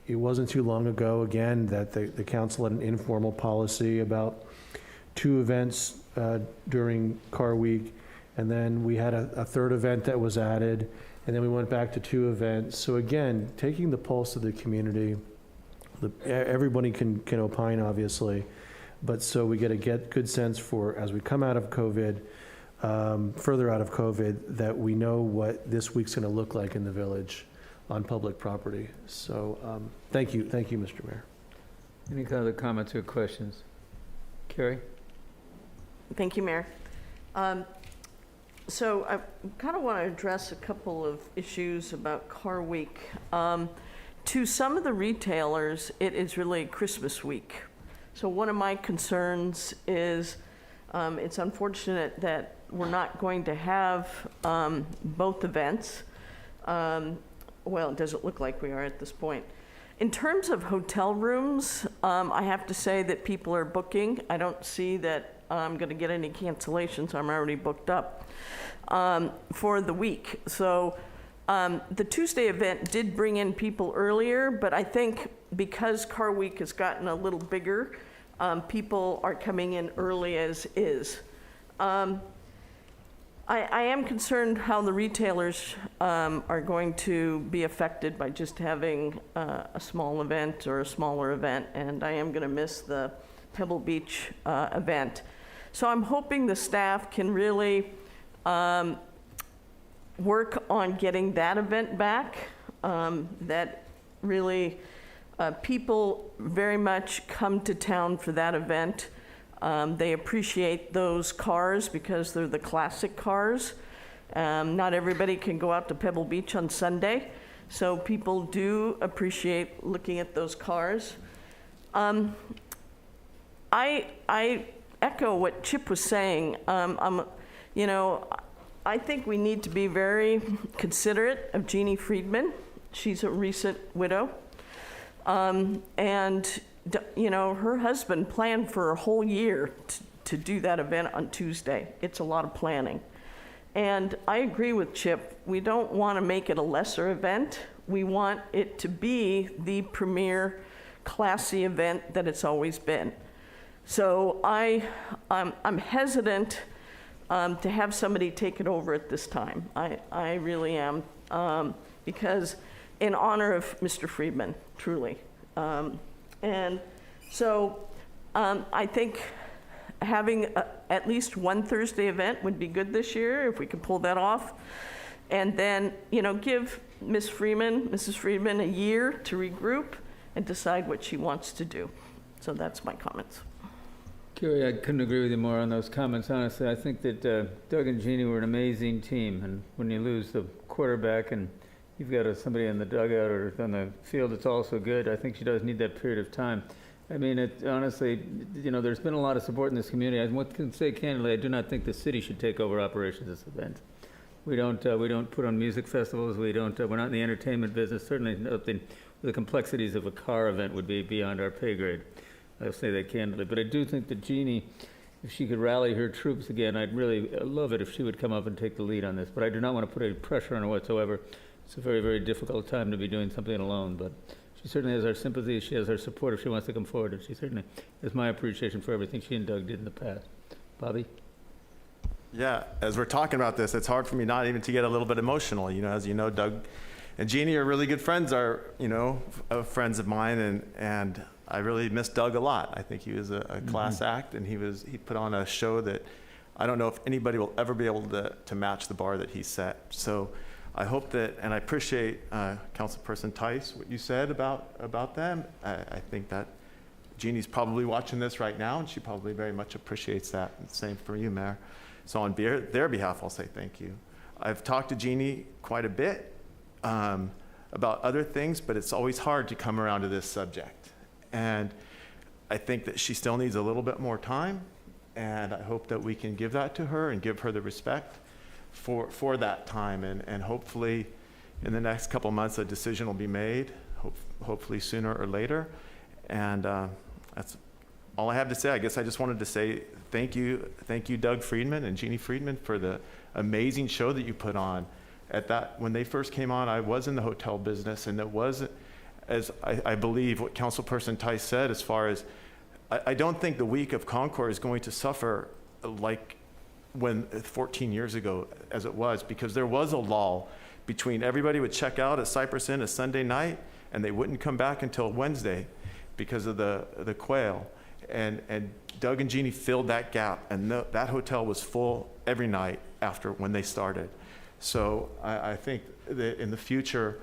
It wasn't too long ago, again, that the council had an informal policy about 2 events during Car Week, and then we had a third event that was added, and then we went back to 2 events. So again, taking the pulse of the community, everybody can opine, obviously, but so we get a good sense for, as we come out of COVID, further out of COVID, that we know what this week's going to look like in the village on public property. So thank you, Mr. Mayor.
Any other comments or questions? Carrie?
Thank you, Mayor. So I kind of want to address a couple of issues about Car Week. To some of the retailers, it is really Christmas week. So one of my concerns is it's unfortunate that we're not going to have both events. Well, it doesn't look like we are at this point. In terms of hotel rooms, I have to say that people are booking. I don't see that I'm going to get any cancellations. I'm already booked up for the week. So the Tuesday event did bring in people earlier, but I think because Car Week has gotten a little bigger, people are coming in early as is. I am concerned how the retailers are going to be affected by just having a small event or a smaller event, and I am going to miss the Pebble Beach event. So I'm hoping the staff can really work on getting that event back. That really, people very much come to town for that event. They appreciate those cars because they're the classic cars. Not everybody can go out to Pebble Beach on Sunday, so people do appreciate looking at those cars. I echo what Chip was saying. I think we need to be very considerate of Jeannie Friedman. She's a recent widow. Her husband planned for a whole year to do that event on Tuesday. It's a lot of planning. And I agree with Chip. We don't want to make it a lesser event. We want it to be the premier classy event that it's always been. So I'm hesitant to have somebody take it over at this time. I really am, because in honor of Mr. Friedman, truly. And so I think having at least one Thursday event would be good this year, if we could pull that off. And then, give Mrs. Friedman a year to regroup and decide what she wants to do. So that's my comments.
Carrie, I couldn't agree with you more on those comments. Honestly, I think that Doug and Jeannie were an amazing team. And when you lose the quarterback and you've got somebody in the dugout or on the field that's also good, I think she does need that period of time. I mean, honestly, there's been a lot of support in this community. I can say candidly, I do not think the city should take over operations of this event. We don't put on music festivals. We're not in the entertainment business. Certainly nothing. The complexities of a car event would be beyond our pay grade. I'll say that candidly. But I do think that Jeannie, if she could rally her troops again, I'd really love it if she would come up and take the lead on this. But I do not want to put any pressure on her whatsoever. It's a very, very difficult time to be doing something alone. But she certainly has our sympathy. She has our support if she wants to come forward. And she certainly has my appreciation for everything she and Doug did in the past. Bobby?
Yeah, as we're talking about this, it's hard for me not even to get a little bit emotional. As you know, Doug and Jeannie are really good friends, friends of mine, and I really miss Doug a lot. I think he was a class act, and he put on a show that I don't know if anybody will ever be able to match the bar that he set. So I hope that, and I appreciate Councilperson Tice, what you said about them. I think that Jeannie's probably watching this right now, and she probably very much appreciates that. And same for you, Mayor. So on their behalf, I'll say thank you. I've talked to Jeannie quite a bit about other things, but it's always hard to come around to this subject. And I think that she still needs a little bit more time, and I hope that we can give that to her and give her the respect for that time. And hopefully in the next couple of months, a decision will be made, hopefully sooner or later. And that's all I have to say. I guess I just wanted to say thank you, Doug Friedman and Jeannie Friedman, for the amazing show that you put on. When they first came on, I was in the hotel business, and it wasn't, as I believe what Councilperson Tice said, as far as, I don't think the week of Concor is going to suffer like when 14 years ago as it was, because there was a lull between everybody would check out at Cypress Inn a Sunday night, and they wouldn't come back until Wednesday because of the quail. And Doug and Jeannie filled that gap, and that hotel was full every night after when they started. So I think that in the future,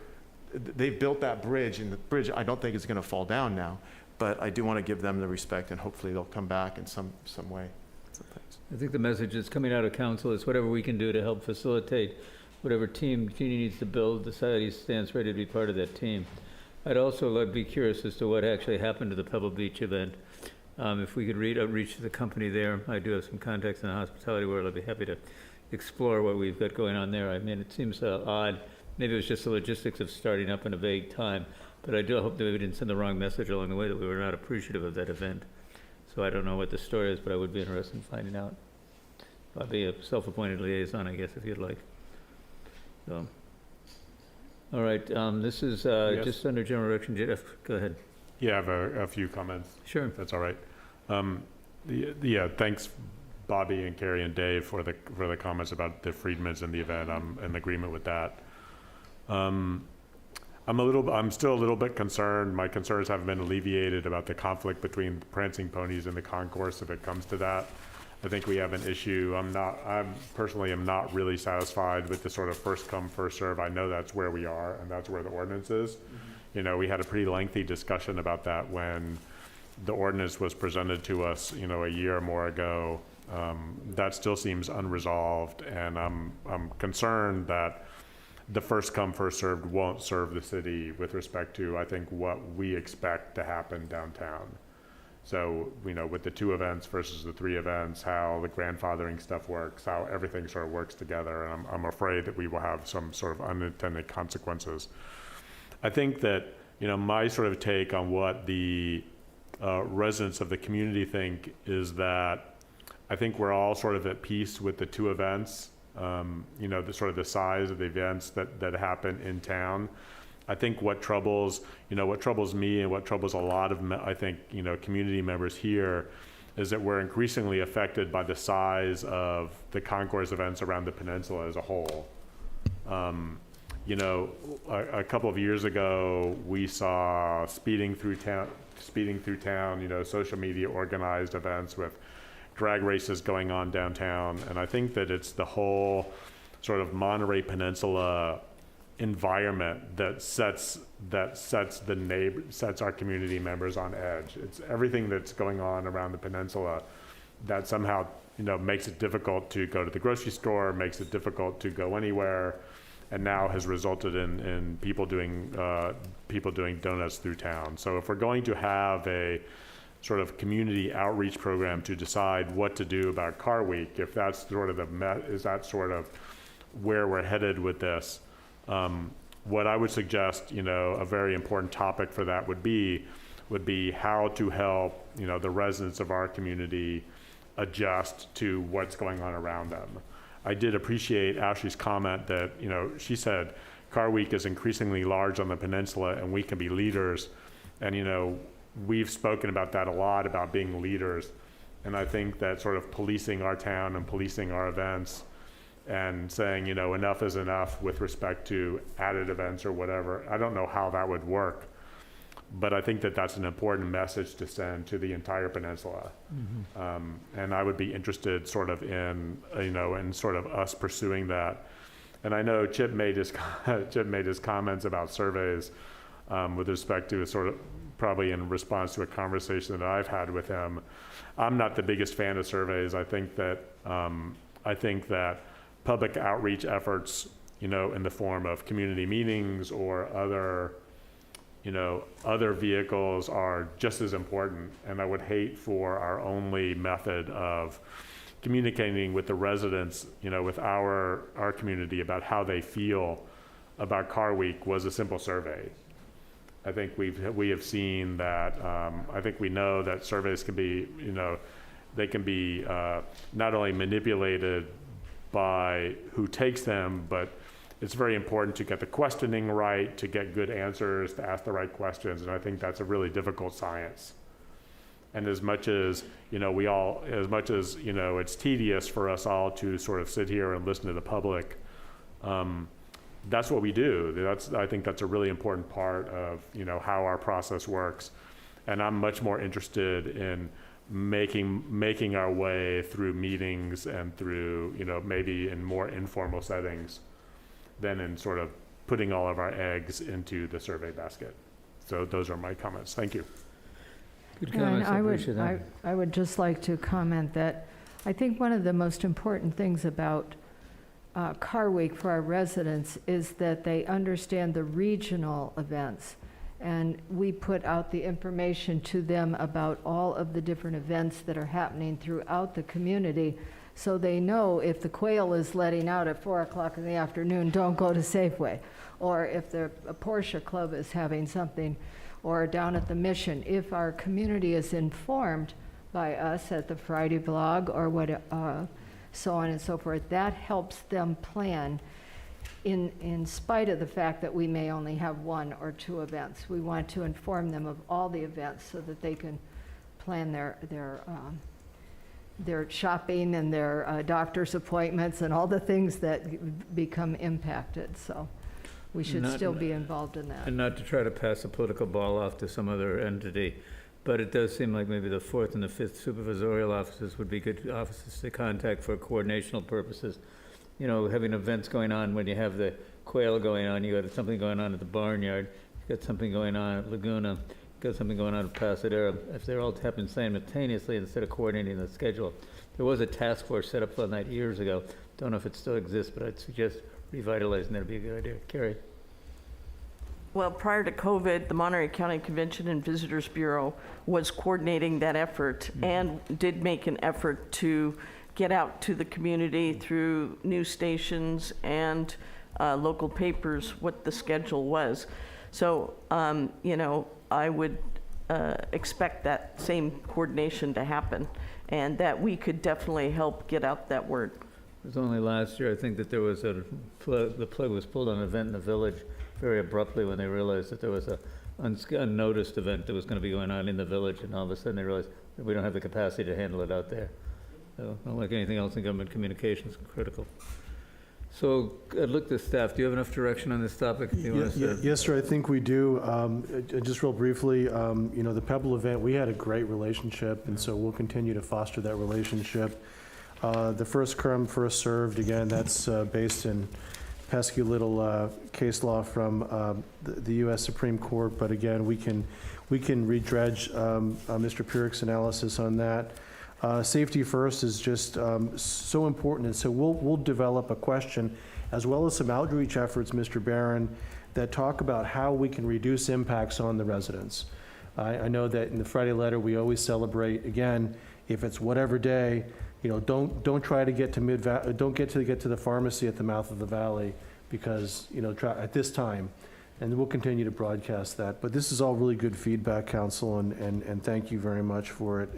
they've built that bridge, and the bridge I don't think is going to fall down now, but I do want to give them the respect, and hopefully they'll come back in some way. So thanks.
I think the message that's coming out of council is whatever we can do to help facilitate whatever team Jeannie needs to build, the society stands ready to be part of that team. I'd also be curious as to what actually happened to the Pebble Beach event. If we could outreach to the company there, I do have some contacts in the hospitality world. I'd be happy to explore what we've got going on there. I mean, it seems odd. Maybe it was just the logistics of starting up in a vague time, but I do hope that we didn't send the wrong message along the way, that we were not appreciative of that event. So I don't know what the story is, but I would be interested in finding out. I'll be a self-appointed liaison, I guess, if you'd like. So, all right, this is
Yes.
just under general direction. Jeff, go ahead.
Yeah, I have a few comments.
Sure.
If that's all right. Yeah, thanks, Bobby and Carrie and Dave, for the comments about the Friedmans and the event. I'm in agreement with that. I'm still a little bit concerned. My concerns haven't been alleviated about the conflict between prancing ponies and the concourse if it comes to that. I think we have an issue. I personally am not really satisfied with the sort of first come, first serve. I know that's where we are, and that's where the ordinance is. You know, we had a pretty lengthy discussion about that when the ordinance was presented to us, a year or more ago. That still seems unresolved, and I'm concerned that the first come, first served won't serve the city with respect to, I think, what we expect to happen downtown. So, with the 2 events versus the 3 events, how the grandfathering stuff works, how everything sort of works together, and I'm afraid that we will have some sort of unintended consequences. I think that, my sort of take on what the residents of the community think is that I think we're all sort of at peace with the 2 events, the sort of the size of the events that happen in town. I think what troubles me and what troubles a lot of, I think, community members here is that we're increasingly affected by the size of the concourse events around the peninsula as a whole. A couple of years ago, we saw speeding through town, social media organized events with drag races going on downtown. And I think that it's the whole sort of Monterey Peninsula environment that sets our community members on edge. It's everything that's going on around the peninsula that somehow makes it difficult to go to the grocery store, makes it difficult to go anywhere, and now has resulted in people doing donuts through town. So if we're going to have a sort of community outreach program to decide what to do about Car Week, if that's sort of is that sort of where we're headed with this, what I would suggest, a very important topic for that would be how to help, the residents of our community adjust to what's going on around them. I did appreciate Ashley's comment that, she said Car Week is increasingly large on the peninsula and we can be leaders. And, we've spoken about that a lot, about being leaders. And I think that sort of policing our town and policing our events and saying, enough is enough with respect to added events or whatever. I don't know how that would work, but I think that that's an important message to send to the entire peninsula. Mm-hmm. And I would be interested sort of in sort of us pursuing that. And I know Chip made his comments about surveys. with respect to sort of probably in response to a conversation that I've had with him. I'm not the biggest fan of surveys. I think that public outreach efforts, in the form of community meetings or other vehicles are just as important. And I would hate for our only method of communicating with the residents, with our community about how they feel about Car Week was a simple survey. I think we have seen that. I think we know that surveys can be, they can be not only manipulated by who takes them, but it's very important to get the questioning right, to get good answers, to ask the right questions, and I think that's a really difficult science. And as much as it's tedious for us all to sort of sit here and listen to the public, that's what we do. I think that's a really important part of how our process works. And I'm much more interested in making our way through meetings and through maybe in more informal settings than in sort of putting all of our eggs into the survey basket. So those are my comments. Thank you.
Good
And
comments. I appreciate that.
I would just like to comment that I think one of the most important things about Car Week for our residents is that they understand the regional events. And we put out the information to them about all of the different events that are happening throughout the community, so they know if the quail is letting out at 4 o'clock in the afternoon, don't go to Safeway. Or if a Porsche Club is having something, or down at the Mission, if our community is informed by us at the Friday blog or what, so on and so forth, that helps them plan in spite of the fact that we may only have 1 or 2 events. We want to inform them of all the events so that they can plan their shopping and their doctor's appointments and all the things that become impacted. So we should still be involved in that.
And not to try to pass a political ball off to some other entity, but it does seem like maybe the 4th and the 5th supervisorial offices would be good offices to contact for coordinational purposes. Having events going on when you have the quail going on, you got something going on at the barnyard, you got something going on at Laguna, you got something going on at Pasadena. If they're all happening simultaneously instead of coordinating the schedule. There was a task force set up on that years ago. Don't know if it still exists, but I'd suggest revitalizing that would be a good idea. Carrie?
Well, prior to COVID, the Monterey County Convention and Visitors Bureau was coordinating that effort and did make an effort to get out to the community through news stations and local papers what the schedule was. So, I would expect that same coordination to happen, and that we could definitely help get out that word.
It was only last year, I think, that there was the plug was pulled on an event in the village very abruptly when they realized that there was a unnoticed event that was going to be going on in the village, and all of a sudden they realized that we don't have the capacity to handle it out there. So, like anything else in government, communication is critical. So, I'd look to staff. Do you have enough direction on this topic?
Yes, sir, I think we do. Just real briefly, the Pebble event, we had a great relationship, and so we'll continue to foster that relationship. The first come, first served, again, that's based in pesky little case law from the U.S. Supreme Court, but again, we can redredge Mr. Purick's analysis on that. Safety first is just so important, and so we'll develop a question as well as some outreach efforts, Mr. Barron, that talk about how we can reduce impacts on the residents. I know that in the Friday letter we always celebrate, again, if it's whatever day, don't try to get to don't get to the pharmacy at the mouth of the valley because at this time, and we'll continue to broadcast that. But this is all really good feedback, Council, and thank you very much for it.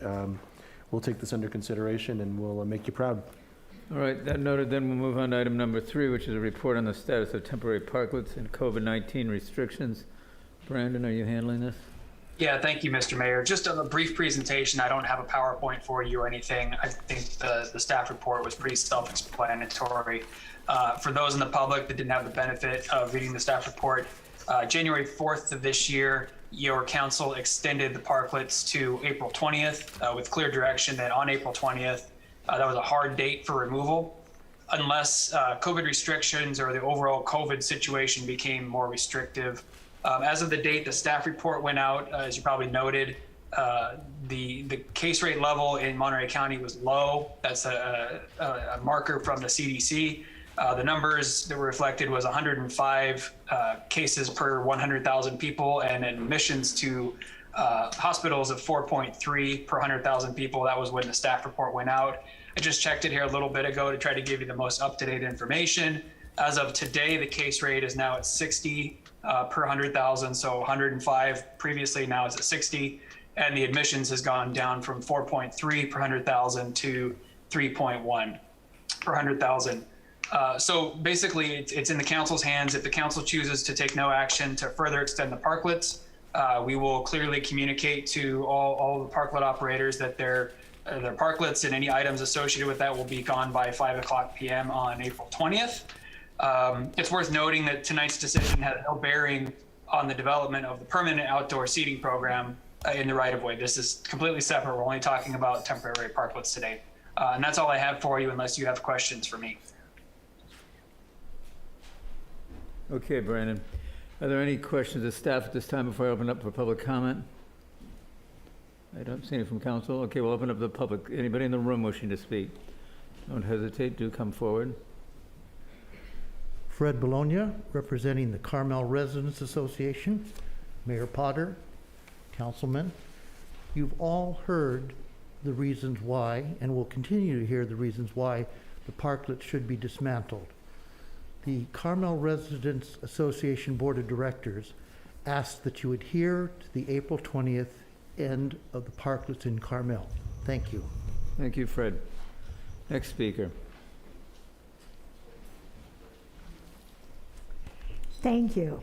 We'll take this under consideration and we'll make you proud.
All right, that noted, then we'll move on to item number 3, which is a report on the status of temporary parklets and COVID-19 restrictions. Brandon, are you handling this?
Yeah, thank you, Mr. Mayor. Just a brief presentation. I don't have a PowerPoint for you or anything. I think the staff report was pretty self-explanatory. For those in the public that didn't have the benefit of reading the staff report, January 4th of this year, your council extended the parklets to April 20th with clear direction that on April 20th, that was a hard date for removal. Unless COVID restrictions or the overall COVID situation became more restrictive, As of the date the staff report went out, as you probably noted, the case rate level in Monterey County was low. That's a marker from the CDC. The numbers that were reflected was 105 cases per 100,000 people and admissions to hospitals of 4.3 per 100,000 people. That was when the staff report went out. I just checked it here a little bit ago to try to give you the most up-to-date information. As of today, the case rate is now at 60 per 100,000, so 105 previously, now it's at 60. And the admissions has gone down from 4.3 per 100,000 to 3.1 per 100,000. So basically, it's in the council's hands. If the council chooses to take no action to further extend the parklets, we will clearly communicate to all the parklet operators that their parklets and any items associated with that will be gone by 5:00 p.m. on April 20th. It's worth noting that tonight's decision has no bearing on the development of the permanent outdoor seating program in the right-of-way. This is completely separate. We're only talking about temporary parklets today. And that's all I have for you, unless you have questions for me.
Okay, Brandon. Are there any questions of staff at this time before I open up for public comment? I don't see any from council. Okay, we'll open up the public. Anybody in the room wishing to speak? Don't hesitate, do come forward.
Fred Bologna, representing the Carmel Residents Association. Mayor Potter, councilmen, you've all heard the reasons why, and will continue to hear the reasons why, the parklets should be dismantled. The Carmel Residents Association Board of Directors asked that you adhere to the April 20th end of the parklets in Carmel. Thank you.
Thank you, Fred. Next speaker.
Thank you.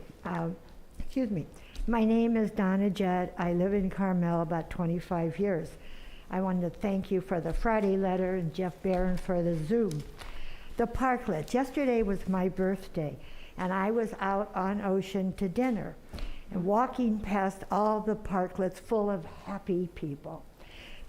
Excuse me. My name is Donna Jett. I live in Carmel about 25 years. I wanted to thank you for the Friday letter and Jeff Barron for the Zoom. The parklets. Yesterday was my birthday, and I was out on Ocean to dinner and walking past all the parklets full of happy people.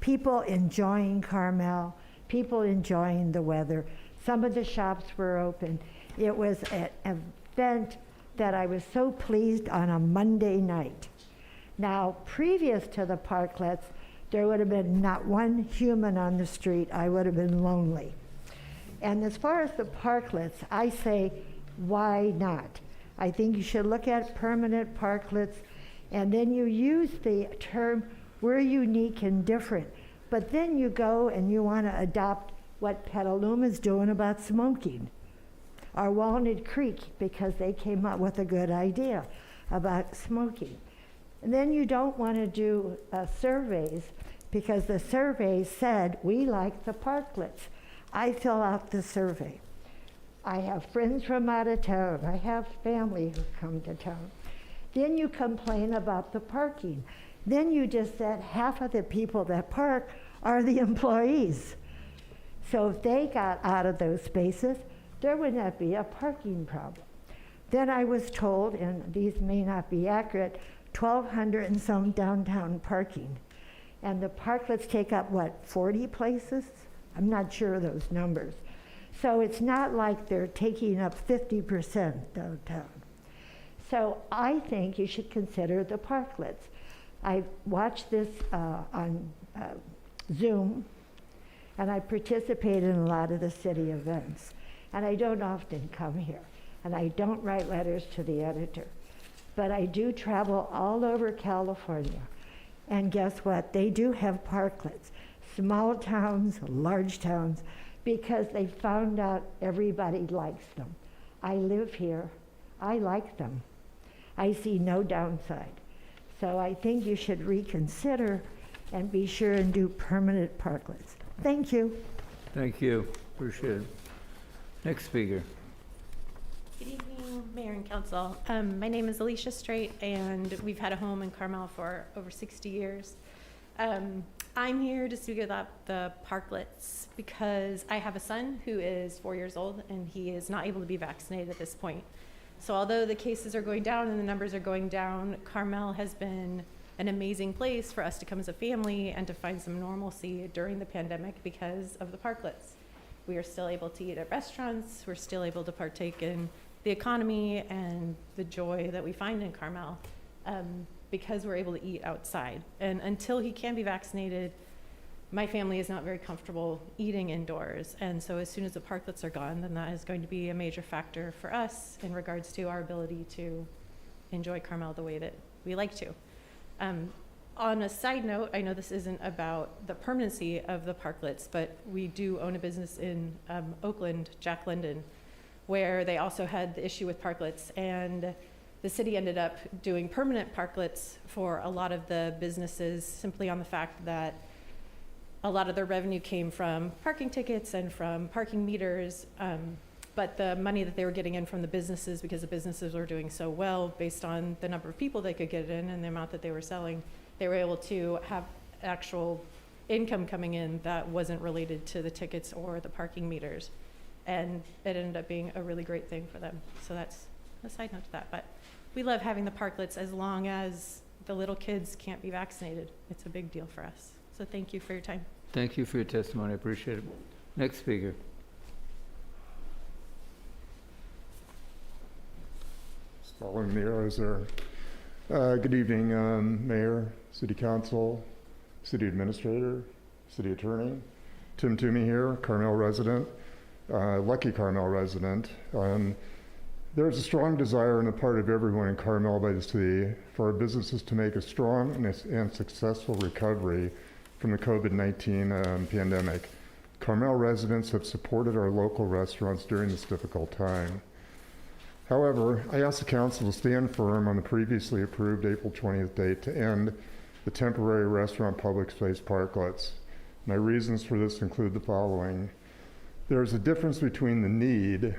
People enjoying Carmel, people enjoying the weather. Some of the shops were open. It was an event that I was so pleased on a Monday night. Now, previous to the parklets, there would have been not one human on the street. I would have been lonely. And as far as the parklets, I say, why not? I think you should look at permanent parklets, and then you use the term, we're unique and different. But then you go and you want to adopt what Petaluma's doing about smoking, or Walnut Creek, because they came up with a good idea about smoking. And then you don't want to do surveys, because the survey said, we like the parklets. I fill out the survey. I have friends from out of town. I have family who come to town. Then you complain about the parking. Then you just said half of the people that park are the employees. So if they got out of those spaces, there would not be a parking problem. Then I was told, and these may not be accurate, 1,200 and some downtown parking. And the parklets take up, what, 40 places? I'm not sure of those numbers. So it's not like they're taking up 50% downtown. So I think you should consider the parklets. I watched this on Zoom, and I participate in a lot of the city events. And I don't often come here, and I don't write letters to the editor. But I do travel all over California. And guess what? They do have parklets. Small towns, large towns, because they found out everybody likes them. I live here. I like them. I see no downside. So I think you should reconsider and be sure and do permanent parklets. Thank you.
Thank you. Appreciate it. Next speaker.
Good evening, Mayor and Council. My name is Alicia Strait, and we've had a home in Carmel for over 60 years. I'm here to speak about the parklets because I have a son who is 4 years old, and he is not able to be vaccinated at this point. So although the cases are going down and the numbers are going down, Carmel has been an amazing place for us to come as a family and to find some normalcy during the pandemic because of the parklets. We are still able to eat at restaurants. We're still able to partake in the economy and the joy that we find in Carmel, because we're able to eat outside. And until he can be vaccinated, my family is not very comfortable eating indoors. And so as soon as the parklets are gone, then that is going to be a major factor for us in regards to our ability to enjoy Carmel the way that we like to. On a side note, I know this isn't about the permanency of the parklets, but we do own a business in Oakland, Jack London, where they also had the issue with parklets, and the city ended up doing permanent parklets for a lot of the businesses simply on the fact that a lot of their revenue came from parking tickets and from parking meters, but the money that they were getting in from the businesses, because the businesses were doing so well based on the number of people they could get in and the amount that they were selling, they were able to have actual income coming in that wasn't related to the tickets or the parking meters. And it ended up being a really great thing for them. So that's a side note to that. But we love having the parklets as long as the little kids can't be vaccinated. It's a big deal for us. So thank you for your time.
Thank you for your testimony. I appreciate it. Next speaker.
Following the arrows there. Good evening, Mayor, City Council, City Administrator, City Attorney. Tim Toomey here, Carmel resident, lucky Carmel resident. There's a strong desire on the part of everyone in Carmel-by-the-Sea for our businesses to make a strong and successful recovery from the COVID-19 pandemic. Carmel residents have supported our local restaurants during this difficult time. However, I asked the council to stand firm on the previously approved April 20th date to end the temporary restaurant public space parklets. My reasons for this include the following. There's a difference between the need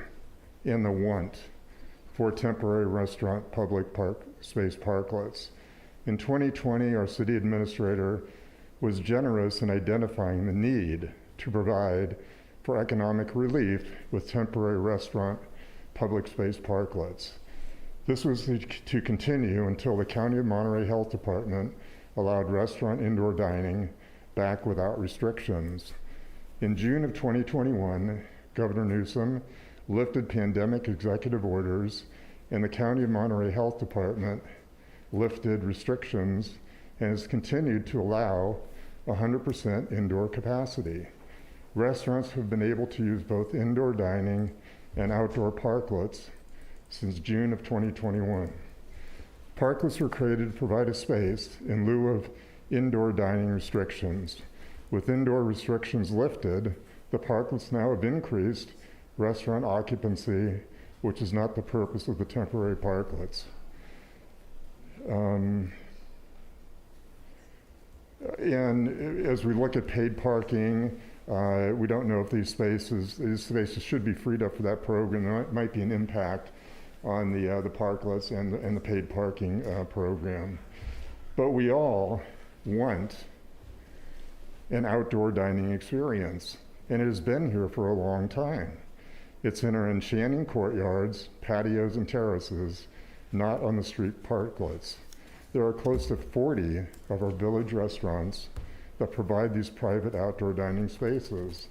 and the want for temporary restaurant public space parklets. In 2020, our city administrator was generous in identifying the need to provide for economic relief with temporary restaurant public space parklets. This was to continue until the County of Monterey Health Department allowed restaurant indoor dining back without restrictions. In June of 2021, Governor Newsom lifted pandemic executive orders, and the County of Monterey Health Department lifted restrictions and has continued to allow 100% indoor capacity. Restaurants have been able to use both indoor dining and outdoor parklets since June of 2021. Parklets were created to provide a space in lieu of indoor dining restrictions. With indoor restrictions lifted, the parklets now have increased restaurant occupancy, which is not the purpose of the temporary parklets. And as we look at paid parking, we don't know if these spaces should be freed up for that program. There might be an impact on the parklets and the paid parking program. But we all want an outdoor dining experience, and it has been here for a long time. It's in our enchanting courtyards, patios, and terraces, not on the street parklets. There are close to 40 of our village restaurants that provide these private outdoor dining spaces.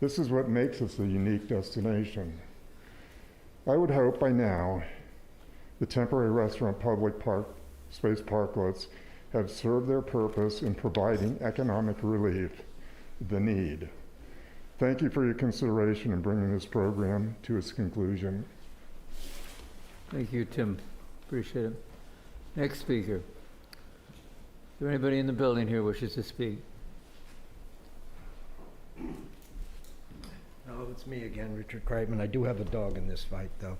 This is what makes us a unique destination. I would hope by now the temporary restaurant public space parklets have served their purpose in providing economic relief, the need. Thank you for your consideration in bringing this program to its conclusion.
Thank you, Tim. Appreciate it. Next speaker. Is there anybody in the building here who wishes to speak?
No, it's me again, Richard Kreitman. I do have a dog in this fight, though.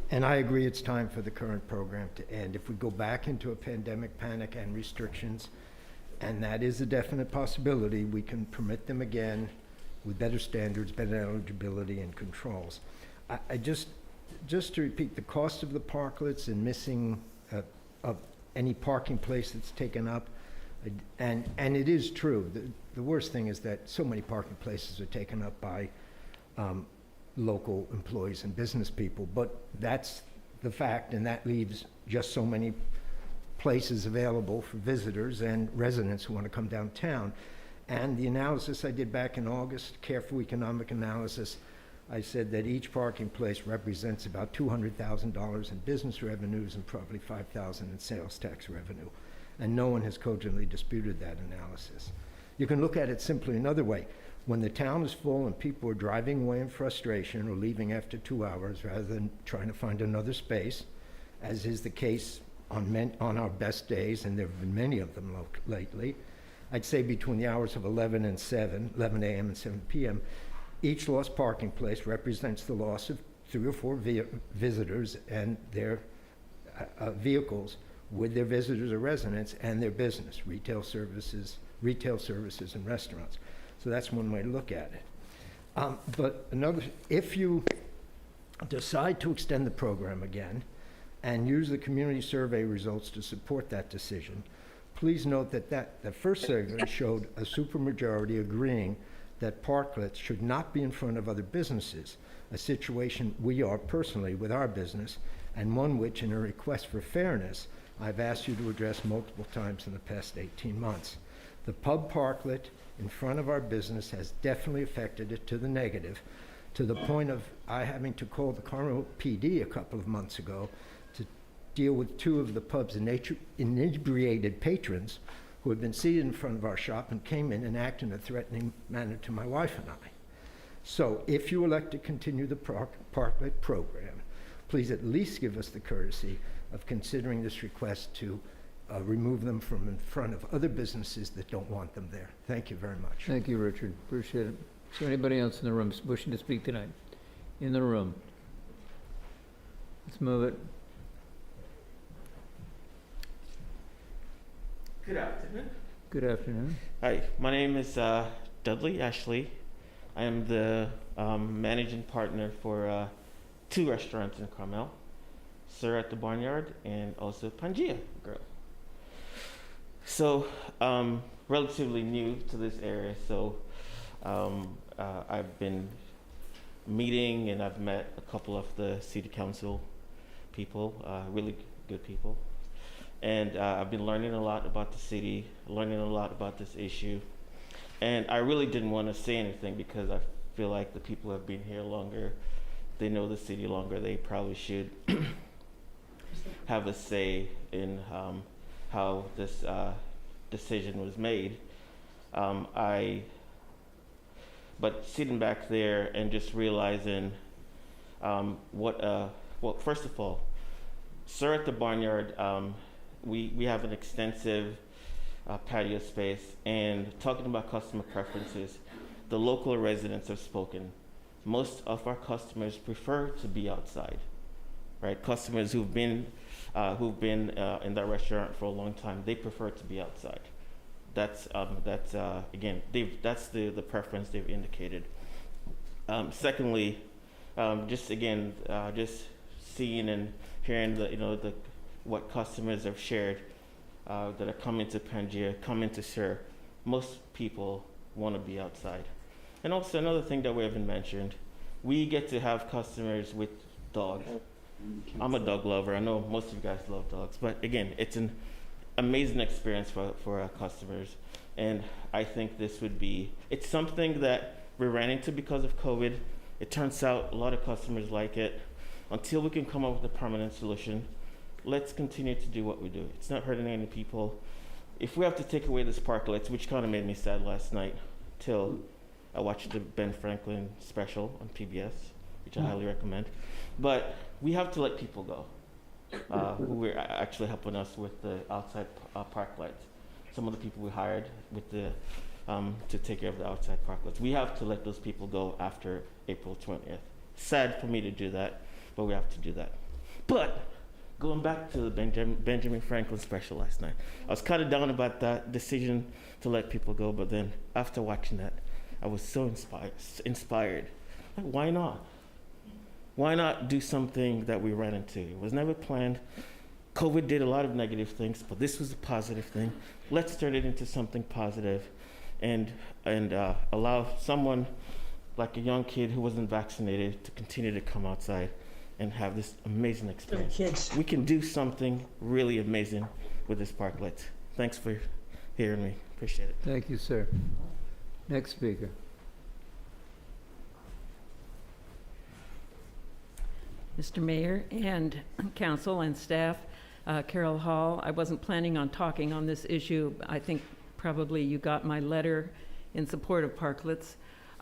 And I agree it's time for the current program to end. If we go back into a pandemic panic and restrictions, and that is a definite possibility, we can permit them again with better standards, better eligibility, and controls. I just to repeat, the cost of the parklets and missing of any parking place that's taken up, and it is true. The worst thing is that so many parking places are taken up by local employees and business people, but that's the fact, and that leaves just so many places available for visitors and residents who want to come downtown. And the analysis I did back in August, careful economic analysis, I said that each parking place represents about $200,000 in business revenues and probably $5,000 in sales tax revenue. And no one has cogently disputed that analysis. You can look at it simply another way. When the town is full and people are driving away in frustration or leaving after 2 hours rather than trying to find another space, as is the case on our best days, and there have been many of them lately, I'd say between the hours of 11 and 7, 11 a.m. and 7 p.m., each lost parking place represents the loss of 3 or 4 visitors and their vehicles with their visitors or residents and their business, retail services and restaurants. So that's one way to look at it. But if you decide to extend the program again and use the community survey results to support that decision, please note that the first survey showed a supermajority agreeing that parklets should not be in front of other businesses, a situation we are personally with our business, and one which, in a request for fairness, I've asked you to address multiple times in the past 18 months. The pub parklet in front of our business has definitely affected it to the negative, to the point of I having to call the Carmel PD a couple of months ago to deal with 2 of the pub's inebriated patrons who had been seated in front of our shop and came in and acted in a threatening manner to my wife and I. So if you elect to continue the parklet program, please at least give us the courtesy of considering this request to remove them from in front of other businesses that don't want them there. Thank you very much.
Thank you, Richard. Appreciate it. Is there anybody else in the room wishing to speak tonight? In the room. Let's move it.
Good afternoon.
Good afternoon.
Hi, my name is Dudley Ashley. I am the managing partner for 2 restaurants in Carmel, Sir at the Barnyard and also Pangea Grill. So, relatively new to this area, so I've been meeting and I've met a couple of the city council people, really good people. And I've been learning a lot about the city, learning a lot about this issue. And I really didn't want to say anything because I feel like the people who have been here longer, they know the city longer, they probably should have a say in how this decision was made. But sitting back there and just realizing well, first of all, Sir at the Barnyard, we have an extensive patio space, and talking about customer preferences, the local residents have spoken. Most of our customers prefer to be outside, right? Customers who've been in that restaurant for a long time, they prefer to be outside. That's again, that's the preference they've indicated. Secondly, just seeing and hearing what customers have shared that are coming to Pangea, coming to Sir. Most people want to be outside. And also another thing that we haven't mentioned, we get to have customers with dogs. I'm a dog lover. I know most of you guys love dogs, but again, it's an amazing experience for our customers. And I think it's something that we ran into because of COVID. It turns out a lot of customers like it. Until we can come up with a permanent solution, let's continue to do what we do. It's not hurting any people. If we have to take away this parklets, which kind of made me sad last night, till I watched the Ben Franklin special on PBS, which I highly recommend. But we have to let people go who are actually helping us with the outside parklets. Some of the people we hired with to take care of the outside parklets. We have to let those people go after April 20th. Sad for me to do that, but we have to do that. But going back to the Benjamin Franklin special last night, I was kind of down about that decision to let people go, but then after watching that, I was so inspired. Like, why not? Why not do something that we ran into? It was never planned. COVID did a lot of negative things, but this was a positive thing. Let's turn it into something positive and allow someone like a young kid who wasn't vaccinated to continue to come outside and have this amazing experience.
Kids.
We can do something really amazing with this parklet. Thanks for hearing me. Appreciate it.
Thank you, sir. Next speaker.
Mr. Mayor and council and staff. Carol Hall. I wasn't planning on talking on this issue. I think probably you got my letter in support of parklets.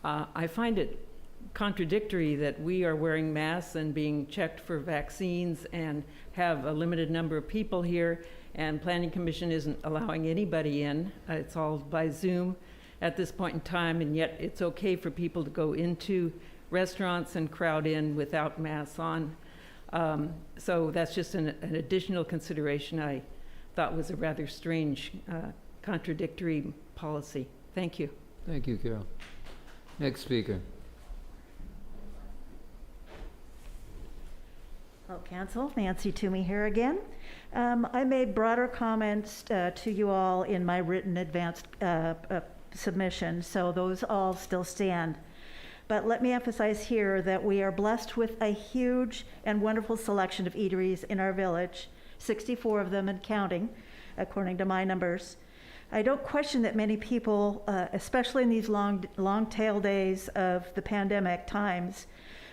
I find it contradictory that we are wearing masks and being checked for vaccines and have a limited number of people here, and Planning Commission isn't allowing anybody in. It's all by Zoom at this point in time, and yet it's okay for people to go into restaurants and crowd in without masks on. So that's just an additional consideration I thought was a rather strange, contradictory policy. Thank you.
Thank you, Carol. Next speaker.
Hello, Council. Nancy Toomey here again. I made broader comments to you all in my written advanced submission, so those all still stand. But let me emphasize here that we are blessed with a huge and wonderful selection of eateries in our village, 64 of them and counting, according to my numbers. I don't question that many people, especially in these long tail days of the pandemic times,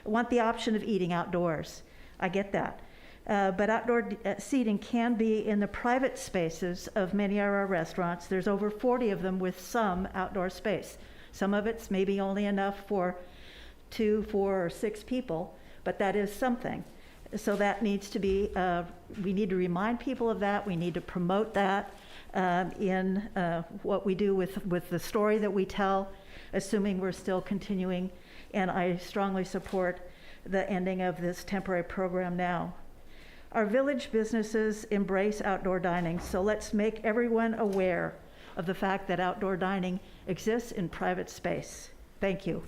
want the option of eating outdoors. I get that. But outdoor seating can be in the private spaces of many of our restaurants. There's over 40 of them with some outdoor space. Some of it's maybe only enough for 2, 4, or 6 people, but that is something. So that needs to be, we need to remind people of that. We need to promote that in what we do with the story that we tell, assuming we're still continuing. And I strongly support the ending of this temporary program now. Our village businesses embrace outdoor dining, so let's make everyone aware of the fact that outdoor dining exists in private space. Thank you.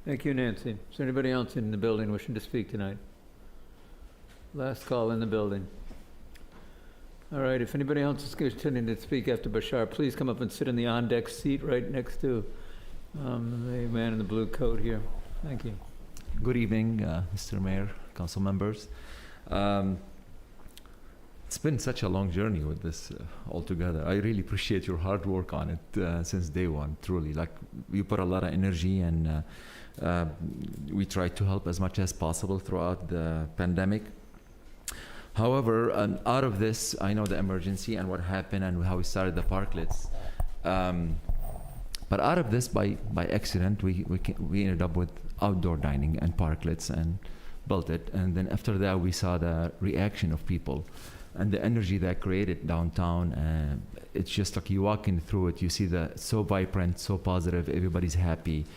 Thank you, Nancy. Is there anybody else in the building wishing to speak tonight? Last call in the building. All right, if anybody else is intending to speak after Bashar, please come up and sit in the on-deck seat right next to the man in the blue coat here. Thank you.
Good evening, Mr. Mayor, council members. It's been such a long journey with this altogether. I really appreciate your hard work on it since day one, truly. Like, you put a lot of energy, and we tried to help as much as possible throughout the pandemic. However, out of this, I know the emergency and what happened and how we started the parklets. But out of this, by accident, we ended up with outdoor dining and parklets and built it. And then after that, we saw the reaction of people and the energy that created downtown. It's just like you walking through it, you see so vibrant, so positive, everybody's happy.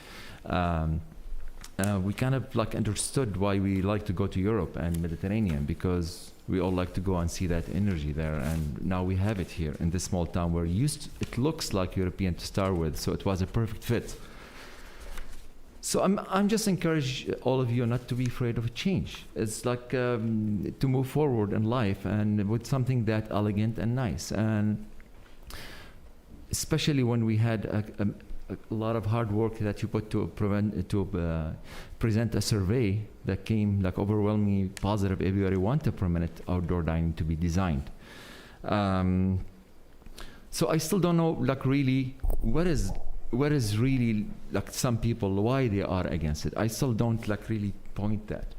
We kind of like understood why we like to go to Europe and Mediterranean, because we all like to go and see that energy there. And now we have it here in this small town where it looks like European to start with, so it was a perfect fit. So I'm just encourage all of you not to be afraid of a change. It's like to move forward in life and with something that elegant and nice. And especially when we had a lot of hard work that you put to present a survey that came like overwhelmingly positive. Everybody wanted permanent outdoor dining to be designed. So I still don't know like really what is really like some people, why they are against it. I still don't like really point that.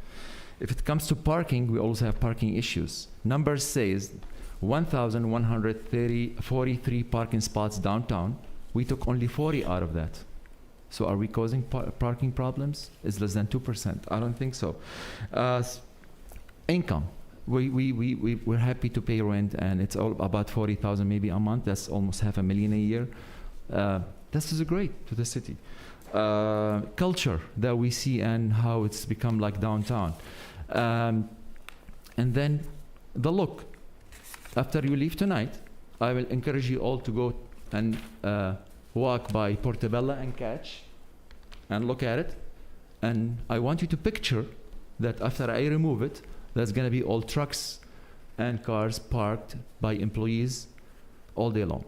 If it comes to parking, we also have parking issues. Numbers says 1,143 parking spots downtown. We took only 40 out of that. So are we causing parking problems? It's less than 2%. I don't think so. Income. We're happy to pay rent, and it's all about 40,000 maybe a month. That's almost $500,000 a year. This is great to the city. Culture that we see and how it's become like downtown. And then the look. After you leave tonight, I will encourage you all to go and walk by Portobello and Catch and look at it. And I want you to picture that after I remove it, there's going to be all trucks and cars parked by employees all day long.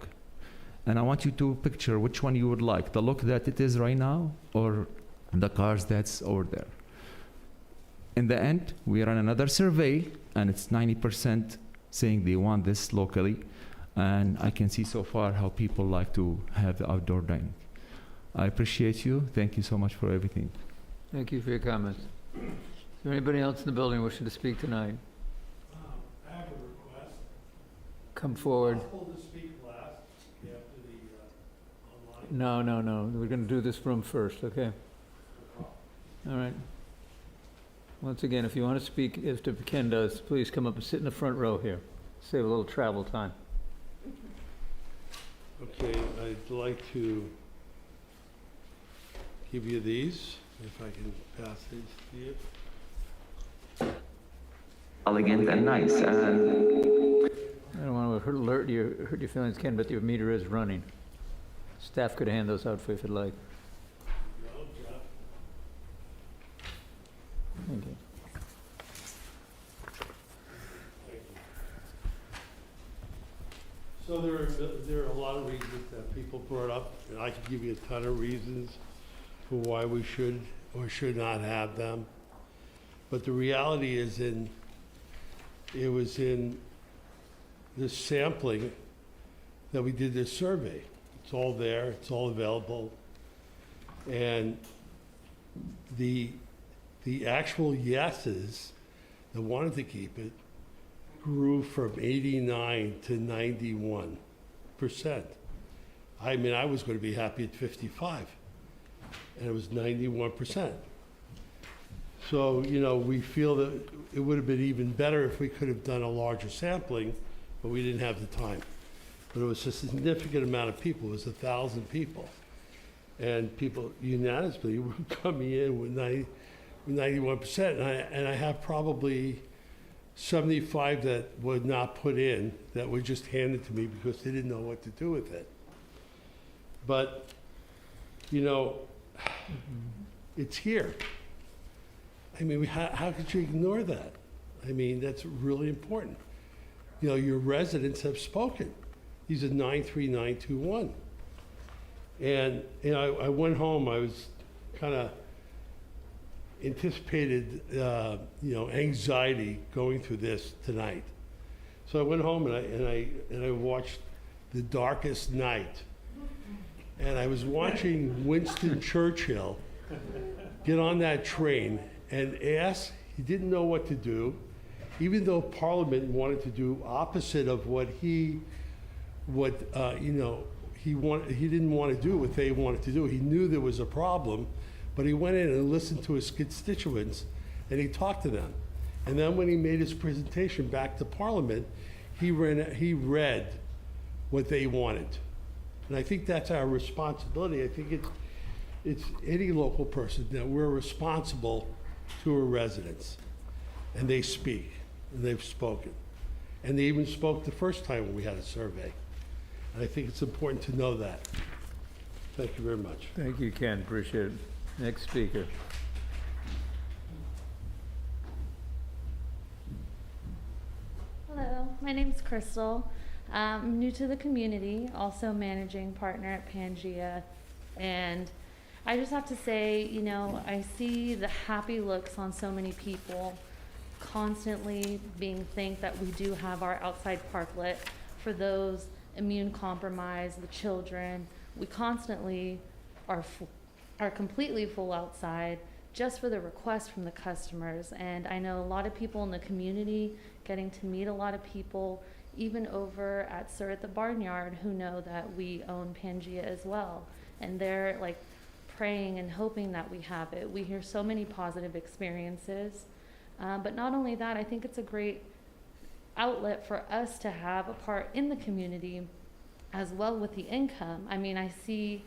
And I want you to picture which one you would like, the look that it is right now or the cars that's over there. In the end, we run another survey, and it's 90% saying they want this locally. And I can see so far how people like to have the outdoor dining. I appreciate you. Thank you so much for everything.
Thank you for your comments. there anybody else in the building wishing to speak tonight?
I have a request.
Come forward.
Possible to speak last after the online?
No. We're going to do this room first, okay? All right. Once again, if you want to speak, if Ken does, please come up and sit in the front row here. Save a little travel time.
Okay, I'd like to give you these, if I can pass these to you.
Elegant and nice. And
I don't want to hurt your feelings, Ken, but your meter is running. Staff could hand those out for you if you'd like.
No, Jeff.
Thank you.
So there are a lot of reasons that people brought up, and I could give you a ton of reasons for why we should or should not have them. But the reality is it was in this sampling that we did this survey. It's all there, it's all available. And the actual yeses that wanted to keep it grew from 89 to 91%. I mean, I was going to be happy at 55, and it was 91%. So, you know, we feel that it would have been even better if we could have done a larger sampling, but we didn't have the time. But it was a significant amount of people. It was 1,000 people. And people unanimously were coming in with 91%. And I have probably 75 that were not put in, that were just handed to me because they didn't know what to do with it. But, you know, it's here. I mean, how could you ignore that? I mean, that's really important. You know, your residents have spoken. These are 93921. And, you know, I went home, I was kind of anticipated, you know, anxiety going through this tonight. So I went home and I watched The Darkest Night. And I was watching Winston Churchill get on that train and ask, he didn't know what to do, even though Parliament wanted to do opposite of what you know, he didn't want to do what they wanted to do. He knew there was a problem, but he went in and listened to his constituents and he talked to them. And then when he made his presentation back to Parliament, he read what they wanted. And I think that's our responsibility. I think it's any local person that we're responsible to our residents. And they speak, and they've spoken. And they even spoke the first time when we had a survey. And I think it's important to know that. Thank you very much.
Thank you, Ken. Appreciate it. Next speaker.
Hello, my name's Crystal. I'm new to the community, also managing partner at Pangea. And I just have to say, you know, I see the happy looks on so many people constantly being thanked that we do have our outside parklet for those immune compromised, the children. We constantly are completely full outside just for the request from the customers. And I know a lot of people in the community, getting to meet a lot of people, even over at Sir at the Barnyard, who know that we own Pangea as well. And they're like praying and hoping that we have it. We hear so many positive experiences. But not only that, I think it's a great outlet for us to have a part in the community as well with the income. I mean, I see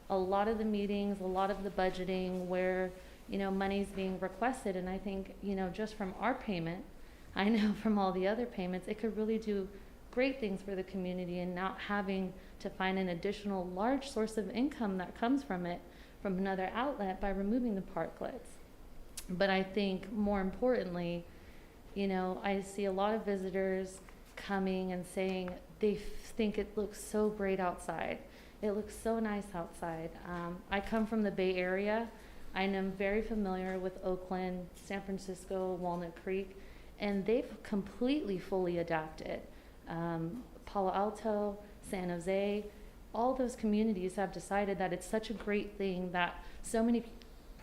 a lot of the meetings, a lot of the budgeting where, you know, money's being requested. And I think, you know, just from our payment, I know from all the other payments, it could really do great things for the community and not having to find an additional large source of income that comes from it from another outlet by removing the parklets. But I think more importantly, you know, I see a lot of visitors coming and saying they think it looks so great outside. It looks so nice outside. I come from the Bay Area. I am very familiar with Oakland, San Francisco, Walnut Creek, and they've completely fully adapted. Palo Alto, San Jose, all those communities have decided that it's such a great thing that so many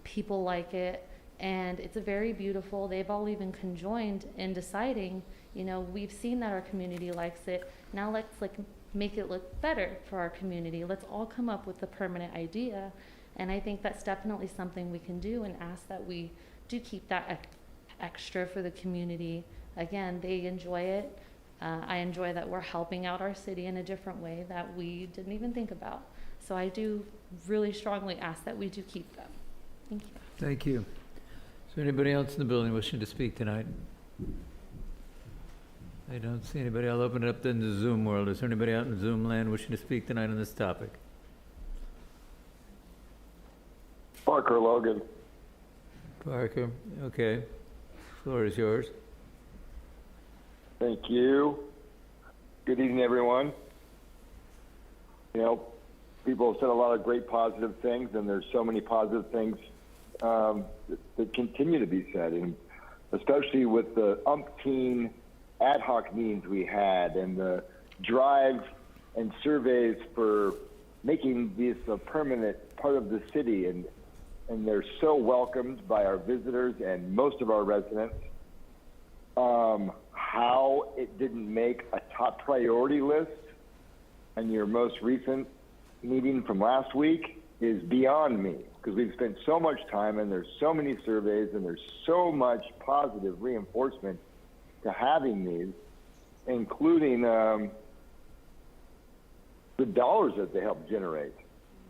people like it, And it's a very beautiful, they've all even conjoined in deciding, you know, we've seen that our community likes it. Now let's make it look better for our community. Let's all come up with a permanent idea. And I think that's definitely something we can do, and ask that we do keep that extra for the community. Again, they enjoy it. I enjoy that we're helping out our city in a different way that we didn't even think about. So I do really strongly ask that we do keep them. Thank you.
Thank you. Is there anybody else in the building wishing to speak tonight? I don't see anybody. I'll open it up then to Zoom world. Is there anybody out in Zoom land wishing to speak tonight on this topic?
Parker Logan.
Parker, okay. Floor is yours.
Thank you. Good evening, everyone. You know, people have said a lot of great positive things, and there's so many positive things that continue to be said, and especially with the umpteen ad hoc meetings we had and the drive and surveys for making this a permanent part of the city, and they're so welcomed by our visitors and most of our residents. How it didn't make a top priority list in your most recent meeting from last week is beyond me, because we've spent so much time and there's so many surveys and there's so much positive reinforcement to having these, including the dollars that they help generate.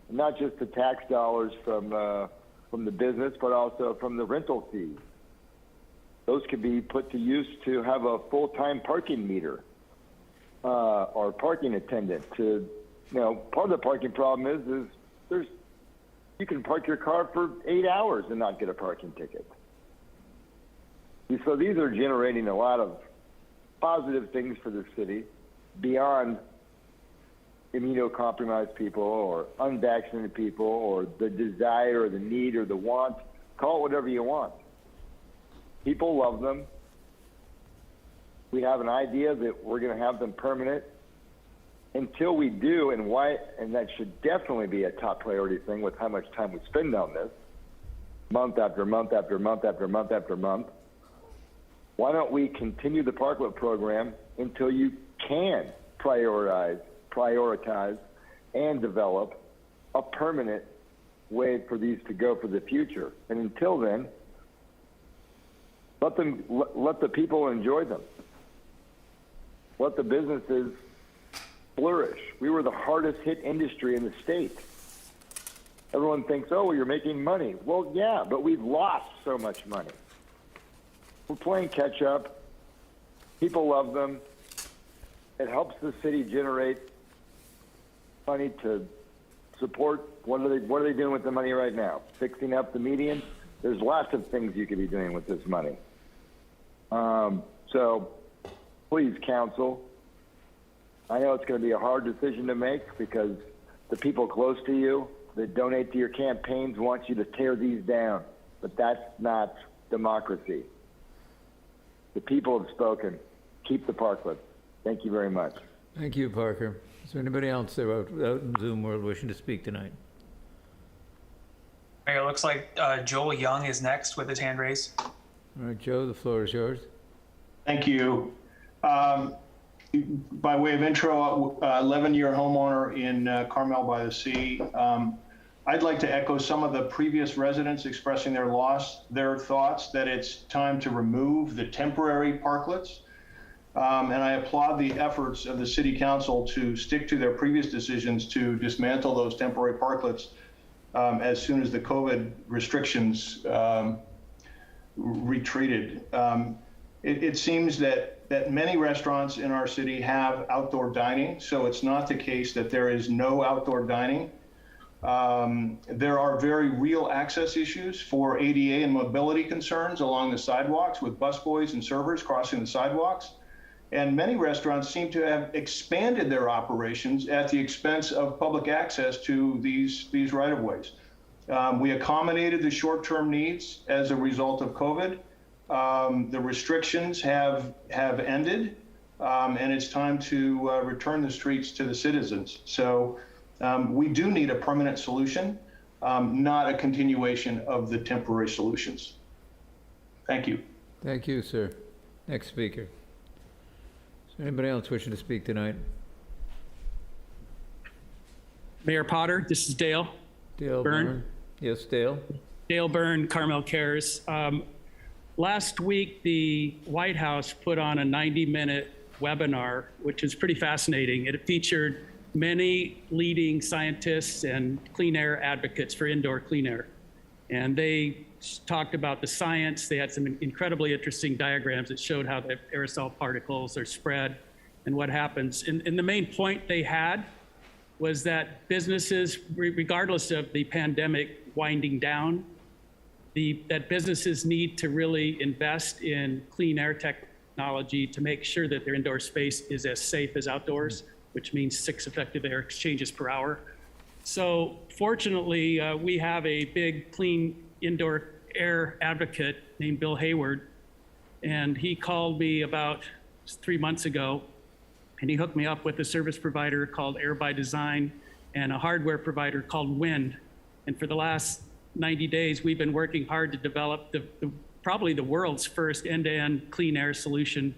Not just the tax dollars from the business, but also from the rental fees. Those could be put to use to have a full-time parking meter or parking attendant. To, you know, part of the parking problem is you can park your car for 8 hours and not get a parking ticket. So these are generating a lot of positive things for the city beyond immunocompromised people or unvaccinated people or the desire or the need or the want. Call it whatever you want. People love them. We have an idea that we're going to have them permanent. Until we do, and that should definitely be a top priority thing with how much time we spend on this, month after month after month after month after month. Why don't we continue the parklet program until you can prioritize and develop a permanent way for these to go for the future. And until then, let the people enjoy them. Let the businesses flourish. We were the hardest hit industry in the state. Everyone thinks, oh, well, you're making money. Well, yeah, but we've lost so much money. We're playing catch up. People love them. It helps the city generate money to support. What are they doing with the money right now? Fixing up the median? There's lots of things you could be doing with this money. So please, council, I know it's going to be a hard decision to make because the people close to you that donate to your campaigns want you to tear these down, but that's not democracy. The people have spoken. Keep the parklet. Thank you very much.
Thank you, Parker. Is there anybody else there out in Zoom world wishing to speak tonight?
Mayor, it looks like Joel Young is next with his hand raised.
All right, Joe, the floor is yours.
Thank you. By way of intro, 11-year homeowner in Carmel-by-the-Sea. I'd like to echo some of the previous residents expressing their thoughts that it's time to remove the temporary parklets. And I applaud the efforts of the City Council to stick to their previous decisions to dismantle those temporary parklets as soon as the COVID restrictions retreated. It seems that many restaurants in our city have outdoor dining, so it's not the case that there is no outdoor dining. There are very real access issues for ADA and mobility concerns along the sidewalks with busboys and servers crossing the sidewalks. And many restaurants seem to have expanded their operations at the expense of public access to these right-of-ways. We accommodated the short-term needs as a result of COVID. The restrictions have ended, and it's time to return the streets to the citizens. So we do need a permanent solution, not a continuation of the temporary solutions. Thank you.
Thank you, sir. Next speaker. Is there anybody else wishing to speak tonight?
Mayor Potter, this is Dale.
Dale Byrne. Yes, Dale.
Dale Byrne, Carmel Cares. Last week, the White House put on a 90-minute webinar, which is pretty fascinating. It featured many leading scientists and clean air advocates for indoor clean air. And they talked about the science. They had some incredibly interesting diagrams that showed how the aerosol particles are spread and what happens. And the main point they had was that businesses, regardless of the pandemic winding down, that businesses need to really invest in clean air technology to make sure that their indoor space is as safe as outdoors, which means 6 effective air exchanges per hour. So fortunately, we have a big clean indoor air advocate named Bill Hayward, and he called me about 3 months ago, and he hooked me up with a service provider called Air by Design and a hardware provider called Wind. And for the last 90 days, we've been working hard to develop probably the world's first end-to-end clean air solution.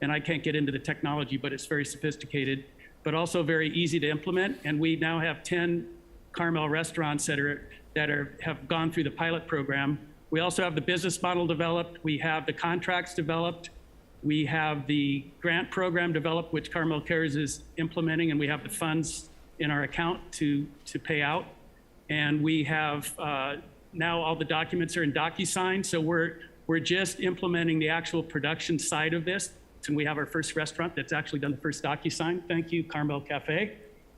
And I can't get into the technology, but it's very sophisticated, but also very easy to implement. And we now have 10 Carmel restaurants that have gone through the pilot program. We also have the business model developed. We have the contracts developed. We have the grant program developed, which Carmel Cares is implementing, and we have the funds in our account to pay out. And we have now all the documents are in DocuSign, so we're just implementing the actual production side of this. And we have our first restaurant that's actually done the first DocuSign. Thank you, Carmel Cafe.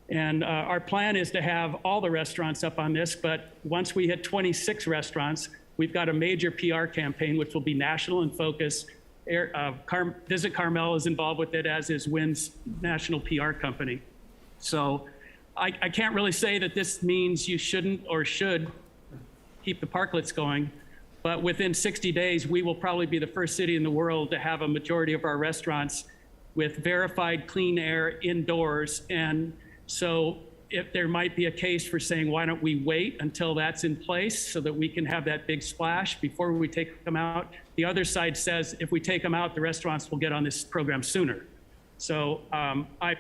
And our plan is to have all the restaurants up on this, but once we hit 26 restaurants, we've got a major PR campaign, which will be national in focus. Visit Carmel is involved with it, as is Wynn's national PR company. So I can't really say that this means you shouldn't or should keep the parklets going, but within 60 days, we will probably be the first city in the world to have a majority of our restaurants with verified clean air indoors. And so if there might be a case for saying, why don't we wait until that's in place so that we can have that big splash before we take them out? The other side says, if we take them out, the restaurants will get on this program sooner. So I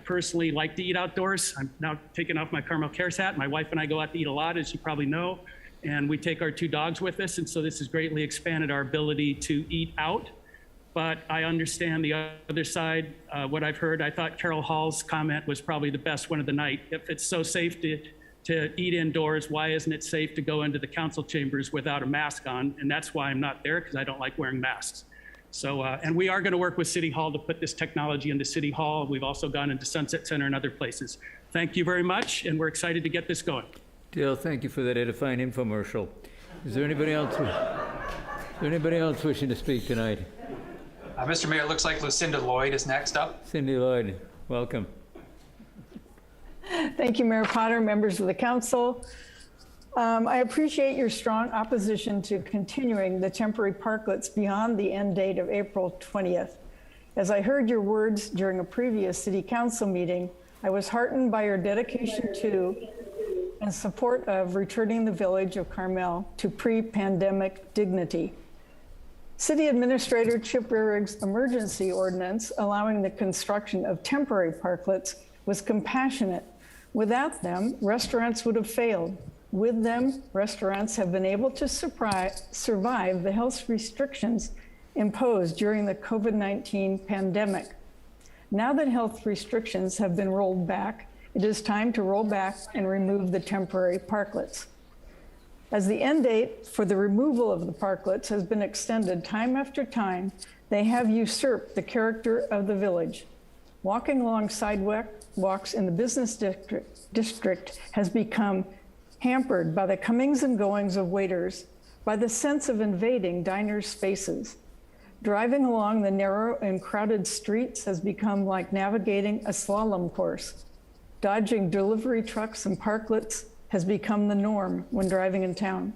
personally like to eat outdoors. I'm now taking off my Carmel Cares hat. My wife and I go out to eat a lot, as you probably know, and we take our 2 dogs with us. And so this has greatly expanded our ability to eat out. But I understand the other side, what I've heard. I thought Carol Hall's comment was probably the best one of the night. If it's so safe to eat indoors, why isn't it safe to go into the council chambers without a mask on? And that's why I'm not there, because I don't like wearing masks. So, and we are going to work with City Hall to put this technology into City Hall. We've also gone into Sunset Center and other places. Thank you very much, and we're excited to get this going.
Dale, thank you for that edifying infomercial. Is there anybody else wishing to speak tonight?
Mr. Mayor, it looks like Lucinda Lloyd is next up.
Cindy Lloyd, welcome.
Thank you, Mayor Potter, members of the council. I appreciate your strong opposition to continuing the temporary parklets beyond the end date of April 20th. As I heard your words during a previous city council meeting, I was heartened by your dedication to and support of returning the village of Carmel to pre-pandemic dignity. City Administrator Chip Rehrig's emergency ordinance allowing the construction of temporary parklets was compassionate. Without them, restaurants would have failed. With them, restaurants have been able to survive the health restrictions imposed during the COVID-19 pandemic. Now that health restrictions have been rolled back, it is time to roll back and remove the temporary parklets. As the end date for the removal of the parklets has been extended time after time, they have usurped the character of the village. Walking along sidewalks in the business district has become hampered by the comings and goings of waiters, by the sense of invading diners' spaces. Driving along the narrow and crowded streets has become like navigating a slalom course. Dodging delivery trucks and parklets has become the norm when driving in town.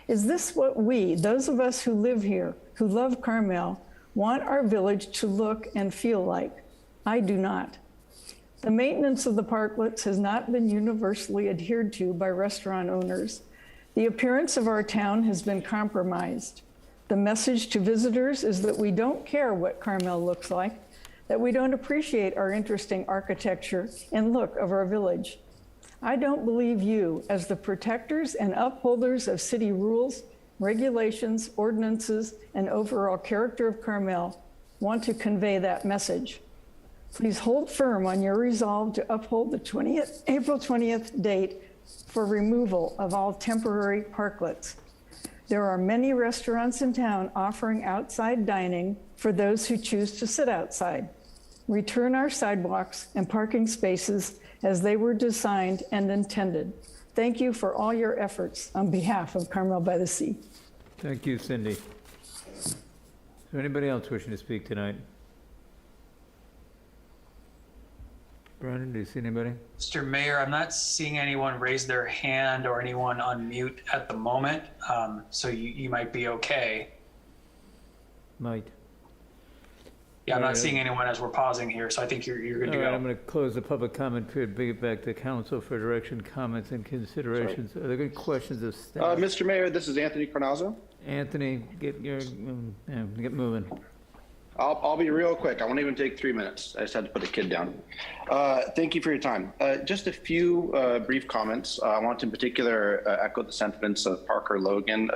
Is this what we, those of us who live here, who love Carmel, want our village to look and feel like? I do not. The maintenance of the parklets has not been universally adhered to by restaurant owners. The appearance of our town has been compromised. The message to visitors is that we don't care what Carmel looks like, that we don't appreciate our interesting architecture and look of our village. I don't believe you, as the protectors and upholders of city rules, regulations, ordinances, and overall character of Carmel, want to convey that message. Please hold firm on your resolve to uphold the April 20th date for removal of all temporary parklets. There are many restaurants in town offering outside dining for those who choose to sit outside. Return our sidewalks and parking spaces as they were designed and intended. Thank you for all your efforts on behalf of Carmel-by-the-Sea.
Thank you, Cindy. Is there anybody else wishing to speak tonight? Brandon, do you see anybody?
Mr. Mayor, I'm not seeing anyone raise their hand or anyone unmute at the moment, so you might be okay.
Might.
Yeah, I'm
All
not
right.
seeing anyone as we're pausing here, so I think you're good to
All right,
go.
I'm going to close the public comment period, bring it back to council for direction, comments, and considerations. Are there good questions of staff?
Mr. Mayor, this is Anthony Carnazzo.
Anthony, get moving.
I'll be real quick. I won't even take 3 minutes. I just had to put a kid down. Thank you for your time. Just a few brief comments. I want to in particular echo the sentiments of Parker Logan,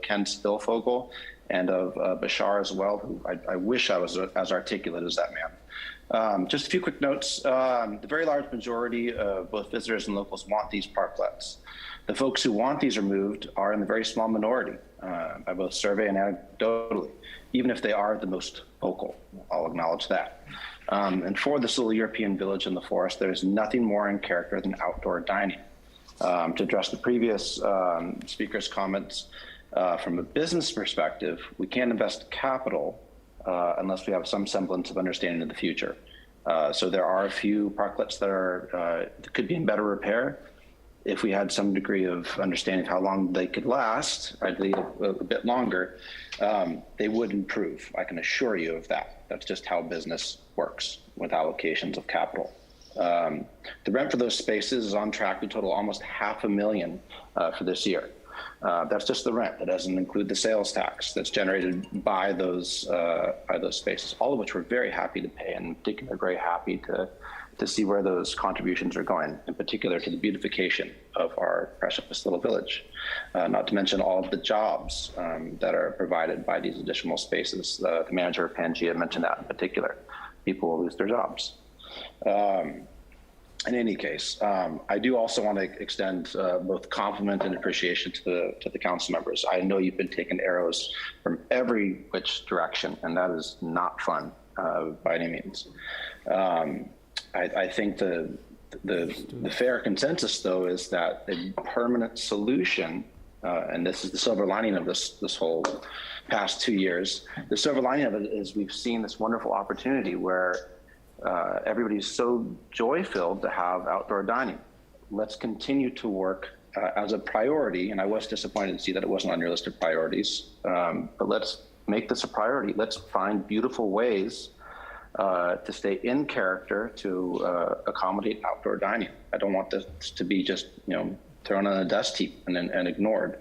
Ken Spilfogel, and of Bashar as well, who I wish I was as articulate as that man. Just a few quick notes. The very large majority of both visitors and locals want these parklets. The folks who want these removed are in the very small minority, by both survey and anecdotally, even if they are the most vocal. I'll acknowledge that. And for this little European village in the forest, there's nothing more in character than outdoor dining. To address the previous speaker's comments, from a business perspective, we can't invest capital unless we have some semblance of understanding of the future. So there are a few parklets that could be in better repair. If we had some degree of understanding of how long they could last, ideally a bit longer, they would improve. I can assure you of that. That's just how business works with allocations of capital. The rent for those spaces is on track to total almost $500,000 for this year. That's just the rent. That doesn't include the sales tax that's generated by those spaces, all of which we're very happy to pay, and in particular very happy to see where those contributions are going, in particular to the beautification of our precious little village. Not to mention all of the jobs that are provided by these additional spaces. The manager of Pangea mentioned that in particular. People will lose their jobs. In any case, I do also want to extend both compliment and appreciation to the council members. I know you've been taking arrows from every which direction, and that is not fun by any means. I think the fair consensus, though, is that a permanent solution, and this is the silver lining of this whole past 2 years, the silver lining of it is we've seen this wonderful opportunity where everybody's so joy-filled to have outdoor dining. Let's continue to work as a priority, and I was disappointed to see that it wasn't on your list of priorities, but let's make this a priority. Let's find beautiful ways to stay in character to accommodate outdoor dining. I don't want this to be just thrown on a dust heap and ignored.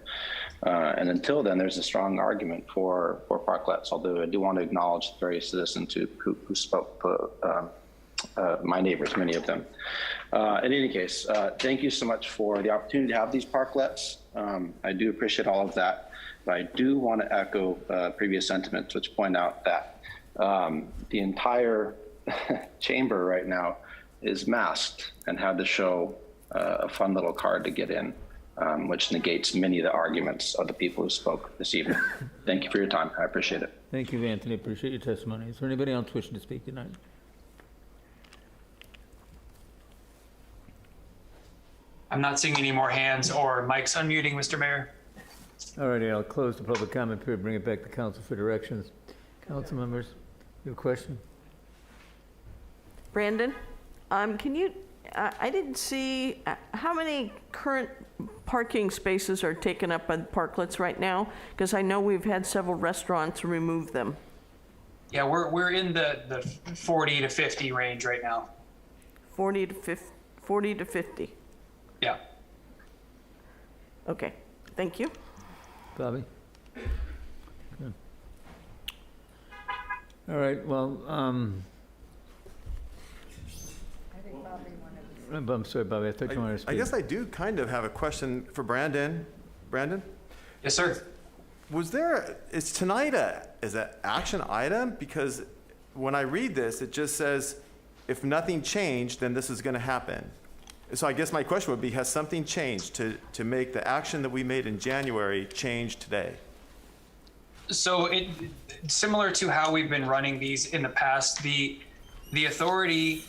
And until then, there's a strong argument for parklets, although I do want to acknowledge the various citizens who spoke, my neighbors, many of them. In any case, thank you so much for the opportunity to have these parklets. I do appreciate all of that, but I do want to echo previous sentiments which point out that the entire chamber right now is masked and had to show a fun little card to get in, which negates many of the arguments of the people who spoke this evening. Thank you for your time. I appreciate it.
Thank you, Anthony. Appreciate your testimony. Is there anybody else wishing to speak tonight?
I'm not seeing any more hands or mics unmuting, Mr. Mayor.
All righty, I'll close the public comment period, bring it back to council for directions. Council members, you have a question?
Brandon, can you, I didn't see, how many current parking spaces are taken up by the parklets right now? Because I know we've had several restaurants remove them.
Yeah, we're in the 40 to 50 range right now.
40 to 50.
Yeah.
Okay, thank you.
Bobby? Good. All right, well, I'm sorry, Bobby, I thought you wanted to speak.
I guess I do kind of have a question for Brandon. Brandon?
Yes, sir.
Is tonight is an action item? Because when I read this, it just says, if nothing changed, then this is going to happen. So I guess my question would be, has something changed to make the action that we made in January change today?
So similar to how we've been running these in the past, the authority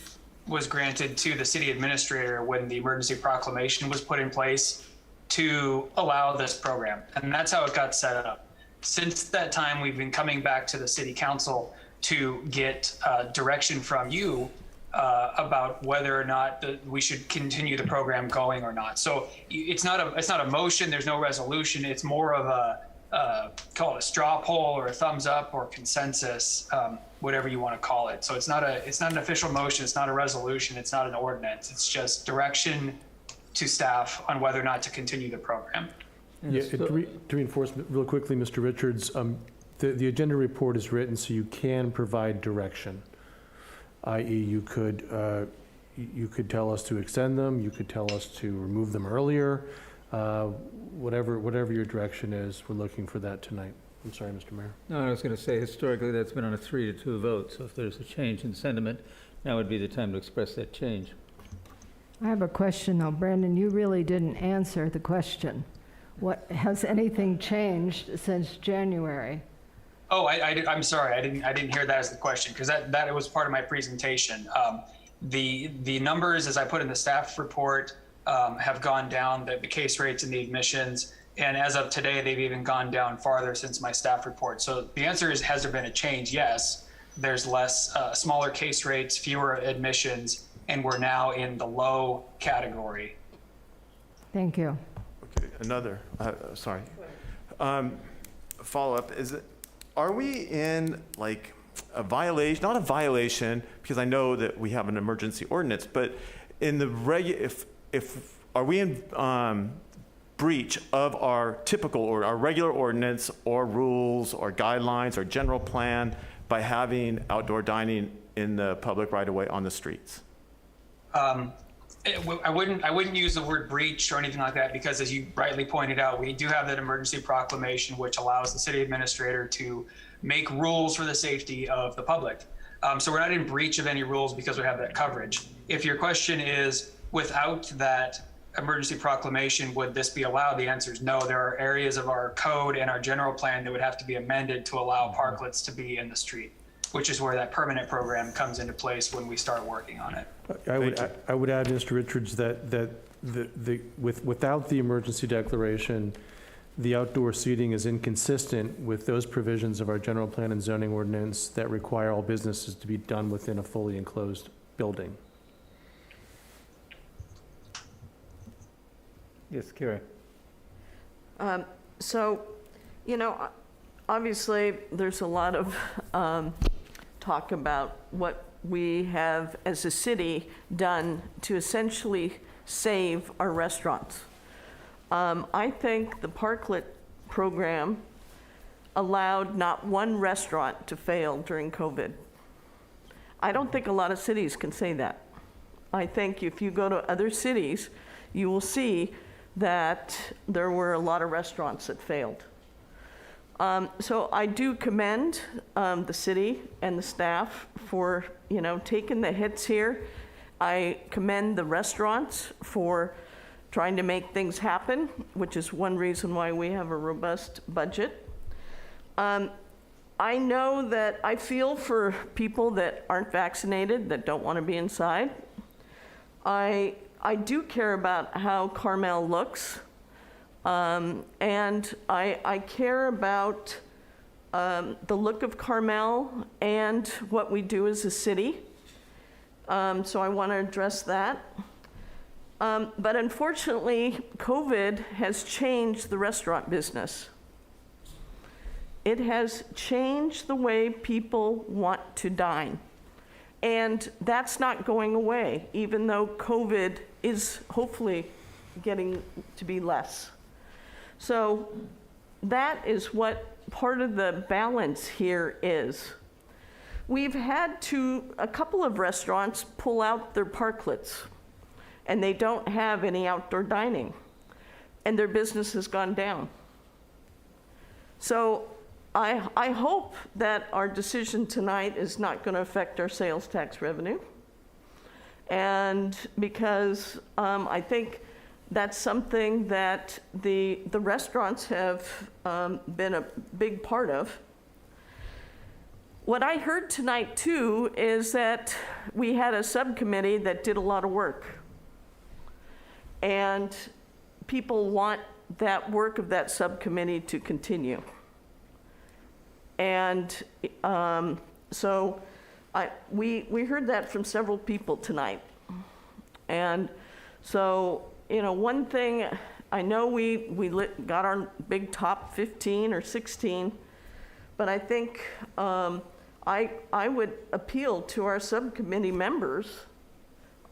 was granted to the city administrator when the emergency proclamation was put in place to allow this program. And that's how it got set up. Since that time, we've been coming back to the city council to get direction from you about whether or not we should continue the program going or not. So it's not a motion. There's no resolution. It's more of a call it a straw poll or a thumbs up or consensus, whatever you want to call it. So it's not an official motion. It's not a resolution. It's not an ordinance. It's just direction to staff on whether or not to continue the program.
Yeah, to reinforce real quickly, Mr. Richards, the agenda report is written so you can provide direction, i.e. you could tell us to extend them, you could tell us to remove them earlier, whatever your direction is, we're looking for that tonight. I'm sorry, Mr. Mayor.
No, I was going to say, historically, that's been on a 3-2 vote, so if there's a change in sentiment, now would be the time to express that change.
I have a question, though. Brandon, you really didn't answer the question. Has anything changed since January?
Oh, I'm sorry. I didn't hear that as the question, because that was part of my presentation. The numbers, as I put in the staff report, have gone down, the case rates and the admissions. And as of today, they've even gone down farther since my staff report. So the answer is, has there been a change? Yes. There's less, smaller case rates, fewer admissions, and we're now in the low category.
Thank you.
Okay, another, sorry. Follow-up, are we in like a violation, not a violation, because I know that we have an emergency ordinance, but in the are we in breach of our typical or our regular ordinance or rules or guidelines or general plan by having outdoor dining in the public right of way on the streets?
I wouldn't use the word breach or anything like that, because as you rightly pointed out, we do have that emergency proclamation, which allows the city administrator to make rules for the safety of the public. So we're not in breach of any rules because we have that coverage. If your question is, without that emergency proclamation, would this be allowed? The answer is no. There are areas of our code and our general plan that would have to be amended to allow parklets to be in the street, which is where that permanent program comes into place when we start working on it.
I would add, Mr. Richards, that without the emergency declaration, the outdoor seating is inconsistent with those provisions of our general plan and zoning ordinance that require all businesses to be done within a fully enclosed building.
Yes, Kara.
So, obviously, there's a lot of talk about what we have as a city done to essentially save our restaurants. I think the Parklet program allowed not one restaurant to fail during COVID. I don't think a lot of cities can say that. I think if you go to other cities, you will see that there were a lot of restaurants that failed. So I do commend the city and the staff for, taking the hits here. I commend the restaurants for trying to make things happen, which is one reason why we have a robust budget. I know that I feel for people that aren't vaccinated, that don't want to be inside. I do care about how Carmel looks. And I care about the look of Carmel and what we do as a city. So I want to address that. But unfortunately, COVID has changed the restaurant business. It has changed the way people want to dine. And that's not going away, even though COVID is hopefully getting to be less. So that is what part of the balance here is. we've had a couple of restaurants pull out their parklets, and they don't have any outdoor dining, and their business has gone down. So I hope that our decision tonight is not going to affect our sales tax revenue. And because I think that's something that the restaurants have been a big part of. What I heard tonight too is that we had a subcommittee that did a lot of work. And people want that work of that subcommittee to continue. And so we heard that from several people tonight. And so, you know, one thing, I know we got our big top 15 or 16, but I think I would appeal to our subcommittee members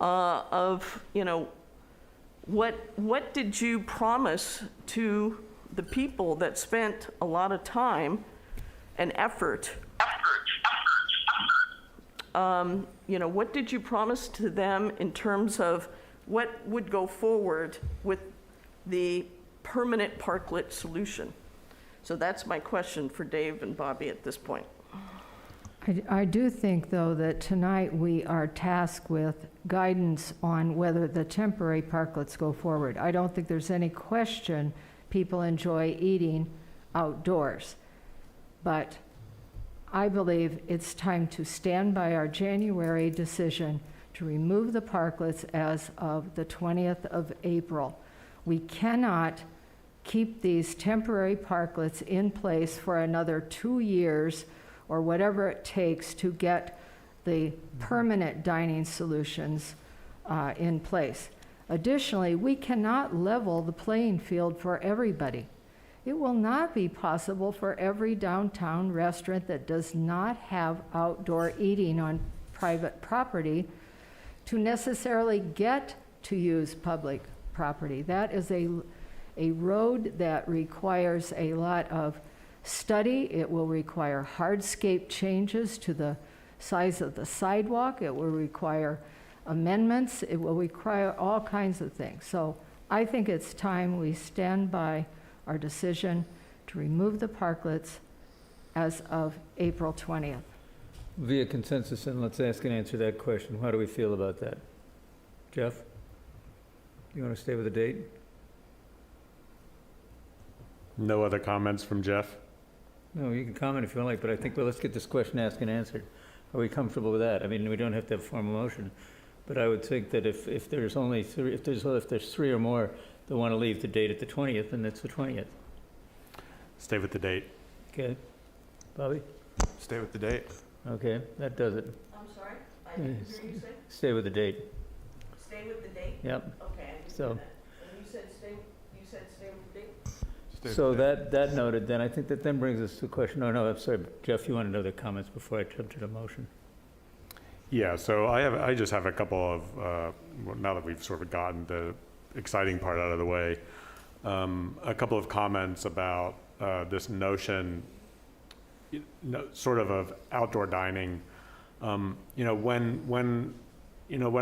of, you know, what did you promise to the people that spent a lot of time and effort? You know, what did you promise to them in terms of what would go forward with the permanent parklet solution? So that's my question for Dave and Bobby at this point.
I do think, though, that tonight we are tasked with guidance on whether the temporary parklets go forward. I don't think there's any question people enjoy eating outdoors. But I believe it's time to stand by our January decision to remove the parklets as of the 20th of April. We cannot keep these temporary parklets in place for another 2 years or whatever it takes to get the permanent dining solutions in place. Additionally, we cannot level the playing field for everybody. It will not be possible for every downtown restaurant that does not have outdoor eating on private property to necessarily get to use public property. That is a road that requires a lot of study. It will require hardscape changes to the size of the sidewalk. It will require amendments. It will require all kinds of things. So I think it's time we stand by our decision to remove the parklets as of April 20th.
Via consensus, and let's ask and answer that question. How do we feel about that? Jeff? You want to stay with the date?
No other comments from Jeff?
No, you can comment if you want, but I think, well, let's get this question asked and answered. Are we comfortable with that? I mean, we don't have to have a formal motion, but I would think that if there's only three, if there's three or more that want to leave the date at the 20th, then it's the 20th.
Stay with the date.
Okay. Bobby?
Stay with the date.
Okay, that does it.
I'm sorry, I didn't hear you say?
Stay with the date.
Stay with the date?
Yep.
Okay, I didn't
So-
hear that. And you said stay with the date?
So that noted, then I think that then brings us to the question, oh no, I'm sorry, Jeff, you wanted other comments before I jump to the motion?
Yeah, so I just have a couple of, well, now that we've sort of gotten the exciting part out of the way, a couple of comments about this notion, sort of outdoor dining. You know, when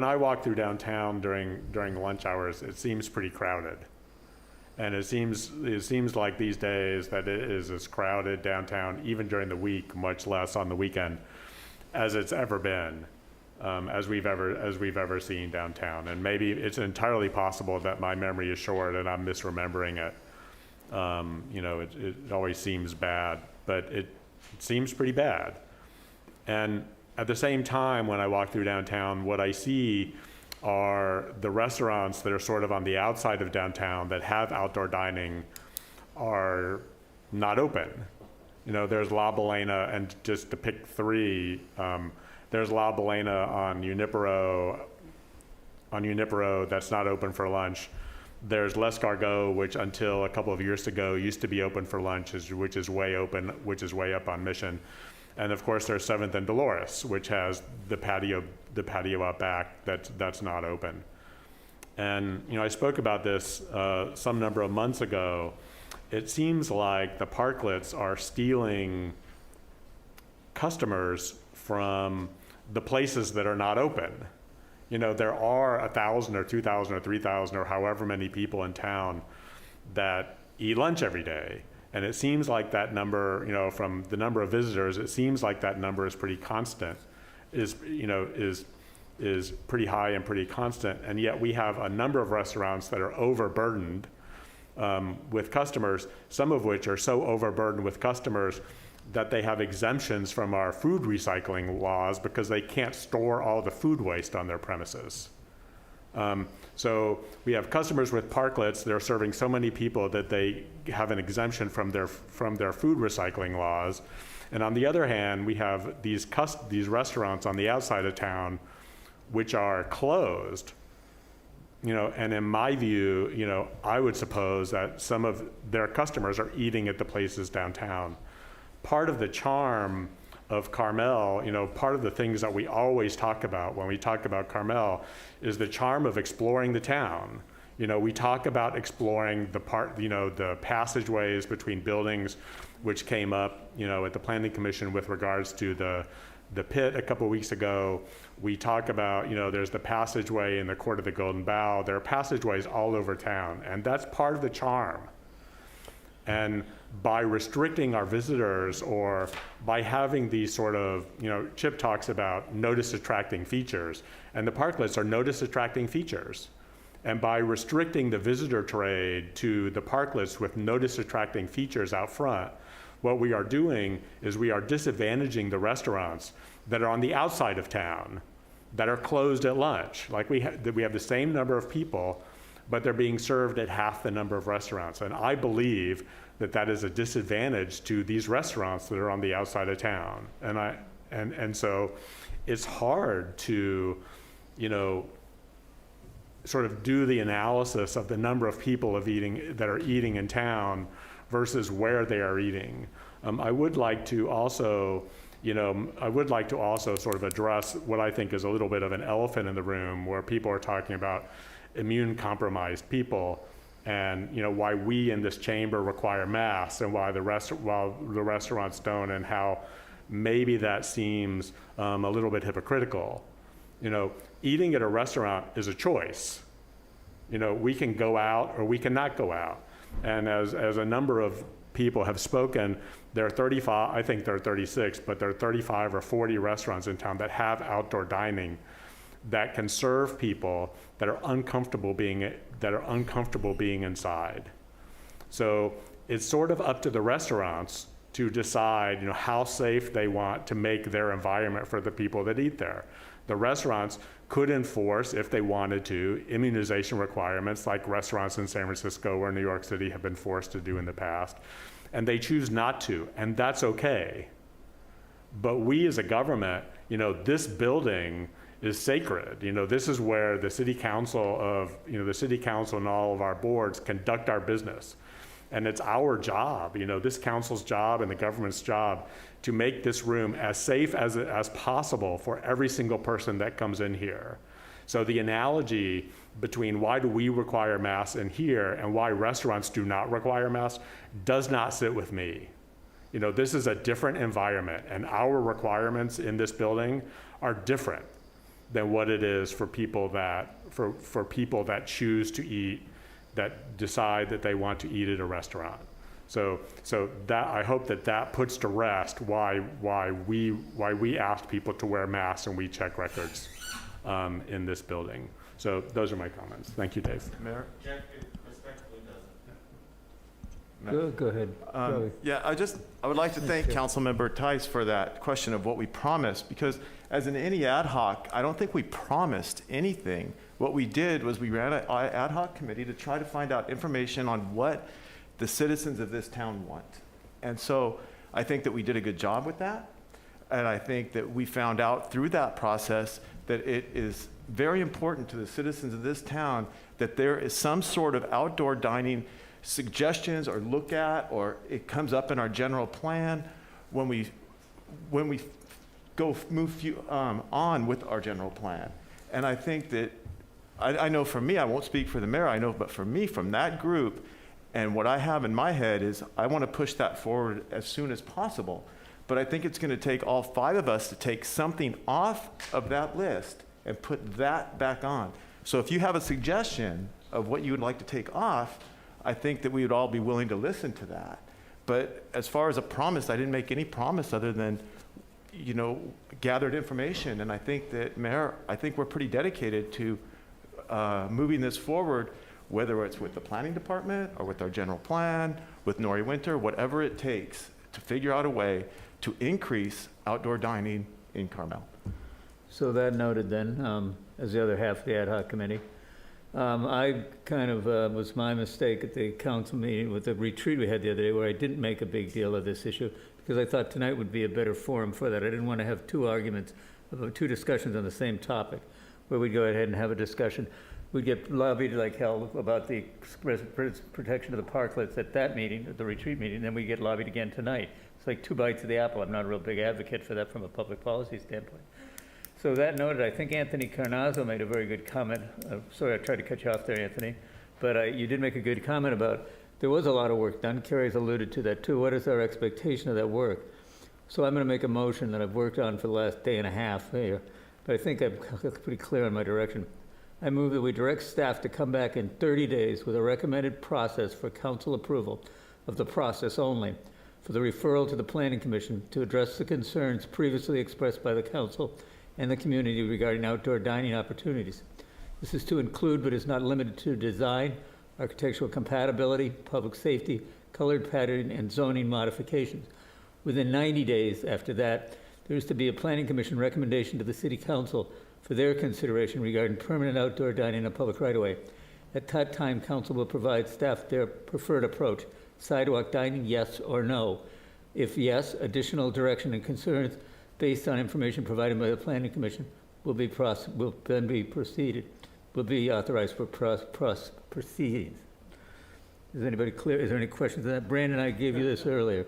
I walk through downtown during lunch hours, it seems pretty crowded. And it seems like these days that it is as crowded downtown, even during the week, much less on the weekend, as it's ever been, as we've ever seen downtown. And maybe it's entirely possible that my memory is short and I'm misremembering it. You know, it always seems bad, but it seems pretty bad. And at the same time, when I walk through downtown, what I see are the restaurants that are sort of on the outside of downtown that have outdoor dining are not open. You know, there's La Balena, and just to pick three, there's La Balena on Unipero that's not open for lunch. There's L'Escargot, which until a couple of years ago used to be open for lunch, which is way up on Mission. And of course, there's 7th and Dolores, which has the patio out back that's not open. And you know, I spoke about this some number of months ago. It seems like the parklets are stealing customers from the places that are not open. You know, there are 1,000 or 2,000 or 3,000 or however many people in town that eat lunch every day. And it seems like that number, you know, from the number of visitors, it seems like that number is pretty constant, is pretty high and pretty constant. And yet we have a number of restaurants that are overburdened with customers, some of which are so overburdened with customers that they have exemptions from our food recycling laws because they can't store all the food waste on their premises. So we have customers with parklets that are serving so many people that they have an exemption from their food recycling laws. And on the other hand, we have these restaurants on the outside of town which are closed. You know, and in my view, you know, I would suppose that some of their customers are eating at the places downtown. Part of the charm of Carmel, you know, part of the things that we always talk about when we talk about Carmel is the charm of exploring the town. You know, we talk about exploring the passageways between buildings, which came up, you know, at the Planning Commission with regards to the pit a couple weeks ago. We talk about, you know, there's the passageway in the Court of the Golden Bough. There are passageways all over town, and that's part of the charm. And by restricting our visitors or by having these sort of, you know, Chip talks about notice attracting features, and the parklets are notice attracting features. And by restricting the visitor trade to the parklets with notice attracting features out front, what we are doing is we are disadvantaging the restaurants that are on the outside of town, that are closed at lunch. Like we have the same number of people, but they're being served at half the number of restaurants. And I believe that that is a disadvantage to these restaurants that are on the outside of town. And so it's hard to, you know, sort of do the analysis of the number of people that are eating in town versus where they are eating. I would like to also, sort of address what I think is a little bit of an elephant in the room, where people are talking about immune compromised people, and, you know, why we in this chamber require masks and while the restaurants don't, and how maybe that seems a little bit hypocritical. You know, eating at a restaurant is a choice. You know, we can go out or we cannot go out. And as a number of people have spoken, there are 35, I think there are 36, but there are 35 or 40 restaurants in town that have outdoor dining that can serve people that are uncomfortable being inside. So it's sort of up to the restaurants to decide, you know, how safe they want to make their environment for the people that eat there. The restaurants could enforce, if they wanted to, immunization requirements like restaurants in San Francisco or New York City have been forced to do in the past, and they choose not to, and that's okay. But we as a government, you know, this building is sacred. You know, this is where the city council and all of our boards conduct our business. And it's our job, you know, this council's job and the government's job to make this room as safe as possible for every single person that comes in here. So the analogy between why do we require masks in here and why restaurants do not require masks does not sit with me. You know, this is a different environment, and our requirements in this building are different than what it is for people that choose to eat, that decide that they want to eat at a restaurant. So that, I hope that puts to rest why we asked people to wear masks and we check records in this building. So those are my comments. Thank you, Dave.
Mayor?
Jack respectfully doesn't.
Go ahead.
Yeah, I would like to thank Councilmember Tice for that question of what we promised, because as in any ad hoc, I don't think we promised anything. What we did was we ran an ad hoc committee to try to find out information on what the citizens of this town want. And so I think that we did a good job with that. And I think that we found out through that process that it is very important to the citizens of this town that there is some sort of outdoor dining suggestions or look at, or it comes up in our general plan when we move on with our general plan. And I think that, I know for me, I won't speak for the mayor, I know, but for me, from that group, and what I have in my head is I want to push that forward as soon as possible. but I think it's going to take all 5 of us to take something off of that list and put that back on. So if you have a suggestion of what you would like to take off, I think that we would all be willing to listen to that. But as far as a promise, I didn't make any promise other than, gathered information. And I think that, Mayor, I think we're pretty dedicated to moving this forward, whether it's with the planning department or with our general plan, with Nori Winter, whatever it takes to figure out a way to increase outdoor dining in Carmel.
So that noted then, as the other half of the ad hoc committee, I kind of was my mistake at the council meeting with the retreat we had the other day where I didn't make a big deal of this issue because I thought tonight would be a better forum for that. I didn't want to have 2 discussions on the same topic where we'd go ahead and have a discussion. We'd get lobbied like hell about the protection of the parklets at that meeting, at the retreat meeting, and then we get lobbied again tonight. It's like 2 bites of the apple. I'm not a real big advocate for that from a public policy standpoint. So that noted, I think Anthony Carnazzo made a very good comment. Sorry, I tried to cut you off there, Anthony. But you did make a good comment about there was a lot of work done. Carrie's alluded to that too. What is our expectation of that work? So I'm going to make a motion that I've worked on for the last day and a half here. But I think I'm pretty clear on my direction. I move that we direct staff to come back in 30 days with a recommended process for council approval of the process only for the referral to the Planning Commission to address the concerns previously expressed by the council and the community regarding outdoor dining opportunities. This is to include, but is not limited to, design, architectural compatibility, public safety, colored patterning, and zoning modifications. Within 90 days after that, there is to be a Planning Commission recommendation to the City Council for their consideration regarding permanent outdoor dining in a public right-of-way. At that time, Council will provide staff their preferred approach, sidewalk dining, yes or no. If yes, additional direction and concerns based on information provided by the Planning Commission will then be authorized for proceedings. Is anybody clear? Is there any questions on that? Brandon, I gave you this earlier.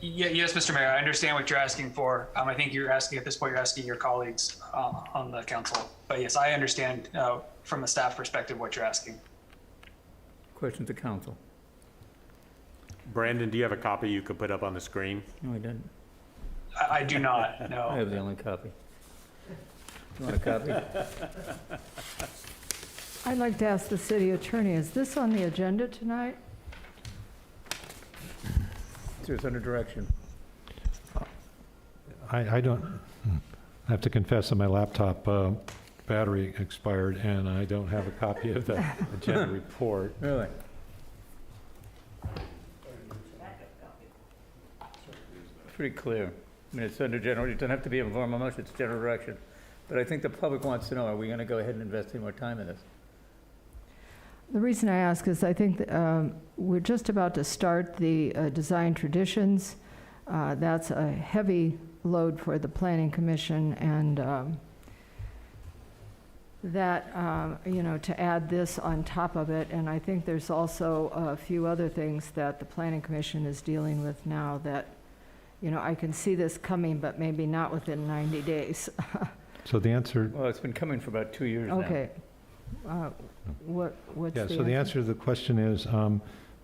Yes, Mr. Mayor, I understand what you're asking for. I think you're asking, at this point, you're asking your colleagues on the council. But yes, I understand from a staff perspective what you're asking.
Questions to council?
Brandon, do you have a copy you could put up on the screen?
No, I didn't.
I do not, no.
I have the only copy. You want a copy?
I'd like to ask the city attorney, is this on the agenda tonight?
It's under direction.
I don't, I have to confess that my laptop battery expired and I don't have a copy of the agenda report.
Really? Pretty clear. I mean, it's under general, it doesn't have to be a formal motion, it's general direction. But I think the public wants to know, are we going to go ahead and invest any more time in this?
The reason I ask is I think we're just about to start the design traditions. That's a heavy load for the Planning Commission, and to add this on top of it, and I think there's also a few other things that the Planning Commission is dealing with now that, I can see this coming, but maybe not within 90 days.
So the answer...
Well, it's been coming for about 2 years now.
Okay. What's the
so the answer to the question is,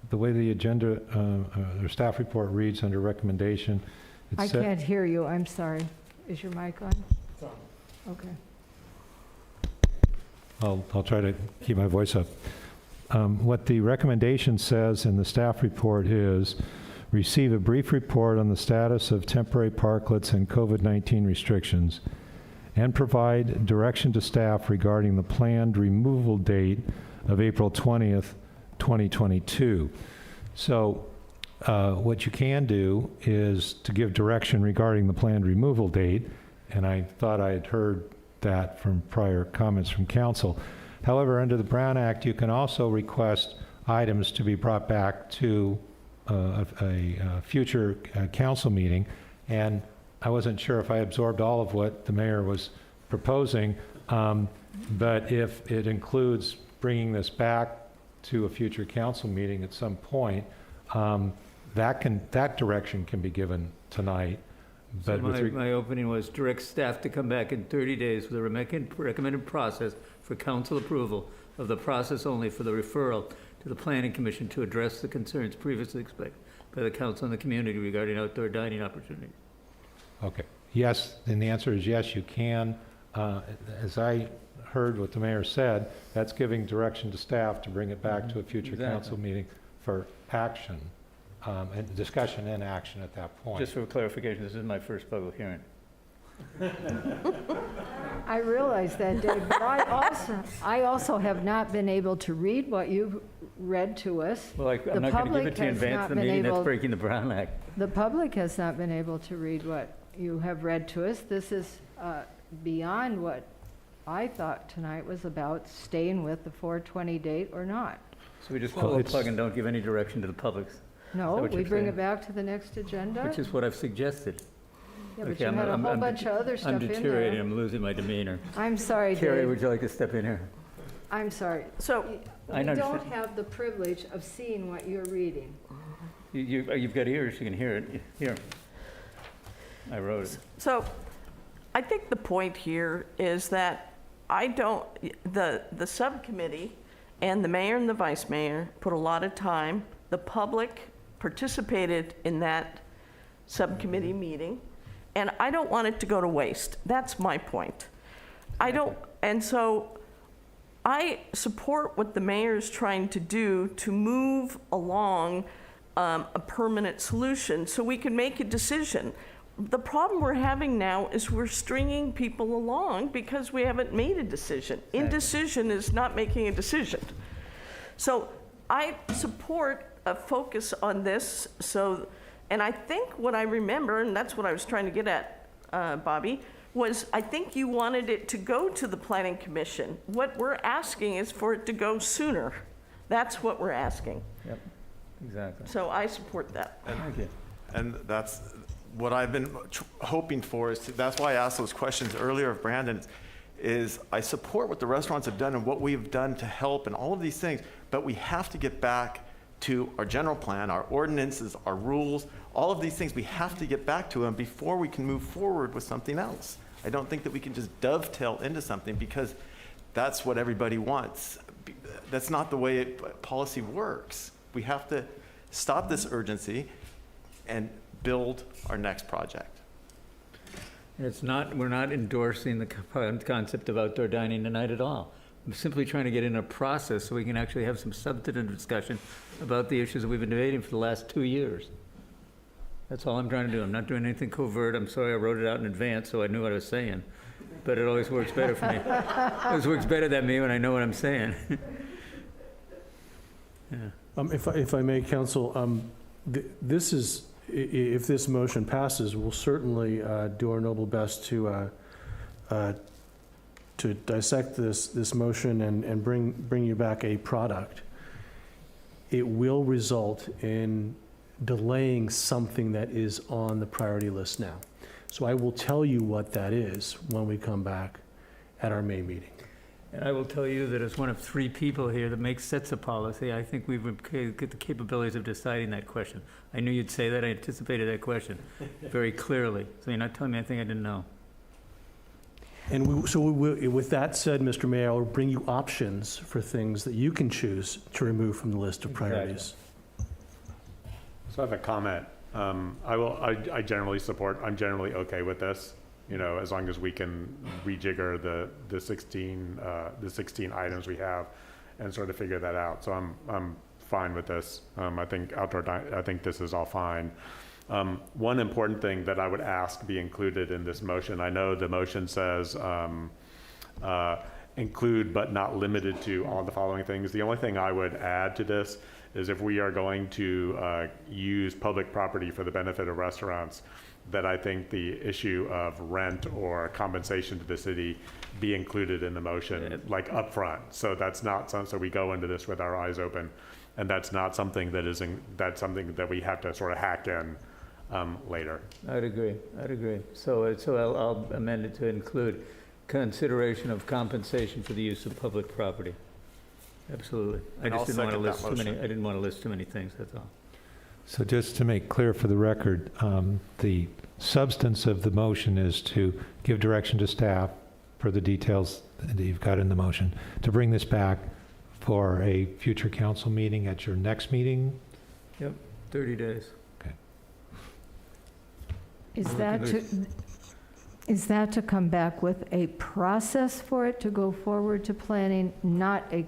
the way the agenda or staff report reads under recommendation,
I can't hear you, I'm sorry. Is your mic on?
It's on.
Okay.
I'll try to keep my voice up. What the recommendation says in the staff report is, receive a brief report on the status of temporary parklets and COVID-19 restrictions, and provide direction to staff regarding the planned removal date of April 20th, 2022. So what you can do is to give direction regarding the planned removal date, and I thought I had heard that from prior comments from council. However, under the Brown Act, you can also request items to be brought back to a future council meeting, and I wasn't sure if I absorbed all of what the mayor was proposing, but if it includes bringing this back to a future council meeting at some point, that direction can be given tonight.
But so my opening was direct staff to come back in 30 days with a recommended process for council approval of the process only for the referral to the Planning Commission to address the concerns previously by the council and the community regarding outdoor dining opportunities.
Okay. Yes, then the answer is yes, you can. As I heard what the mayor said, that's giving direction to staff to bring it back to a future
Exactly.
council meeting for action, and discussion and action at that point.
Just for clarification, this is my first public hearing.
I realize that, Dave, but I also have not been able to read what you've read to us.
Well, I'm not going to give it to you in advance of the meeting. That's breaking the Brown Act.
The public has not been able to read what you have read to us. This is beyond what I thought tonight was about, staying with the 4/20 date or not.
So we just pull the plug and don't give any direction to the public?
No, we bring it back to the next agenda.
Which is what I've suggested.
Yeah, but you had a whole bunch of other stuff in there.
I'm deteriorating, I'm losing my demeanor.
I'm sorry,
Carrie,
Dave.
would you like to step in here?
I'm sorry.
So,
we don't have the privilege of seeing what you're reading.
You've got ears, you can hear it. Here. I wrote it.
So I think the point here is that the subcommittee and the mayor and the vice mayor put a lot of time. The public participated in that subcommittee meeting, and I don't want it to go to waste. That's my point. And so I support what the mayor's trying to do to move along a permanent solution so we can make a decision. The problem we're having now is we're stringing people along because we haven't made a decision. Indecision is not making a decision. So I support a focus on this. And I think what I remember, and that's what I was trying to get at, Bobby, was I think you wanted it to go to the Planning Commission. What we're asking is for it to go sooner. That's what we're asking.
Yep, exactly.
So I support that.
Thank you.
And that's what I've been hoping for. That's why I asked those questions earlier of Brandon, is I support what the restaurants have done and what we've done to help and all of these things, but we have to get back to our general plan, our ordinances, our rules, all of these things. We have to get back to them before we can move forward with something else. I don't think that we can just dovetail into something because that's what everybody wants. That's not the way policy works. We have to stop this urgency and build our next project.
We're not endorsing the concept of outdoor dining tonight at all. I'm simply trying to get in a process so we can actually have some substantive discussion about the issues that we've been debating for the last 2 years. That's all I'm trying to do. I'm not doing anything covert. I'm sorry I wrote it out in advance so I knew what I was saying. But it always works better for me. It always works better than me when I know what I'm saying. Yeah.
If I may, Council, this is, if this motion passes, we'll certainly do our noble best to dissect this motion and bring you back a product. It will result in delaying something that is on the priority list now. So I will tell you what that is when we come back at our May meeting.
And I will tell you that as one of 3 people here that sets a policy, I think we've got the capabilities of deciding that question. I knew you'd say that. I anticipated that question very clearly. So you're not telling me anything I didn't know.
And with that said, Mr. Mayor, I'll bring you options for things that you can choose to remove from the list of priorities.
So I have a comment. I generally support, I'm generally okay with this, as long as we can rejigger the 16 items we have and sort of figure that out. So I'm fine with this. I think this is all fine. One important thing that I would ask be included in this motion, I know the motion says include but not limited to all the following things. The only thing I would add to this is if we are going to use public property for the benefit of restaurants, that I think the issue of rent or compensation to the city be included in the motion, like upfront. So that's not so we go into this with our eyes open, and that's not something that's something that we have to sort of hack in later. I'd agree.
So I'll amend it to include consideration of compensation for the use of public property. Absolutely. I just didn't want to list too many. I didn't want to list too many things. That's all.
So just to make clear for the record, the substance of the motion is to give direction to staff for the details that you've got in the motion to bring this back for a future council meeting at your next meeting.
Yep, 30 days.
Is that to come back with a process for it to go forward to planning, not a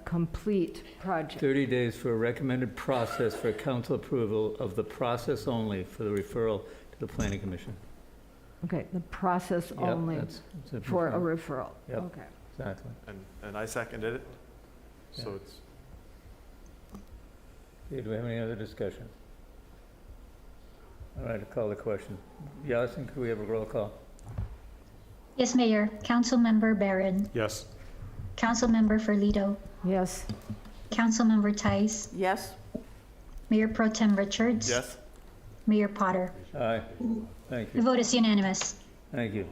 complete project?
30 days for a recommended process for council approval of the process only for the referral to the planning commission.
Okay, the process
Yep,
only
that's a
for a
referral.
referral.
Yep.
Okay.
Exactly.
And I seconded it. So
Yeah.
it's,
Okay, do we have any other discussion? All right, I'll call the question. Yasin, could we have a roll call?
Yes, Mayor. Councilmember Barron.
Yes.
Councilmember Ferlito.
Yes.
Councilmember Tice.
Yes?
Mayor Pro Tem Richards.
yes?
Mayor Potter.
Aye. Thank
The
you.
vote is unanimous.
Thank you.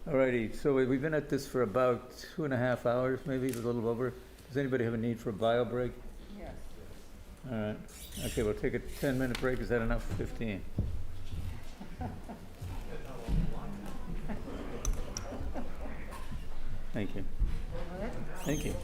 All righty, so we've been at this for about 2.5 hours, maybe a little over. Does anybody have a need for a bio break?
Yes.
All right. Okay, we'll take a 10-minute break. Is that enough? 15? Thank you. Thank you.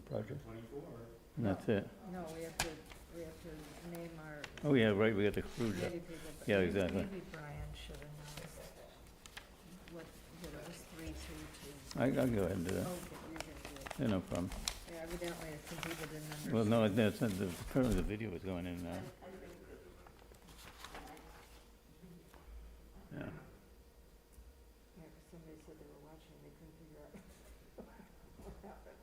project. And that's it.
No, we have to name our
Oh, yeah, right, we got the cruiser.
committee people. but
Yeah,
maybe-
exactly.
Maybe Brian should announce what, that it was 3-2.
I'll go ahead and do that.
Okay, you're gonna do it.
Yeah, no problem.
Yeah, evidently some people didn't understand.
Well, no, it's not, apparently the video is going in now. Yeah.
Yeah, 'cause somebody said they were watching, they couldn't figure out what happened.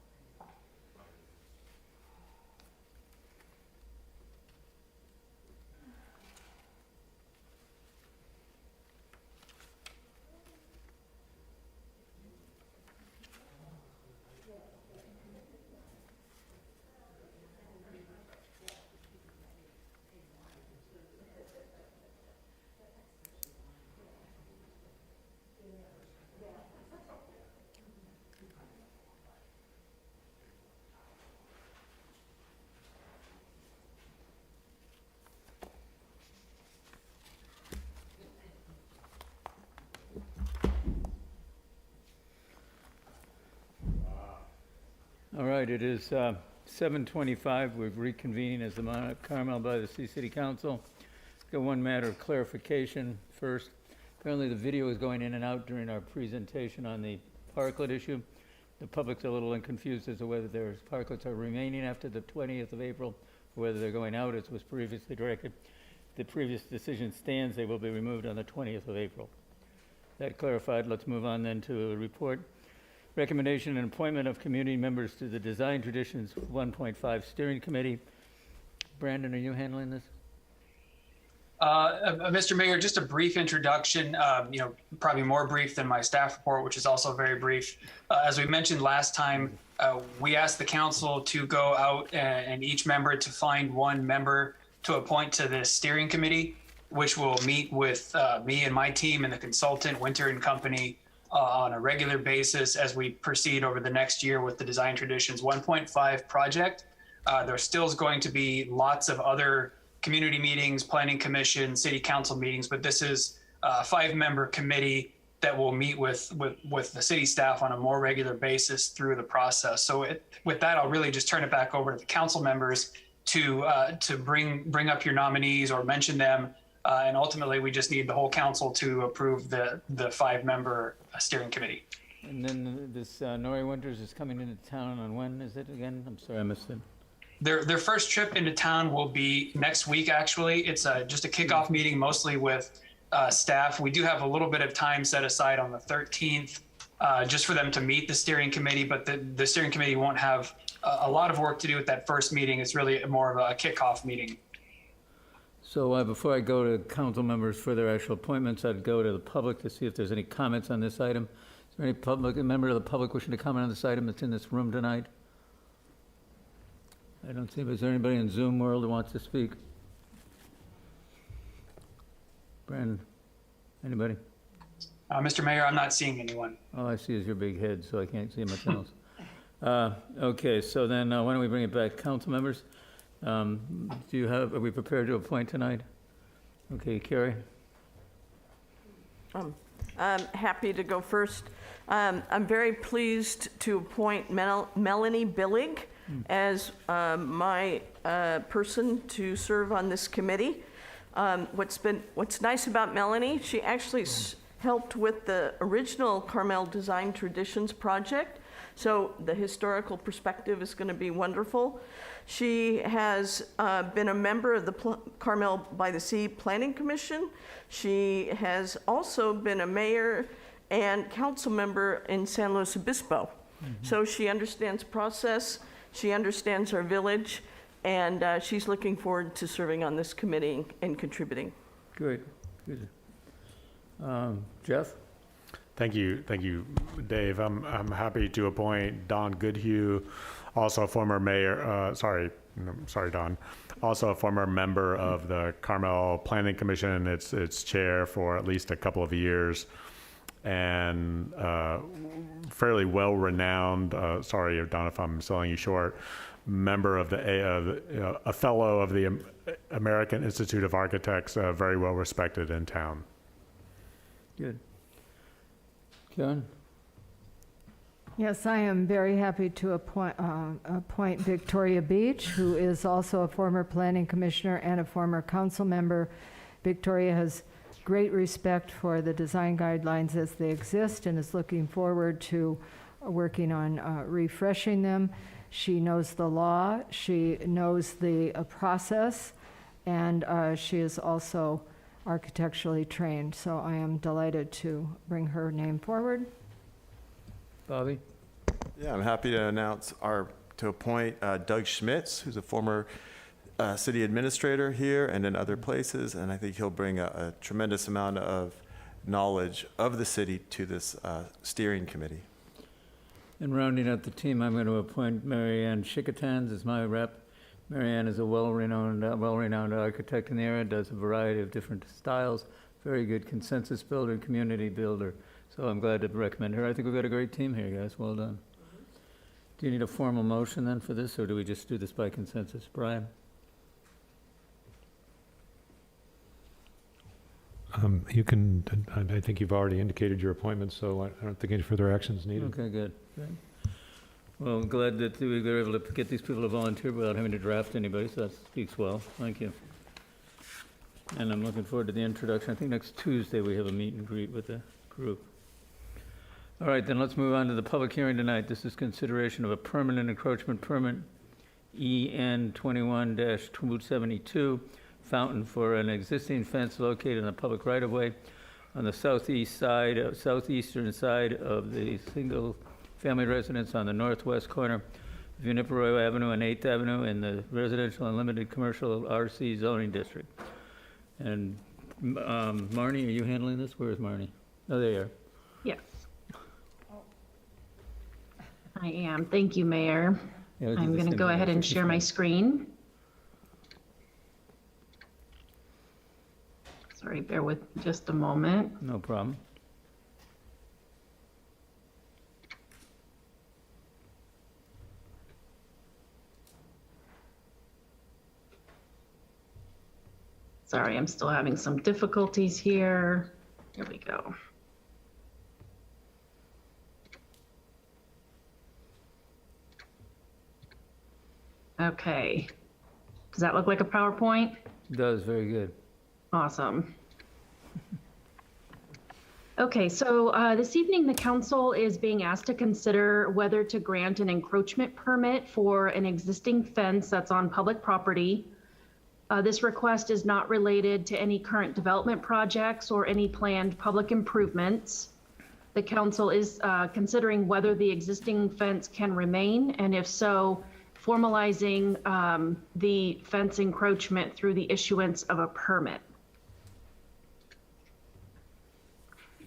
All right, it is 7:25. We're reconvening as the Carmel-by-the-Sea City Council. Got one matter of clarification first. Apparently the video is going in and out during our presentation on the parklet issue. The public's a little confused as to whether their parklets are remaining after the 20th of April, or whether they're going out as was previously directed. The previous decision stands. They will be removed on the 20th of April. That clarified. Let's move on then to a report. Recommendation and appointment of community members to the Design Traditions 1.5 Steering Committee. Brandon, are you handling this?
Mr. Mayor, just a brief introduction, probably more brief than my staff report, which is also very brief. As we mentioned last time, we asked the council to go out and each member to find one member to appoint to this steering committee, which will meet with me and my team and the consultant, Winter and Company, on a regular basis as we proceed over the next year with the Design Traditions 1.5 project. There still is going to be lots of other community meetings, planning commission, city council meetings, but this is a 5-member committee that will meet with the city staff on a more regular basis through the process. So with that, I'll really just turn it back over to the council members to bring up your nominees or mention them. And ultimately, we just need the whole council to approve the 5-member steering committee.
And then this Nori Winters is coming into town on when is it again? I'm sorry, I missed it.
Their first trip into town will be next week, actually. It's just a kickoff meeting, mostly with staff. We do have a little bit of time set aside on the 13th just for them to meet the steering committee, but the steering committee won't have a lot of work to do at that first meeting. It's really more of a kickoff meeting.
So before I go to council members for their actual appointments, I'd go to the public to see if there's any comments on this item. Is there any member of the public wishing to comment on this item that's in this room tonight? I don't see, but is there anybody in Zoom world who wants to speak? Brandon, anybody?
Mr. Mayor, I'm not seeing anyone.
All I see is your big head, so I can't see much else. Okay, so then why don't we bring it back? Council members, are we prepared to appoint tonight? Okay, Carrie?
I'm happy to go first. I'm very pleased to appoint Melanie Billig as my person to serve on this committee. What's nice about Melanie, she actually helped with the original Carmel Design Traditions project, so the historical perspective is going to be wonderful. She has been a member of the Carmel-by-the-Sea Planning Commission. She has also been a mayor and council member in San Luis Obispo. So she understands process, she understands our village, and she's looking forward to serving on this committee and contributing.
Good. Jeff?
Thank you, Dave. I'm happy to appoint Don Goodhue, also a former mayor. Sorry, Don. Also a former member of the Carmel Planning Commission. Its chair for at least a couple of years, and fairly well-renowned. Sorry, Don, if I'm selling you short. Member of a fellow of the American Institute of Architects, very well respected in town.
Good. Karen?
Yes, I am very happy to appoint Victoria Beach, who is also a former planning commissioner and a former council member. Victoria has great respect for the design guidelines as they exist and is looking forward to working on refreshing them. She knows the law, she knows the process, and she is also architecturally trained. So I am delighted to bring her name forward.
Bobby?
Yeah, I'm happy to appoint Doug Schmitz, who's a former city administrator here and in other places, and I think he'll bring a tremendous amount of knowledge of the city to this steering committee.
And rounding out the team, I'm going to appoint Mary Ann Chickatans as my rep. Mary Ann is a well-renowned architect in the area, does a variety of different styles, very good consensus builder, community builder. So I'm glad to recommend her. I think we've got a great team here, guys. Well done. Do you need a formal motion then for this, or do we just do this by consensus? Brian?
You can, I think you've already indicated your appointment, so I don't think any further action is needed.
Okay, good. Well, I'm glad that we were able to get these people to volunteer without having to draft anybody, so that speaks well. Thank you. And I'm looking forward to the introduction. I think next Tuesday we have a meet and greet with the group. All right, then let's move on to the public hearing tonight. This is consideration of a permanent encroachment permit, EN 21-272, fountain for an existing fence located in the public right-of-way on the southeastern side of the single-family residence on the northwest corner of Junipero Avenue and 8th Avenue in the residential and limited commercial RC zoning district. And Marnie, are you handling this? Where is Marnie? Oh, there you are.
Yes. I am. Thank you, Mayor.
Yeah,
I'm going to go ahead and share my screen. Sorry, bear with just a moment.
No problem.
Sorry, I'm still having some difficulties here. Here we go. Okay. Does that look like a PowerPoint?
It does, very good.
Awesome. Okay, so this evening the council is being asked to consider whether to grant an encroachment permit for an existing fence that's on public property. This request is not related to any current development projects or any planned public improvements. The council is considering whether the existing fence can remain, and if so, formalizing the fence encroachment through the issuance of a permit.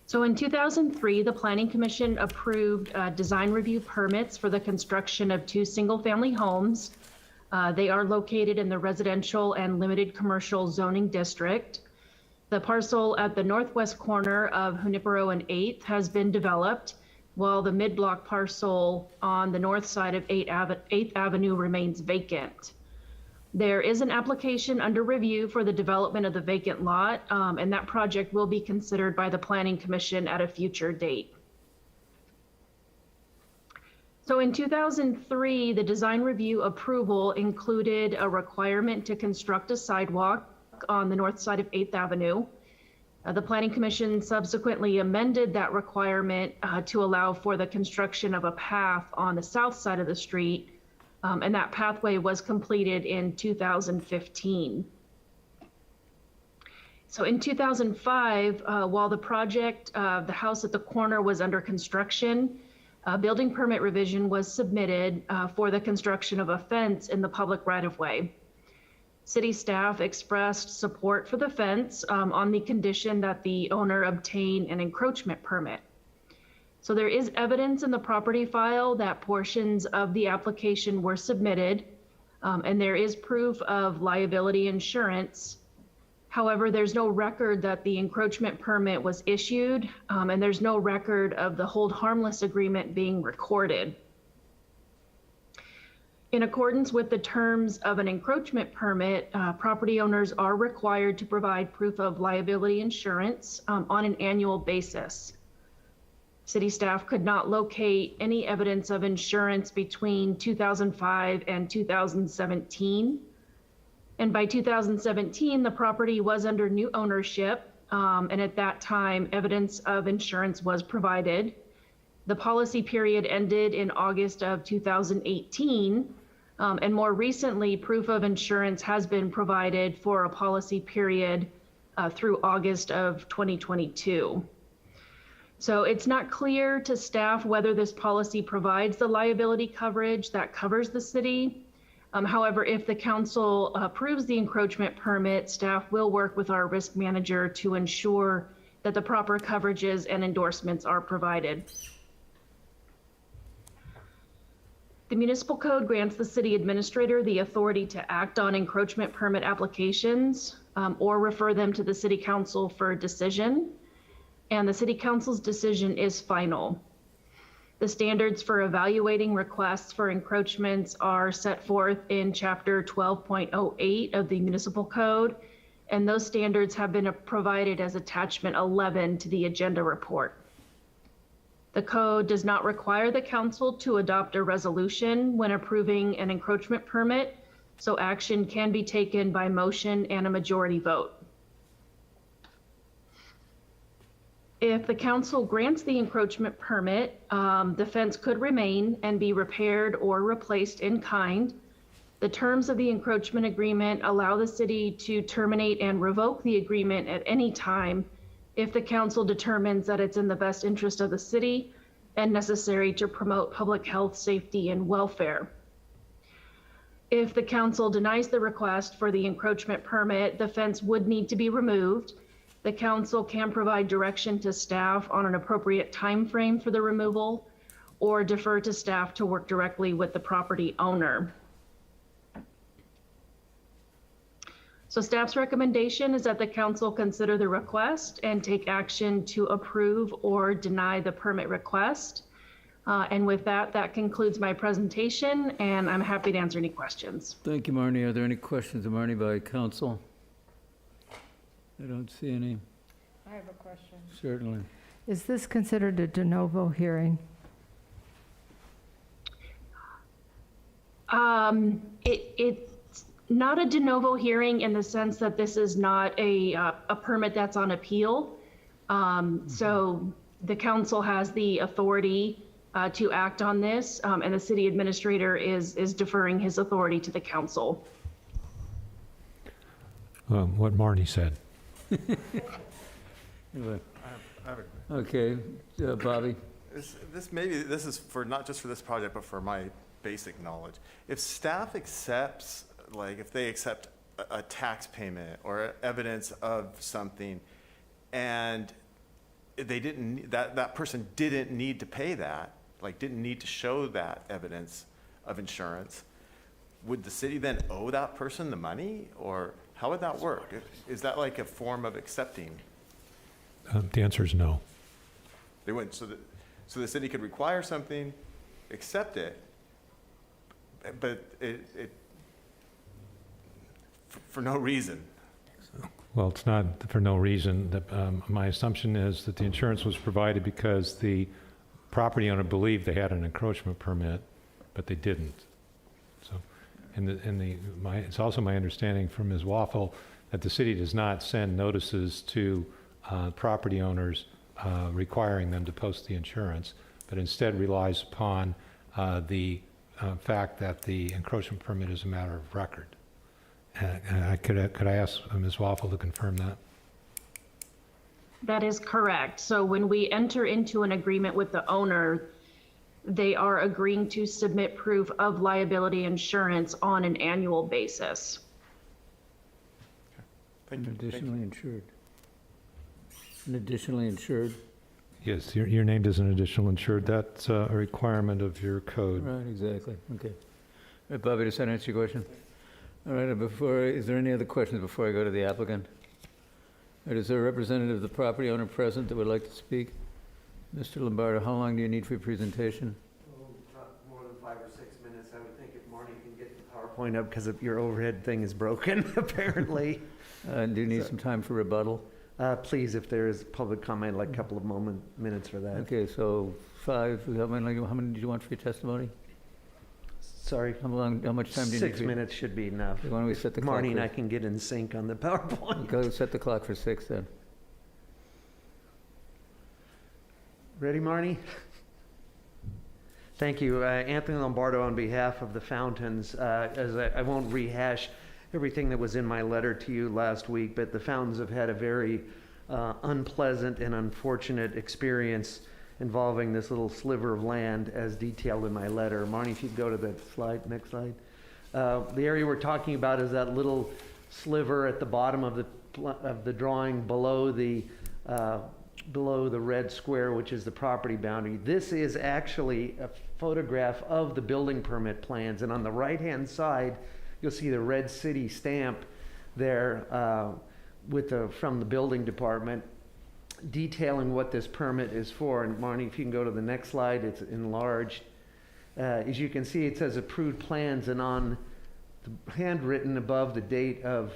So in 2003, the Planning Commission approved design review permits for the construction of 2 single-family homes. They are located in the residential and limited commercial zoning district. The parcel at the northwest corner of Junipero and 8th has been developed, while the mid-block parcel on the north side of 8th Avenue remains vacant. There is an application under review for the development of the vacant lot, and that project will be considered by the Planning Commission at a future date. So in 2003, the design review approval included a requirement to construct a sidewalk on the north side of 8th Avenue. The Planning Commission subsequently amended that requirement to allow for the construction of a path on the south side of the street, and that pathway was completed in 2015. So in 2005, while the project, the house at the corner was under construction, a building permit revision was submitted for the construction of a fence in the public right-of-way. City staff expressed support for the fence on the condition that the owner obtain an encroachment permit. So there is evidence in the property file that portions of the application were submitted, and there is proof of liability insurance. However, there's no record that the encroachment permit was issued, and there's no record of the hold harmless agreement being recorded. In accordance with the terms of an encroachment permit, property owners are required to provide proof of liability insurance on an annual basis. City staff could not locate any evidence of insurance between 2005 and 2017. And by 2017, the property was under new ownership, and at that time, evidence of insurance was provided. The policy period ended in August of 2018, and more recently, proof of insurance has been provided for a policy period through August of 2022. So it's not clear to staff whether this policy provides the liability coverage that covers the city. However, if the council approves the encroachment permit, staff will work with our risk manager to ensure that the proper coverages and endorsements are provided. The municipal code grants the city administrator the authority to act on encroachment permit applications or refer them to the city council for a decision. And the city council's decision is final. The standards for evaluating requests for encroachments are set forth in Chapter 12.08 of the Municipal Code, and those standards have been provided as Attachment 11 to the agenda report. The code does not require the council to adopt a resolution when approving an encroachment permit, so action can be taken by motion and a majority vote. If the council grants the encroachment permit, the fence could remain and be repaired or replaced in kind. The terms of the encroachment agreement allow the city to terminate and revoke the agreement at any time if the council determines that it's in the best interest of the city and necessary to promote public health, safety, and welfare. If the council denies the request for the encroachment permit, the fence would need to be removed. The council can provide direction to staff on an appropriate time frame for the removal or defer to staff to work directly with the property owner. So staff's recommendation is that the council consider the request and take action to approve or deny the permit request. And with that, that concludes my presentation, and I'm happy to answer any questions.
Thank you, Marnie. Are there any questions of Marnie by council? I don't see any.
I have a question.
Certainly.
Is this considered a de novo hearing?
It's not a de novo hearing in the sense that this is not a permit that's on appeal. So the council has the authority to act on this, and the city administrator is deferring his authority to the council.
What Marnie said.
Anyway.
I have a
Okay, Bobby.
This is for not just for this project, but for my basic knowledge. If staff accepts, like if they accept a tax payment or evidence of something, and they didn't, that person didn't need to pay that, like didn't need to show that evidence of insurance, would the city then owe that person the money, or how would that work? Is that like a form of accepting?
The answer is no.
They wouldn't. So the city could require something, accept it, but it for no reason.
Well, it's not for no reason. My assumption is that the insurance was provided because the property owner believed they had an encroachment permit, but they didn't. So, it's also my understanding from Ms. Waffle that the city does not send notices to property owners requiring them to post the insurance, but instead relies upon the fact that the encroachment permit is a matter of record. Could I ask Ms. Waffle to confirm that?
That is correct. So when we enter into an agreement with the owner, they are agreeing to submit proof of liability insurance on an annual basis.
Thank you.
Additionally insured. An additionally insured.
Yes, your name is an additional insured. That's a requirement of your code.
Right, exactly. Okay. All right, Bobby, does that answer your question? All right, is there any other questions before I go to the applicant? All right, is there a representative of the property owner present that would like to speak? Mr. Lombardo, how long do you need for your presentation?
Oh, not more than 5 or 6 minutes. I would think if Marnie can get the PowerPoint up because your overhead thing is broken, apparently.
Do you need some time for rebuttal?
Please, if there is public comment, I'd like a couple of minutes for that.
Okay, so 5, how many did you want for your testimony?
Sorry?
How much time do you need?
6 minutes should be enough.
Why don't we set the clock?
Marnie and I can get in sync on the PowerPoint.
Go set the clock for 6 then.
Ready, Marnie? Thank you. Anthony Lombardo on behalf of the Fountains. I won't rehash everything that was in my letter to you last week, but the Fountains have had a very unpleasant and unfortunate experience involving this little sliver of land as detailed in my letter. Marnie, if you'd go to the slide, next slide. The area we're talking about is that little sliver at the bottom of the drawing below the red square, which is the property boundary. This is actually a photograph of the building permit plans, and on the right-hand side, you'll see the red city stamp there from the building department detailing what this permit is for. And Marnie, if you can go to the next slide, it's enlarged. As you can see, it says approved plans, and on the handwritten above the date of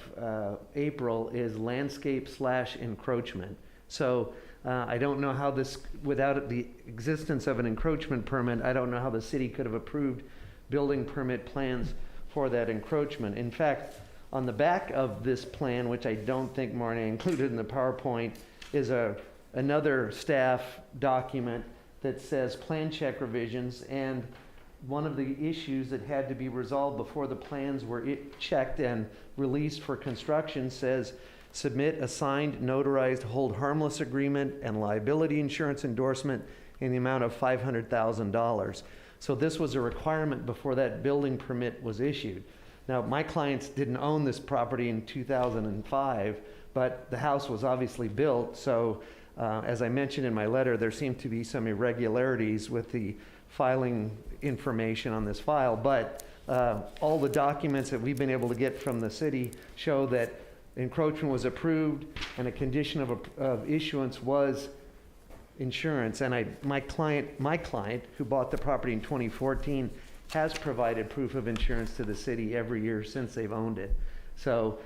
April is landscape/encroachment. So I don't know how this, without the existence of an encroachment permit, I don't know how the city could have approved building permit plans for that encroachment. In fact, on the back of this plan, which I don't think Marnie included in the PowerPoint, is another staff document that says plan check revisions, and one of the issues that had to be resolved before the plans were checked and released for construction says submit a signed, notarized, hold harmless agreement and liability insurance endorsement in the amount of $500,000. So this was a requirement before that building permit was issued. Now, my clients didn't own this property in 2005, but the house was obviously built. So as I mentioned in my letter, there seemed to be some irregularities with the filing information on this file, but all the documents that we've been able to get from the city show that encroachment was approved and a condition of issuance was insurance. And my client who bought the property in 2014 has provided proof of insurance to the city every year since they've owned it. So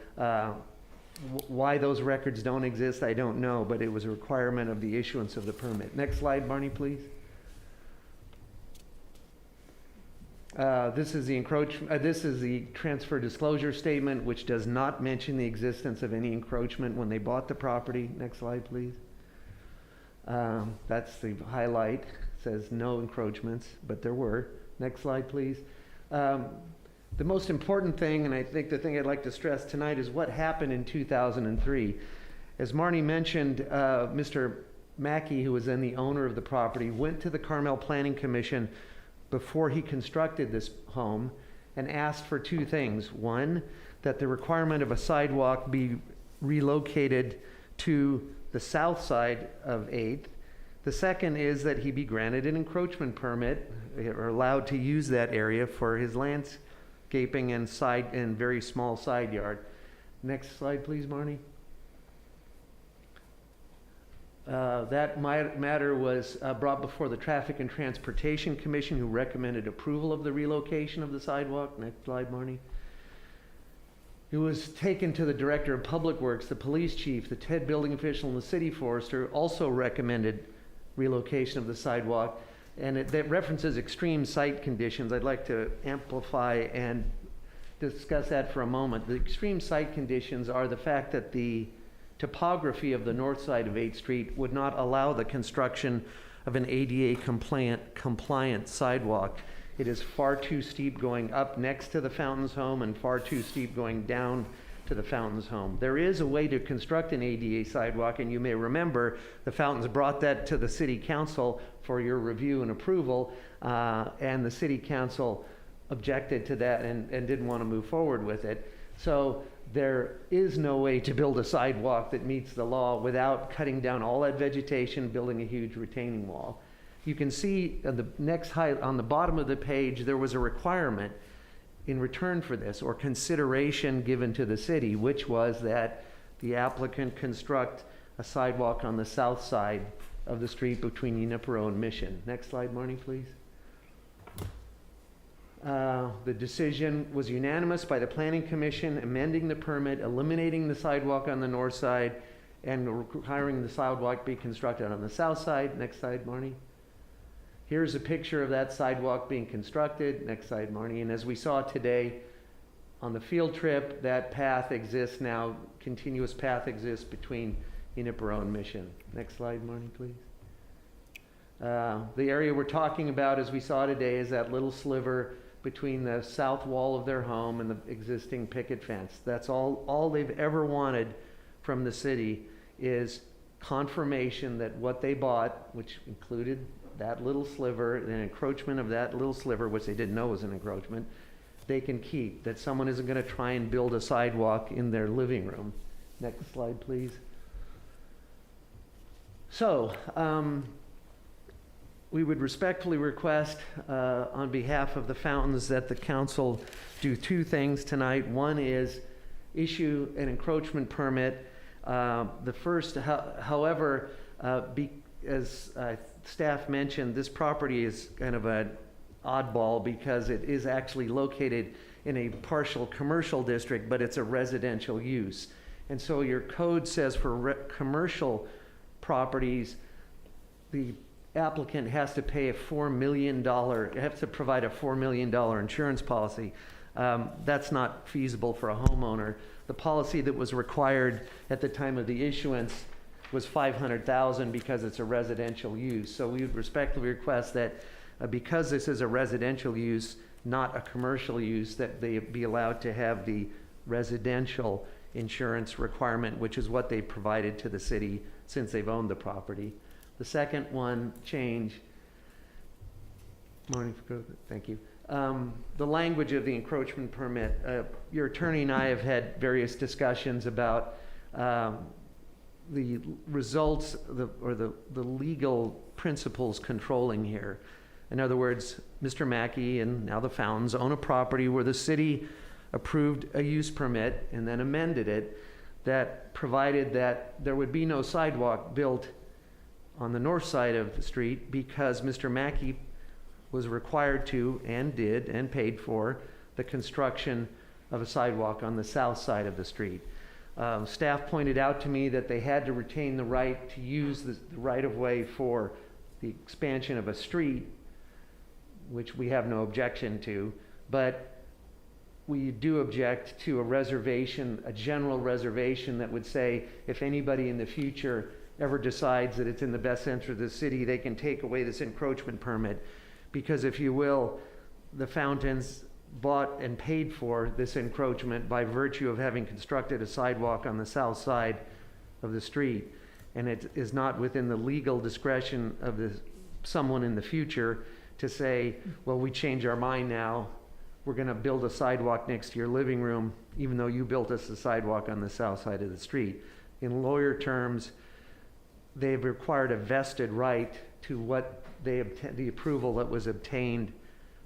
why those records don't exist, I don't know, but it was a requirement of the issuance of the permit. Next slide, Barney, please. This is the transfer disclosure statement, which does not mention the existence of any encroachment when they bought the property. Next slide, please. That's the highlight. It says no encroachments, but there were. Next slide, please. The most important thing, and I think the thing I'd like to stress tonight, is what happened in 2003. As Marnie mentioned, Mr. Mackey, who was then the owner of the property, went to the Carmel Planning Commission before he constructed this home and asked for two things. One, that the requirement of a sidewalk be relocated to the south side of 8th. The second is that he be granted an encroachment permit or allowed to use that area for his landscaping and very small side yard. Next slide, please, Marnie. That matter was brought before the Traffic and Transportation Commission, who recommended approval of the relocation of the sidewalk. Next slide, Marnie. It was taken to the Director of Public Works, the police chief, the TED building official, and the city forester, also recommended relocation of the sidewalk. And that references extreme site conditions. I'd like to amplify and discuss that for a moment. The extreme site conditions are the fact that the topography of the north side of 8th Street would not allow the construction of an ADA compliant sidewalk. It is far too steep going up next to the Fountains home and far too steep going down to the Fountains home. There is a way to construct an ADA sidewalk, and you may remember the Fountains brought that to the City Council for your review and approval, and the City Council objected to that and didn't want to move forward with it. So there is no way to build a sidewalk that meets the law without cutting down all that vegetation, building a huge retaining wall. You can see the next on the bottom of the page, there was a requirement in return for this, or consideration given to the city, which was that the applicant construct a sidewalk on the south side of the street between Junipero and Mission. Next slide, Marnie, please. The decision was unanimous by the Planning Commission, amending the permit, eliminating the sidewalk on the north side, and requiring the sidewalk be constructed on the south side. Next slide, Marnie. Here's a picture of that sidewalk being constructed. Next slide, Marnie. And as we saw today on the field trip, that path exists now, continuous path exists between Junipero and Mission. Next slide, Marnie, please. The area we're talking about, as we saw today, is that little sliver between the south wall of their home and the existing picket fence. That's all they've ever wanted from the city is confirmation that what they bought, which included that little sliver, an encroachment of that little sliver, which they didn't know was an encroachment, they can keep, that someone isn't going to try and build a sidewalk in their living room. Next slide, please. So, we would respectfully request on behalf of the Fountains that the council do two things tonight. One is issue an encroachment permit. The first, however, as staff mentioned, this property is kind of an oddball because it is actually located in a partial commercial district, but it's a residential use. And so your code says for commercial properties, the applicant has to pay a $4 million, has to provide a $4 million insurance policy. That's not feasible for a homeowner. The policy that was required at the time of the issuance was $500,000 because it's a residential use. So we would respectfully request that because this is a residential use, not a commercial use, that they be allowed to have the residential insurance requirement, which is what they provided to the city since they've owned the property. The second one change, thank you. The language of the encroachment permit. Your attorney and I have had various discussions about the results or the legal principles controlling here. In other words, Mr. Mackey and now the Fountains own a property where the city approved a use permit and then amended it that provided that there would be no sidewalk built on the north side of the street because Mr. Mackey was required to and did and paid for the construction of a sidewalk on the south side of the street. Staff pointed out to me that they had to retain the right to use the right-of-way for the expansion of a street, which we have no objection to, but we do object to a reservation, a general reservation that would say if anybody in the future ever decides that it's in the best interest of the city, they can take away this encroachment permit. Because if you will, the Fountains bought and paid for this encroachment by virtue of having constructed a sidewalk on the south side of the street. And it is not within the legal discretion of someone in the future to say, well, we change our mind now. We're going to build a sidewalk next to your living room, even though you built us a sidewalk on the south side of the street. In lawyer terms, they've required a vested right to what the approval that was obtained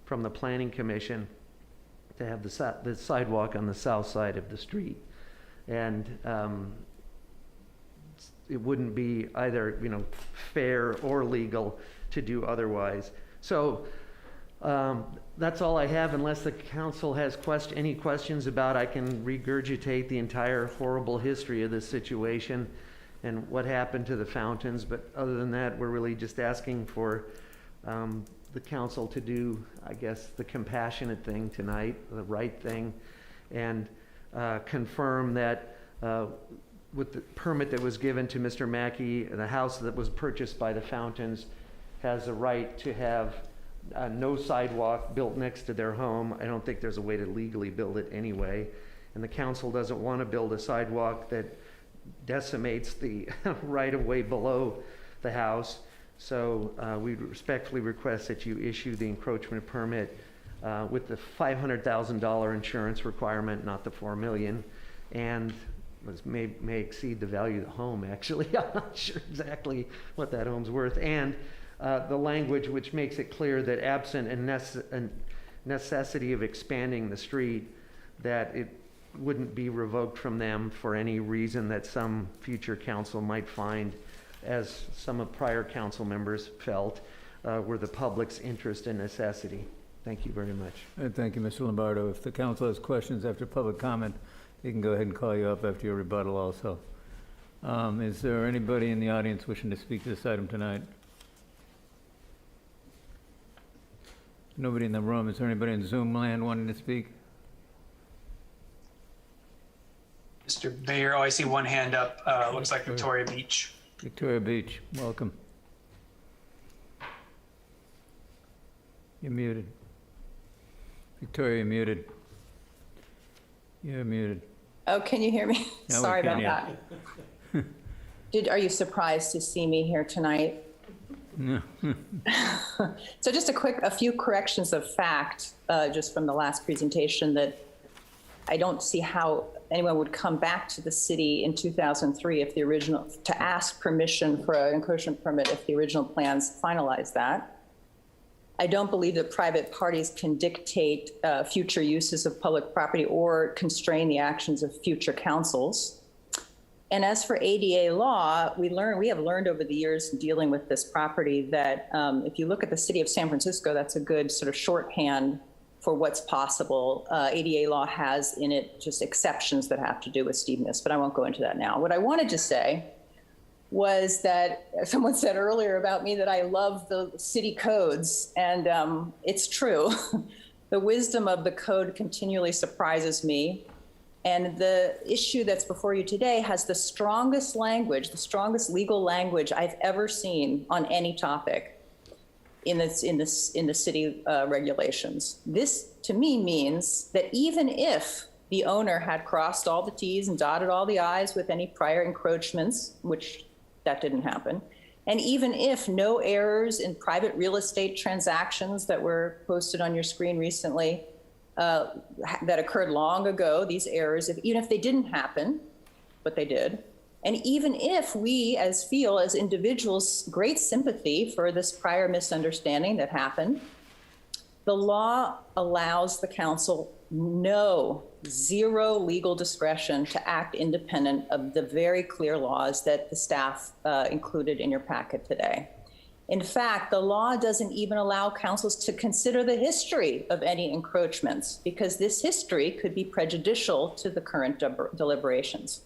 from the Planning Commission to have the sidewalk on the south side of the street. And it wouldn't be either, fair or legal to do otherwise. So that's all I have, unless the council has any questions about. I can regurgitate the entire horrible history of this situation and what happened to the Fountains. But other than that, we're really just asking for the council to do, I guess, the compassionate thing tonight, the right thing, and confirm that with the permit that was given to Mr. Mackey, the house that was purchased by the Fountains has a right to have no sidewalk built next to their home. I don't think there's a way to legally build it anyway. And the council doesn't want to build a sidewalk that decimates the right-of-way below the house. So we respectfully request that you issue the encroachment permit with the $500,000 insurance requirement, not the $4 million, and may exceed the value of the home, actually. I'm not sure exactly what that home's worth. And the language which makes it clear that absent a necessity of expanding the street, that it wouldn't be revoked from them for any reason that some future council might find, as some of prior council members felt, were the public's interest and necessity. Thank you very much.
Thank you, Mr. Lombardo. If the council has questions after public comment, they can go ahead and call you up after your rebuttal also. Is there anybody in the audience wishing to speak to this item tonight? Nobody in the room. Is there anybody in Zoom land wanting to speak?
Mr. Mayor, oh, I see one hand up. Looks like Victoria Beach.
Victoria Beach, welcome. You're muted. Victoria, you're muted. You're muted.
Oh, can you hear me?
Now we
Sorry
can,
about
yeah.
that. Are you surprised to see me here tonight?
No.
So just a few corrections of fact, just from the last presentation, that I don't see how anyone would come back to the city in 2003 if to ask permission for an encroachment permit if the original plans finalized that. I don't believe that private parties can dictate future uses of public property or constrain the actions of future councils. And as for ADA law, we have learned over the years dealing with this property that if you look at the city of San Francisco, that's a good sort of shorthand for what's possible. ADA law has in it just exceptions that have to do with steepness, but I won't go into that now. What I wanted to say was that someone said earlier about me that I love the city codes, and it's true. The wisdom of the code continually surprises me. And the issue that's before you today has the strongest language, the strongest legal language I've ever seen on any topic in the city regulations. This, to me, means that even if the owner had crossed all the T's and dotted all the I's with any prior encroachments, which that didn't happen, and even if no errors in private real estate transactions that were posted on your screen recently that occurred long ago, these errors, even if they didn't happen, but they did, and even if we feel as individuals great sympathy for this prior misunderstanding that happened, the law allows the council zero legal discretion to act independent of the very clear laws that the staff included in your packet today. In fact, the law doesn't even allow councils to consider the history of any encroachments, because this history could be prejudicial to the current deliberations.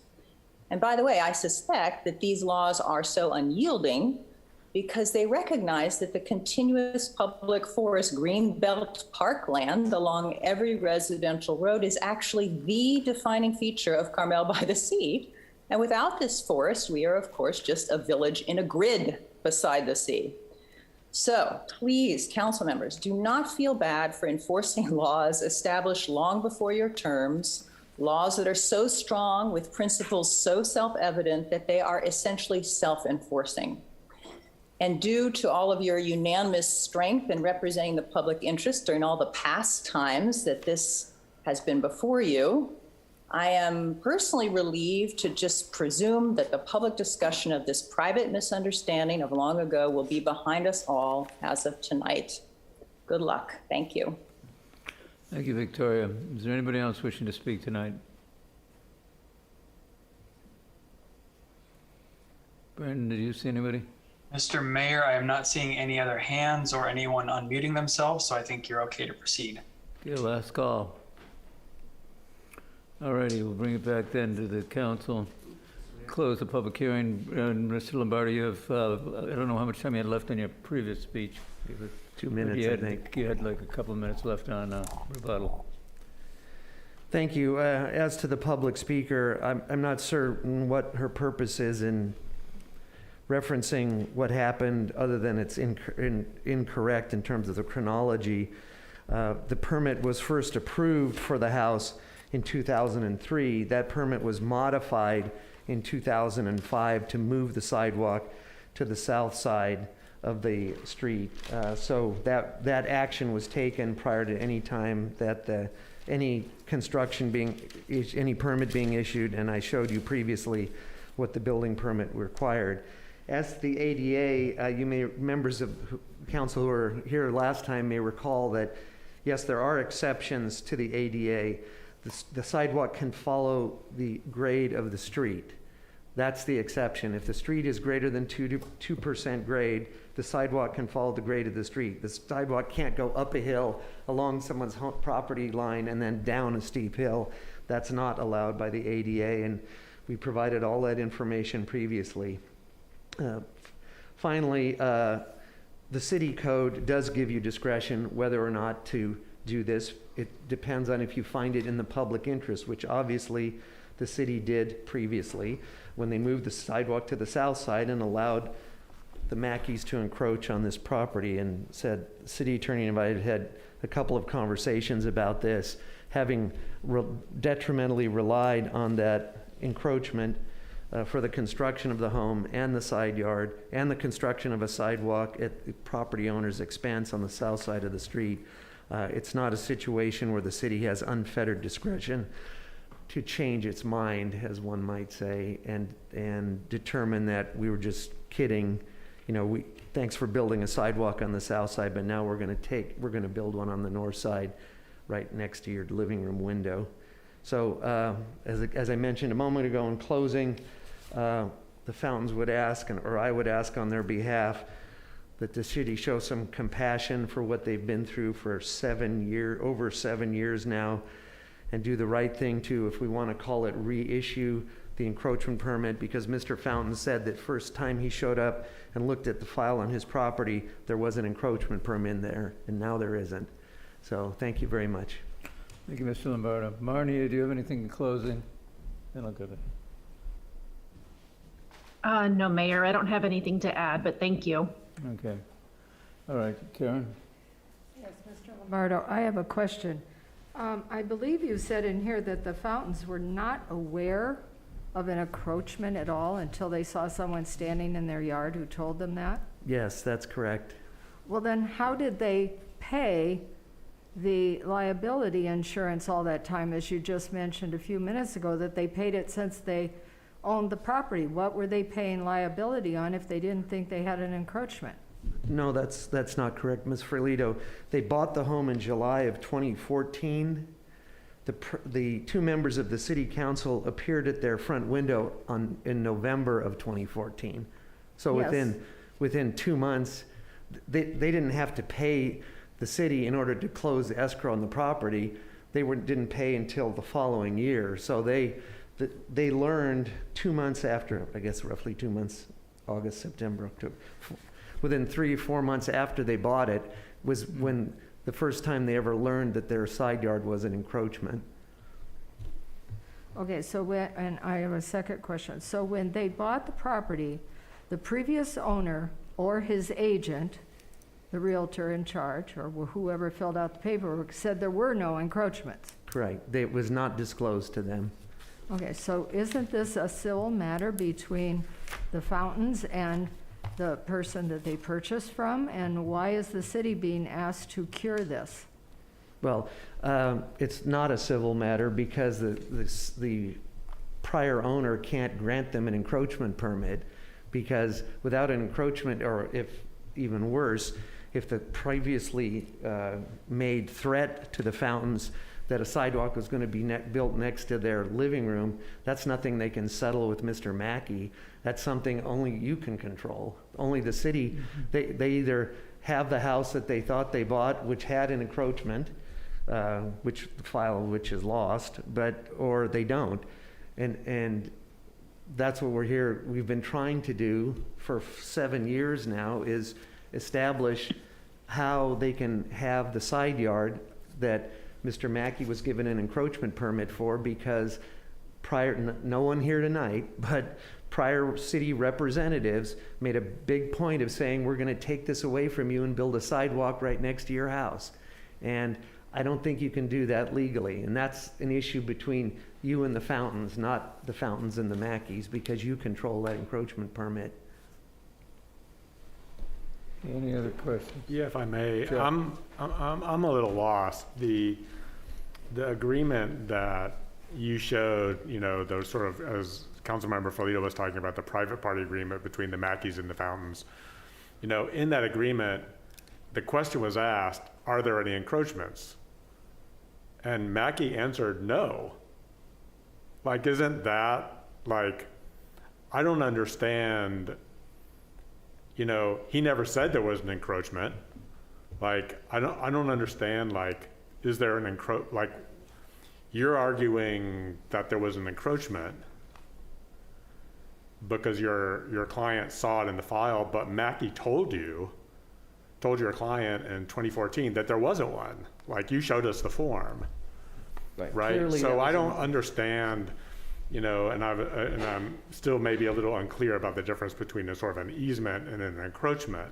And by the way, I suspect that these laws are so unyielding because they recognize that the continuous public forest greenbelt parkland along every residential road is actually the defining feature of Carmel-by-the-Sea. And without this forest, we are, of course, just a village in a grid beside the sea. So please, council members, do not feel bad for enforcing laws established long before your terms, laws that are so strong with principles so self-evident that they are essentially self-enforcing. And due to all of your unanimous strength in representing the public interest during all the past times that this has been before you, I am personally relieved to just presume that the public discussion of this private misunderstanding of long ago will be behind us all as of tonight. Good luck. Thank you.
Thank you, Victoria. Is there anybody else wishing to speak tonight? Brandon, did you see anybody?
Mr. Mayor, I am not seeing any other hands or anyone unmuting themselves, so I think you're okay to proceed.
Okay, last call. All righty, we'll bring it back then to the council. Close the public hearing. And Mr. Lombardi, you have, I don't know how much time you had left on your previous speech.
2 minutes, I think.
You had like a couple of minutes left on rebuttal.
Thank you. As to the public speaker, I'm not certain what her purpose is in referencing what happened, other than it's incorrect in terms of the chronology. The permit was first approved for the house in 2003. That permit was modified in 2005 to move the sidewalk to the south side of the street. So that action was taken prior to any time that any permit being issued, and I showed you previously what the building permit required. As to the ADA, members of council who were here last time may recall that, yes, there are exceptions to the ADA. The sidewalk can follow the grade of the street. That's the exception. If the street is greater than 2% grade, the sidewalk can follow the grade of the street. The sidewalk can't go up a hill along someone's property line and then down a steep hill. That's not allowed by the ADA, and We provided all that information previously. Finally, the city code does give you discretion whether or not to do this. It depends on if you find it in the public interest, which obviously the city did previously when they moved the sidewalk to the south side and allowed the Mackeys to encroach on this property, and said the city attorney had a couple of conversations about this, having detrimentally relied on that encroachment for the construction of the home and the side yard and the construction of a sidewalk at the property owner's expense on the south side of the street. It's not a situation where the city has unfettered discretion to change its mind, as one might say, and determine that we were just kidding. You know, thanks for building a sidewalk on the south side, but now we're going to build one on the north side right next to your living room window. So as I mentioned a moment ago in closing, the Fountains would ask, or I would ask on their behalf, that the city show some compassion for what they've been through for over 7 years now, and do the right thing to, if we want to call it, reissue the encroachment permit, because Mr. Fountain said that first time he showed up and looked at the file on his property, there was an encroachment permit in there, and now there isn't. So thank you very much.
Thank you, Mr. Lombardo. Marnie, do you have anything in closing? Then I'll go there.
No, Mayor, I don't have anything to add, but thank you.
Okay. All right, Karen?
Yes, Mr. Lombardo, I have a question. I believe you said in here that the Fountains were not aware of an encroachment at all until they saw someone standing in their yard who told them that?
Yes, that's correct.
Well, then how did they pay the liability insurance all that time, as you just mentioned a few minutes ago, that they paid it since they owned the property? What were they paying liability on if they didn't think they had an encroachment?
No, that's not correct, Ms. Ferlito. They bought the home in July of 2014. The two members of the city council appeared at their front window in November of 2014. So
Yes.
within 2 months, they didn't have to pay the city in order to close the escrow on the property. They didn't pay until the following year. So they learned 2 months after, I guess roughly 2 months, August, September, October, within 3 or 4 months after they bought it was when the first time they ever learned that their side yard was an encroachment.
Okay, and I have a second question. So when they bought the property, the previous owner or his agent, the realtor in charge, or whoever filled out the paperwork, said there were no encroachments?
Correct. It was not disclosed to them.
Okay, so isn't this a civil matter between the Fountains and the person that they purchased from? And why is the city being asked to cure this?
Well, it's not a civil matter because the prior owner can't grant them an encroachment permit, because without an encroachment, or if even worse, if the previously made threat to the Fountains that a sidewalk was going to be built next to their living room, that's nothing they can settle with Mr. Mackey. That's something only you can control. Only the city, they either have the house that they thought they bought, which had an encroachment, which the file of which is lost, or they don't. And that's what we've been trying to do for 7 years now, is establish how they can have the side yard that Mr. Mackey was given an encroachment permit for, because no one here tonight, but prior city representatives made a big point of saying, we're going to take this away from you and build a sidewalk right next to your house. And I don't think you can do that legally. And that's an issue between you and the Fountains, not the Fountains and the Mackeys, because you control that encroachment permit.
Any other questions?
Yeah, if I may.
Sure.
I'm a little lost. The agreement that you showed, those sort of, as Councilmember Ferlito was talking about, the private party agreement between the Mackeys and the Fountains. In that agreement, the question was asked, are there any encroachments? And Mackey answered no. Isn't that, I don't understand. He never said there was an encroachment. I don't understand, is there an you're arguing that there was an encroachment, because your client saw it in the file, but Mackey told your client in 2014 that there wasn't one. Like, you showed us the form, right?
Clearly that
So I
was
don't understand, and I'm still maybe a little unclear about the difference between a sort of an easement and an encroachment.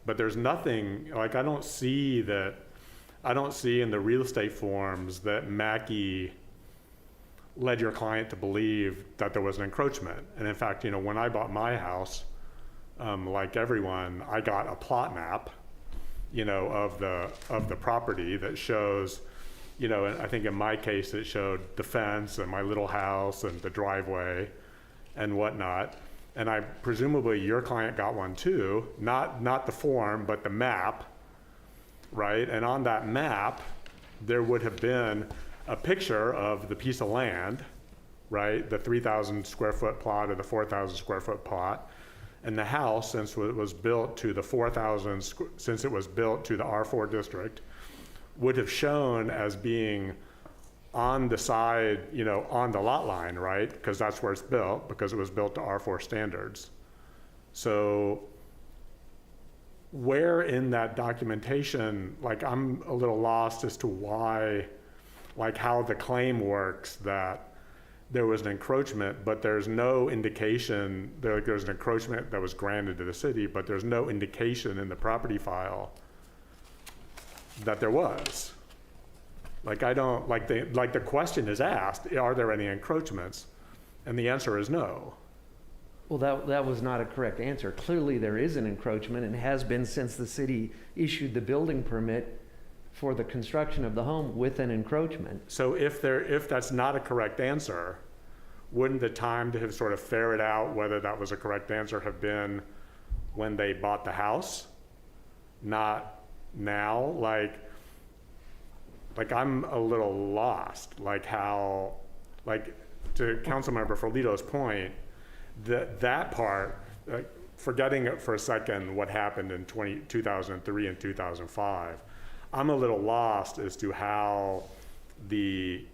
But there's nothing, like, I don't see in the real estate forms that Mackey led your client to believe that there was an encroachment. And in fact, when I bought my house, like everyone, I got a plot map, of the property that shows, and I think in my case it showed the fence and my little house and the driveway and whatnot. And presumably your client got one too, not the form, but the map, right? And on that map, there would have been a picture of the piece of land, right? The 3,000 square foot plot or the 4,000 square foot plot. And the house, since it was built to the R4 district, would have shown as being on the side, on the lot line, right? Because that's where it's built, because it was built to R4 standards. So where in that documentation, like, I'm a little lost as to why, like, how the claim works that there was an encroachment, but there's no indication, there's an encroachment that was granted to the city, but there's no indication in the property file that there was. Like, the question is asked, are there any encroachments? And the answer is no.
Well, that was not a correct answer. Clearly, there is an encroachment and has been since the city issued the building permit for the construction of the home with an encroachment.
So if that's not a correct answer, wouldn't the time to have sort of ferret out whether that was a correct answer have been when they bought the house? Not now? Like I'm a little lost, to Councilmember Ferlito's point, that part, forgetting for a second what happened in 2003 and 2005, I'm a little lost as to how the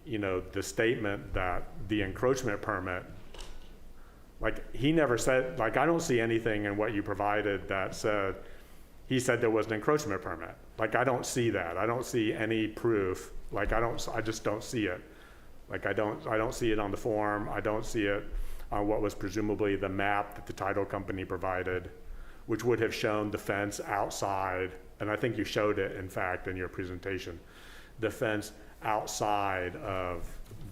statement that the encroachment permit, like, he never said, like, I don't see anything in what you provided that said, he said there was an encroachment permit. Like, I don't see that. I don't see any proof. Like, I just don't see it. Like, I don't see it on the form. I don't see it on what was presumably the map that the title company provided, which would have shown the fence outside. And I think you showed it, in fact, in your presentation, the fence outside of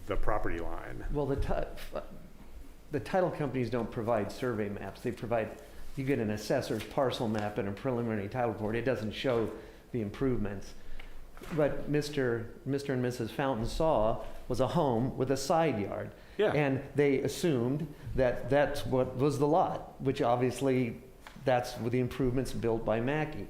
the property line.
Well, the title companies don't provide survey maps. You get an assessor's parcel map and a preliminary title report. It doesn't show the improvements. What Mr. and Mrs. Fountain saw was a home with a side yard.
Yeah.
And they assumed that that's what was the lot, which obviously that's with the improvements built by Mackey.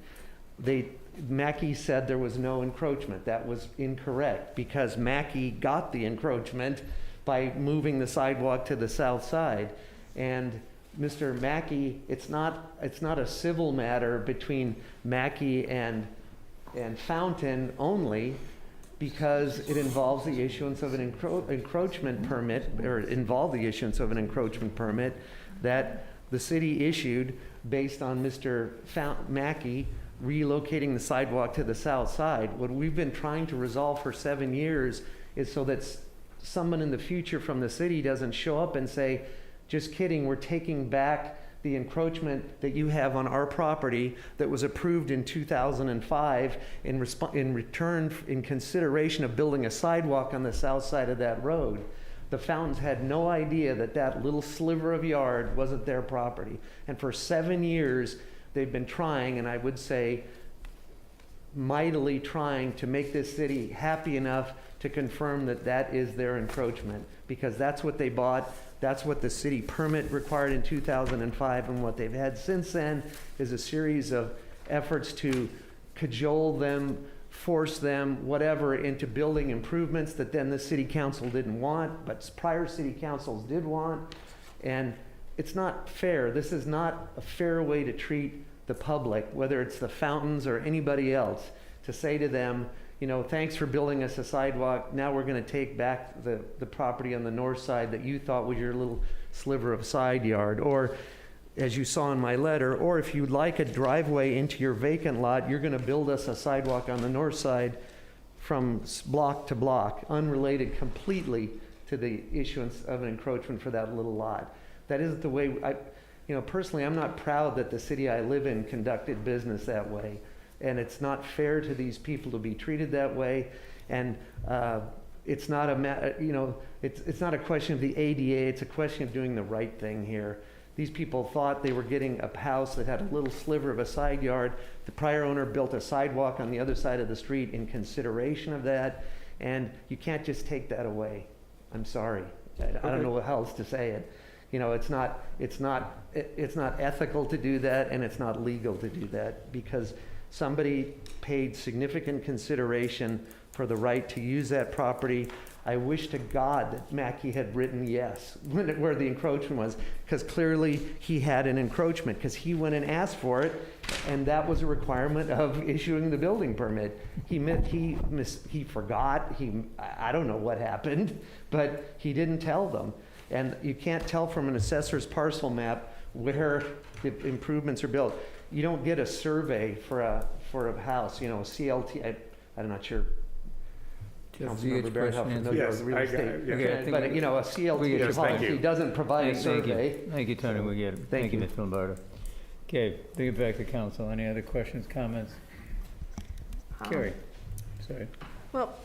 Mackey said there was no encroachment. That was incorrect because Mackey got the encroachment by moving the sidewalk to the south side. And Mr. Mackey, it's not a civil matter between Mackey and Fountain only, because it involves the issuance of an encroachment permit, or involved the issuance of an encroachment permit that the city issued based on Mr. Mackey relocating the sidewalk to the south side. What we've been trying to resolve for 7 years is so that someone in the future from the city doesn't show up and say, just kidding, we're taking back the encroachment that you have on our property that was approved in 2005 in consideration of building a sidewalk on the south side of that road. The Fountains had no idea that that little sliver of yard wasn't their property. And for 7 years, they've been trying, and I would say mightily trying, to make this city happy enough to confirm that that is their encroachment, because that's what they bought. That's what the city permit required in 2005, and what they've had since then is a series of efforts to cajole them, force them, whatever, into building improvements that then the city council didn't want, but prior city councils did want. And it's not fair. This is not a fair way to treat the public, whether it's the Fountains or anybody else, to say to them, thanks for building us a sidewalk. Now we're going to take back the property on the north side that you thought was your little sliver of side yard, or as you saw in my letter, or if you'd like a driveway into your vacant lot, you're going to build us a sidewalk on the north side from block to block, unrelated completely to the issuance of an encroachment for that little lot. That isn't the way, personally, I'm not proud that the city I live in conducted business that way. And it's not fair to these people to be treated that way. And it's not it's not a question of the ADA, it's a question of doing the right thing here. These people thought they were getting a house that had a little sliver of a side yard. The prior owner built a sidewalk on the other side of the street in consideration of that, and you can't just take that away. I'm sorry. I don't know how else to say it. It's not ethical to do that, and it's not legal to do that, because somebody paid significant consideration for the right to use that property. I wish to God that Mackey had written yes where the encroachment was, because clearly he had an encroachment, because he went and asked for it, and that was a requirement of issuing the building permit. He forgot. I don't know what happened, but he didn't tell them. And you can't tell from an assessor's parcel map where the improvements are built. You don't get a survey for a house, a CLT. I'm not sure. Councilmember Baron, familiar with real estate. But a CLT policy doesn't provide a survey.
Thank you, Tony. We get it. Thank you, Ms. Lombardo. Okay, bring it back to council. Any other questions, comments? Carrie, sorry.
Well,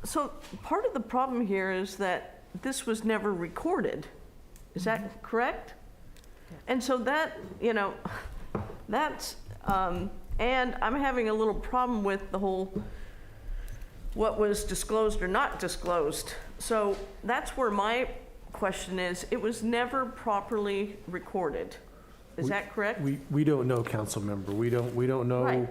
so part of the problem here is that this was never recorded. Is that correct? And so that, that's, and I'm having a little problem with the whole what was disclosed or not disclosed. So that's where my question is. It was never properly recorded. Is that correct?
We don't know, council member. We don't know
Right.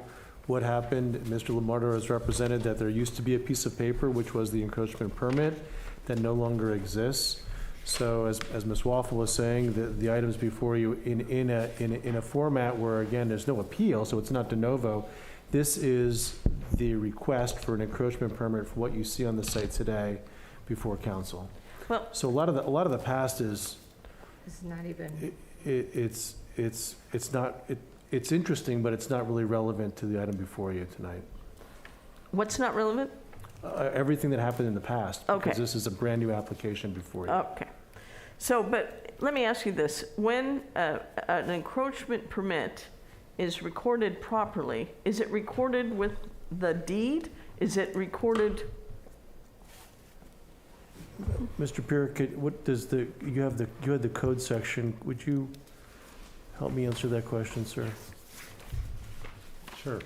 what happened. Mr. Lombardo has represented that there used to be a piece of paper, which was the encroachment permit, that no longer exists. So as Ms. Waffle was saying, the items before you in a format where, again, there's no appeal, so it's not de novo. This is the request for an encroachment permit for what you see on the site today before council.
Well,
so a lot of the past is
It's not even.
It's interesting, but it's not really relevant to the item before you tonight.
what's not relevant?
Everything that happened in the past.
Okay.
Because this is a brand new application before you.
Okay. So, but let me ask you this. When an encroachment permit is recorded properly, is it recorded with the deed? Is it recorded?
Mr. Pierre, what does you had the code section. Would you help me answer that question, sir?
Sure.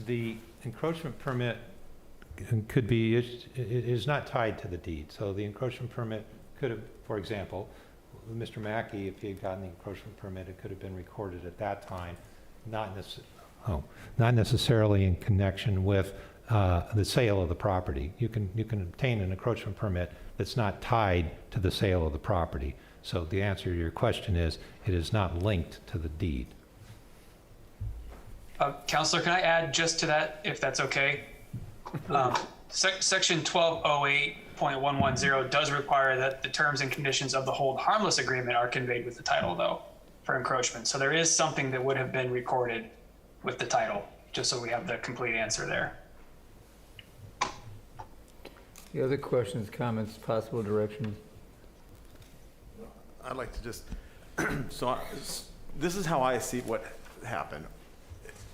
The encroachment permit could be, it is not tied to the deed. So the encroachment permit could have, for example, Mr. Mackey, if he had gotten the encroachment permit, it could have been recorded at that time, not necessarily in connection with the sale of the property. You can obtain an encroachment permit that's not tied to the sale of the property. So the answer to your question is, it is not linked to the deed.
Counselor, can I add just to that, if that's okay? Section 1208.110 does require that the terms and conditions of the hold harmless agreement are conveyed with the title, though, for encroachment. So there is something that would have been recorded with the title, just so we have the complete answer there.
The other questions, comments, possible directions?
I'd like to just, this is how I see what happened.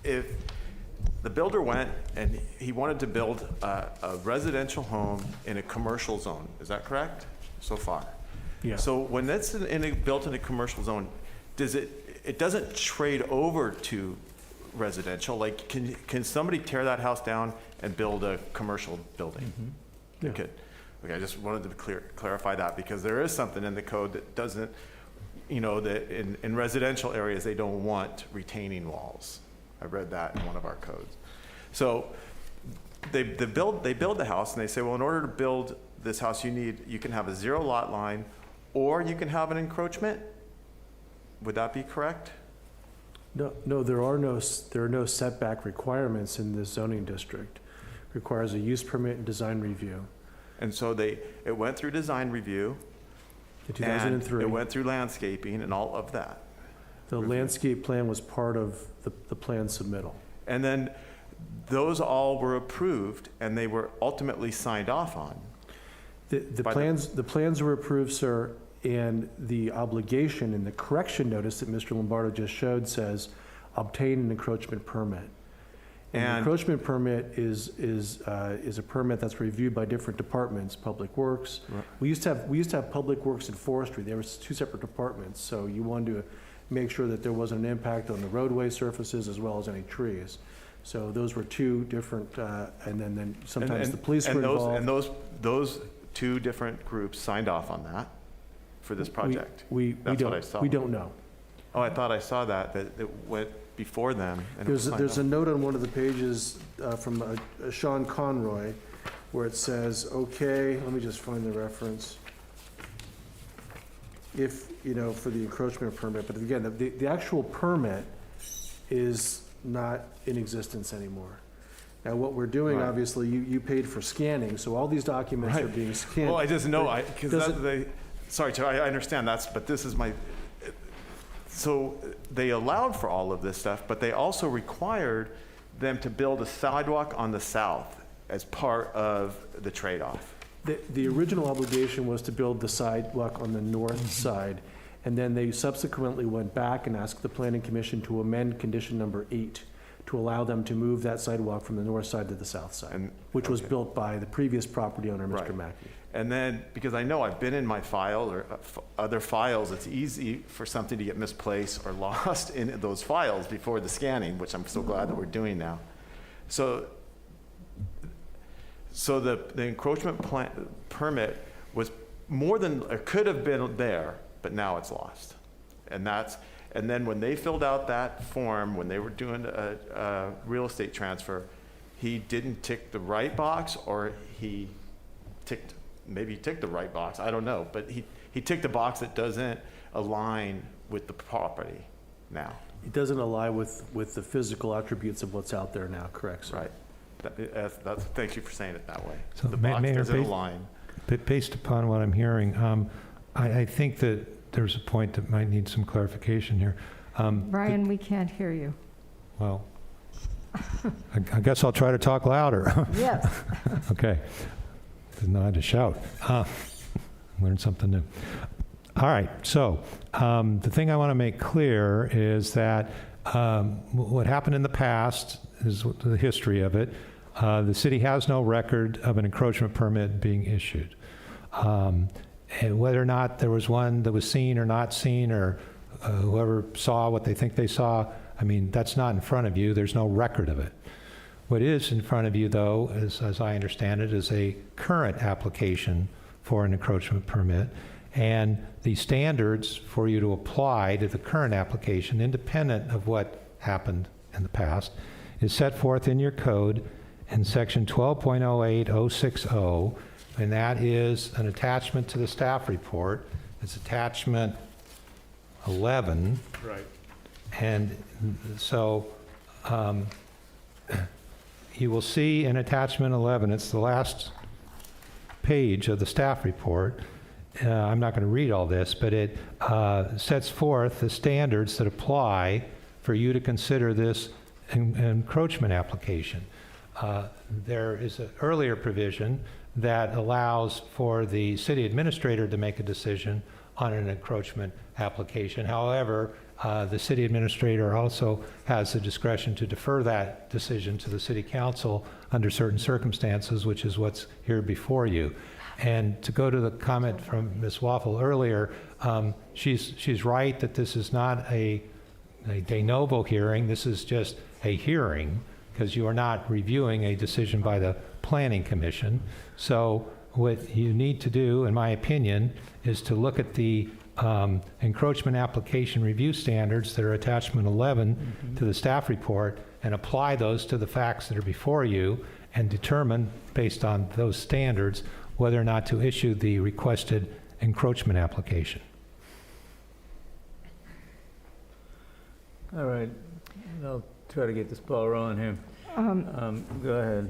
If the builder went and he wanted to build a residential home in a commercial zone, is that correct so far?
Yeah.
So when that's built in a commercial zone, it doesn't trade over to residential? Like, can somebody tear that house down and build a commercial building?
Mm-hmm. Yeah.
Okay. Okay, I just wanted to clarify that, because there is something in the code that doesn't, that in residential areas, they don't want retaining walls. I read that in one of our codes. So they build the house, and they say, well, in order to build this house, you can have a 0 lot line, or you can have an encroachment. Would that be correct?
No, there are no setback requirements in this zoning district. Requires a use permit and design review.
And so it went through design review.
In 2003.
And it went through landscaping and all of that.
The landscape plan was part of the plan submittal.
And then those all were approved and they were ultimately signed off on.
The plans were approved, sir, and the obligation and the correction notice that Mr. Lombardo just showed says obtain an encroachment permit. And the encroachment permit is a permit that's reviewed by different departments, Public Works.
Right.
We used to have Public Works and Forestry. There was two separate departments, so you wanted to make sure that there wasn't an impact on the roadway surfaces as well as any trees. So those were two different, and then sometimes the police were involved.
And those two different groups signed off on that for this project. That's what I saw.
We don't know.
Oh, I thought I saw that it went before them. And it was signed
There's
off.
a note on one of the pages from Sean Conroy where it says, okay, let me just find the reference. If, for the encroachment permit, but again, the actual permit is not in existence anymore. Now, what we're doing,
Right.
obviously, you paid for scanning, so all these documents are
Right.
being scanned.
Well, I just know,
But
because sorry, Chair, I understand but this is so they allowed for all of this stuff, but they also required them to build a sidewalk on the south as part of the trade-off.
The original obligation was to build the sidewalk on the north side, and then they subsequently went back and asked the Planning Commission to amend condition number 8 to allow them to move that sidewalk from the north side to the south side, which was built by the previous property owner, Mr.
Right.
Mackey.
And then, because I know I've been in my file or other files, it's easy for something to get misplaced or lost in those files before the scanning, which I'm so glad that we're doing now. So the encroachment permit was more than, it could have been there, but now it's lost. And then when they filled out that form, when they were doing a real estate transfer, he didn't tick the right box, or maybe he ticked the right box, I don't know, but he ticked a box that doesn't align with the property now.
It doesn't align with the physical attributes of what's out there now, correct, sir?
Right. Thank you for saying it that way.
So,
The box
Mayor,
doesn't align.
Based upon what I'm hearing, I think that there's a point that might need some clarification here.
Brian, we can't hear you.
Well, I guess I'll try to talk louder.
Yes.
Okay. Didn't know how to shout. Learned something new. All right, so the thing I want to make clear is that what happened in the past is the history of it. The city has no record of an encroachment permit being issued. And whether or not there was one that was seen or not seen, or whoever saw what they think they saw, I mean, that's not in front of you. There's no record of it. What is in front of you, though, as I understand it, is a current application for an encroachment permit. And the standards for you to apply to the current application, independent of what happened in the past, is set forth in your code in section 12.08060, and that is an attachment to the staff report. It's attachment 11.
Right.
And so you will see in attachment 11, it's the last page of the staff report. I'm not going to read all this, but it sets forth the standards that apply for you to consider this encroachment application. There is an earlier provision that allows for the city administrator to make a decision on an encroachment application. However, the city administrator also has the discretion to defer that decision to the city council under certain circumstances, which is what's here before you. And to go to the comment from Ms. Waffle earlier, she's right that this is not a de novo hearing. This is just a hearing, because you are not reviewing a decision by the Planning Commission. So what you need to do, in my opinion, is to look at the encroachment application review standards that are attachment 11 to the staff report, and apply those to the facts that are before you, and determine, based on those standards, whether or not to issue the requested encroachment application.
All right, I'll try to get this ball rolling here. Go ahead.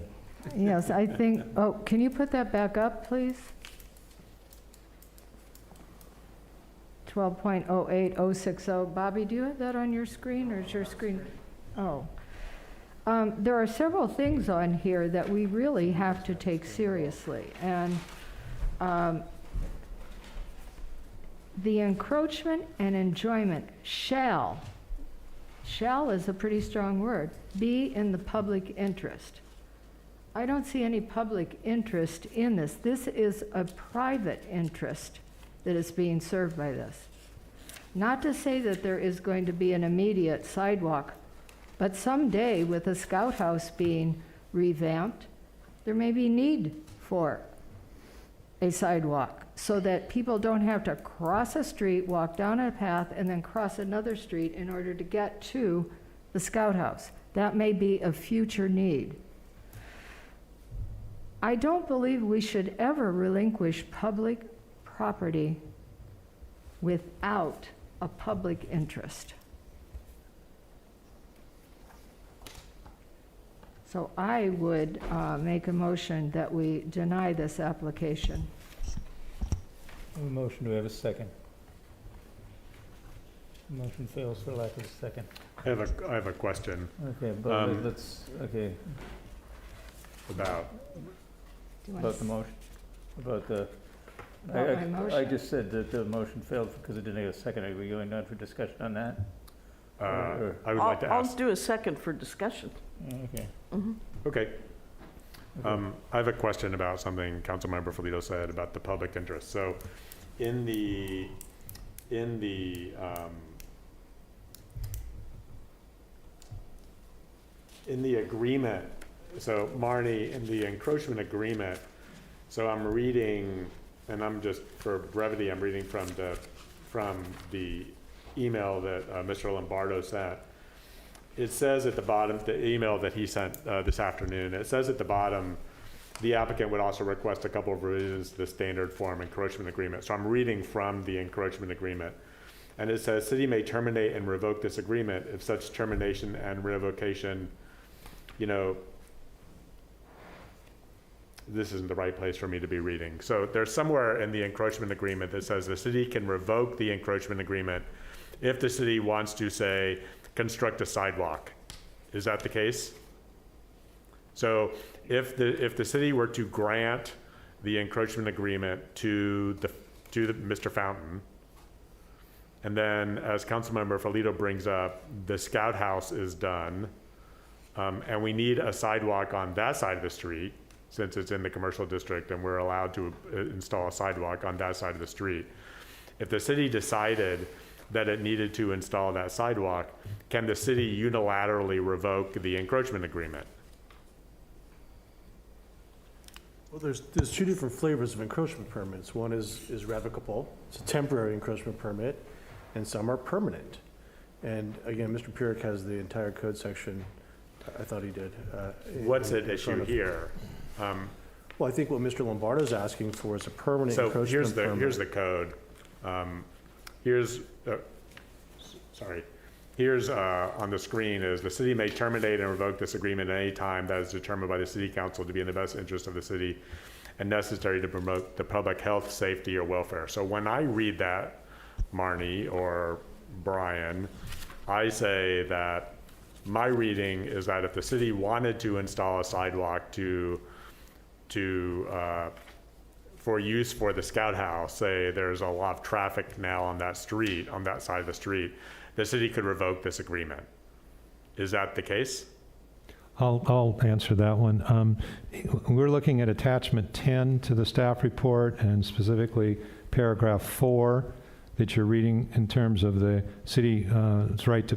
Yes, I think, oh, can you put that back up, please? 12.08060. Bobby, do you have that on your screen, or is your screen? Oh. There are several things on here that we really have to take seriously, and the encroachment and enjoyment shall is a pretty strong word, be in the public interest. I don't see any public interest in this. This is a private interest that is being served by this. Not to say that there is going to be an immediate sidewalk, but someday with a scout house being revamped, there may be need for a sidewalk so that people don't have to cross a street, walk down a path, and then cross another street in order to get to the scout house. That may be a future need. I don't believe we should ever relinquish public property without a public interest. So I would make a motion that we deny this application.
A motion, do we have a second? Motion fails for lack of a second.
I have a question.
Okay, but let's,
about
the motion, about the,
About my motion?
I just said that the motion failed because it didn't get a second. Are we going on for discussion on that?
I would like to ask.
I'll do a second for discussion.
Okay.
Okay. I have a question about something Councilmember Filito said about the public interest. So in the agreement, so Marnie, in the encroachment agreement, so I'm reading, and I'm just, for brevity, I'm reading from the email that Mr. Lombardo sent. It says at the bottom, the email that he sent this afternoon, it says at the bottom, the applicant would also request a couple of revisions to the standard form encroachment agreement. So I'm reading from the encroachment agreement. And it says, city may terminate and revoke this agreement if such termination and revocation, this isn't the right place for me to be reading. So there's somewhere in the encroachment agreement that says the city can revoke the encroachment agreement if the city wants to, say, construct a sidewalk. Is that the case? So if the city were to grant the encroachment agreement to Mr. Fountain, and then as Councilmember Filito brings up, the Scout House is done, and we need a sidewalk on that side of the street, since it's in the commercial district and we're allowed to install a sidewalk on that side of the street. If the city decided that it needed to install that sidewalk, can the city unilaterally revoke the encroachment agreement?
Well, there's two different flavors of encroachment permits. One is revocable, it's a temporary encroachment permit, and some are permanent. And again, Mr. Purick has the entire code section, I thought he did.
What's at issue here?
Well, I think what Mr. Lombardo's asking for is a permanent encroachment permit.
So here's the code. Here's on the screen is the city may terminate and revoke this agreement at any time that is determined by the city council to be in the best interest of the city and necessary to promote the public health, safety, or welfare. So when I read that, Marnie or Brian, I say that my reading is that if the city wanted to install a sidewalk for use for the Scout House, say there's a lot of traffic now on that street, on that side of the street, the city could revoke this agreement. Is that the case?
I'll answer that one. We're looking at attachment 10 to the staff report, and specifically paragraph 4 that you're reading in terms of the city's right to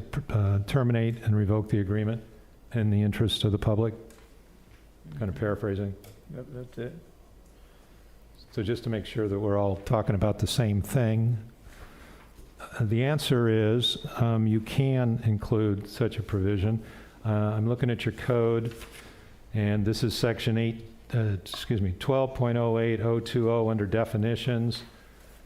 terminate and revoke the agreement in the interest of the public. Kind of paraphrasing.
Yep, that's it.
So just to make sure that we're all talking about the same thing, the answer is you can include such a provision. I'm looking at your code, and this is section 12.08020 under definitions,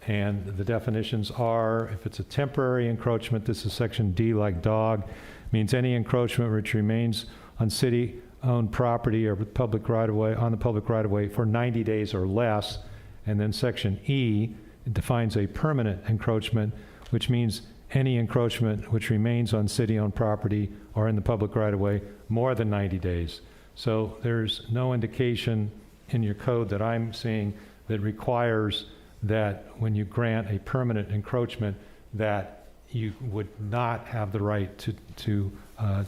and the definitions are, if it's a temporary encroachment, this is section D like dog, means any encroachment which remains on city city-owned property or public right-of-way, on the public right-of-way for 90 days or less. And then section E defines a permanent encroachment, which means any encroachment which remains on city-owned property or in the public right-of-way more than 90 days. So there's no indication in your code that I'm seeing that requires that when you grant a permanent encroachment, that you would not have the right to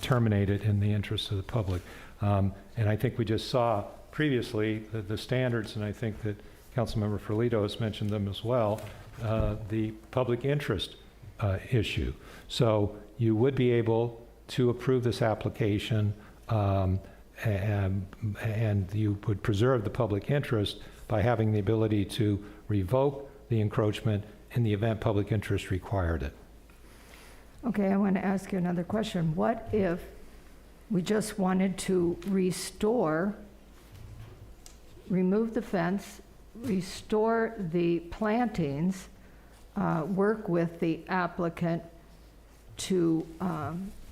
terminate it in the interest of the public. And I think we just saw previously the standards, and I think that Councilmember Ferlito has mentioned them as well, the public interest issue. So you would be able to approve this application, and you would preserve the public interest by having the ability to revoke the encroachment in the event public interest required it.
Okay, I want to ask you another question. What if we just wanted to remove the fence, restore the plantings, work with the applicant to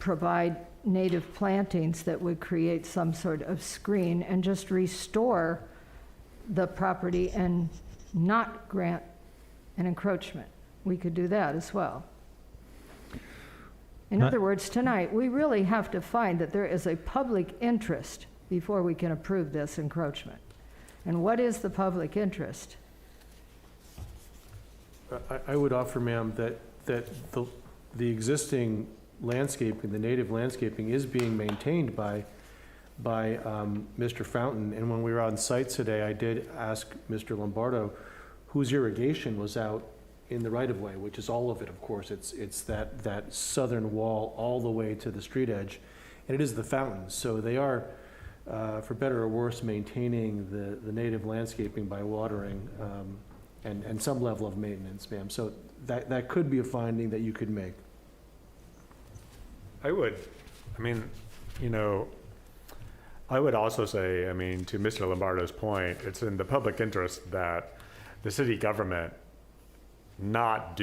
provide native plantings that would create some sort of screen, and just restore the property and not grant an encroachment? We could do that as well. In other words, tonight, we really have to find that there is a public interest before we can approve this encroachment. And what is the public interest?
I would offer, ma'am, that the existing landscaping, the native landscaping, is being maintained by Mr. Fountain. And when we were on site today, I did ask Mr. Lombardo whose irrigation was out in the right-of-way, which is all of it, of course. It's that southern wall all the way to the street edge, and it is the fountains. So they are, for better or worse, maintaining the native landscaping by watering and some level of maintenance, ma'am. So that could be a finding that you could make.
I would also say, to Mr. Lombardo's point, it's in the public interest that the city government not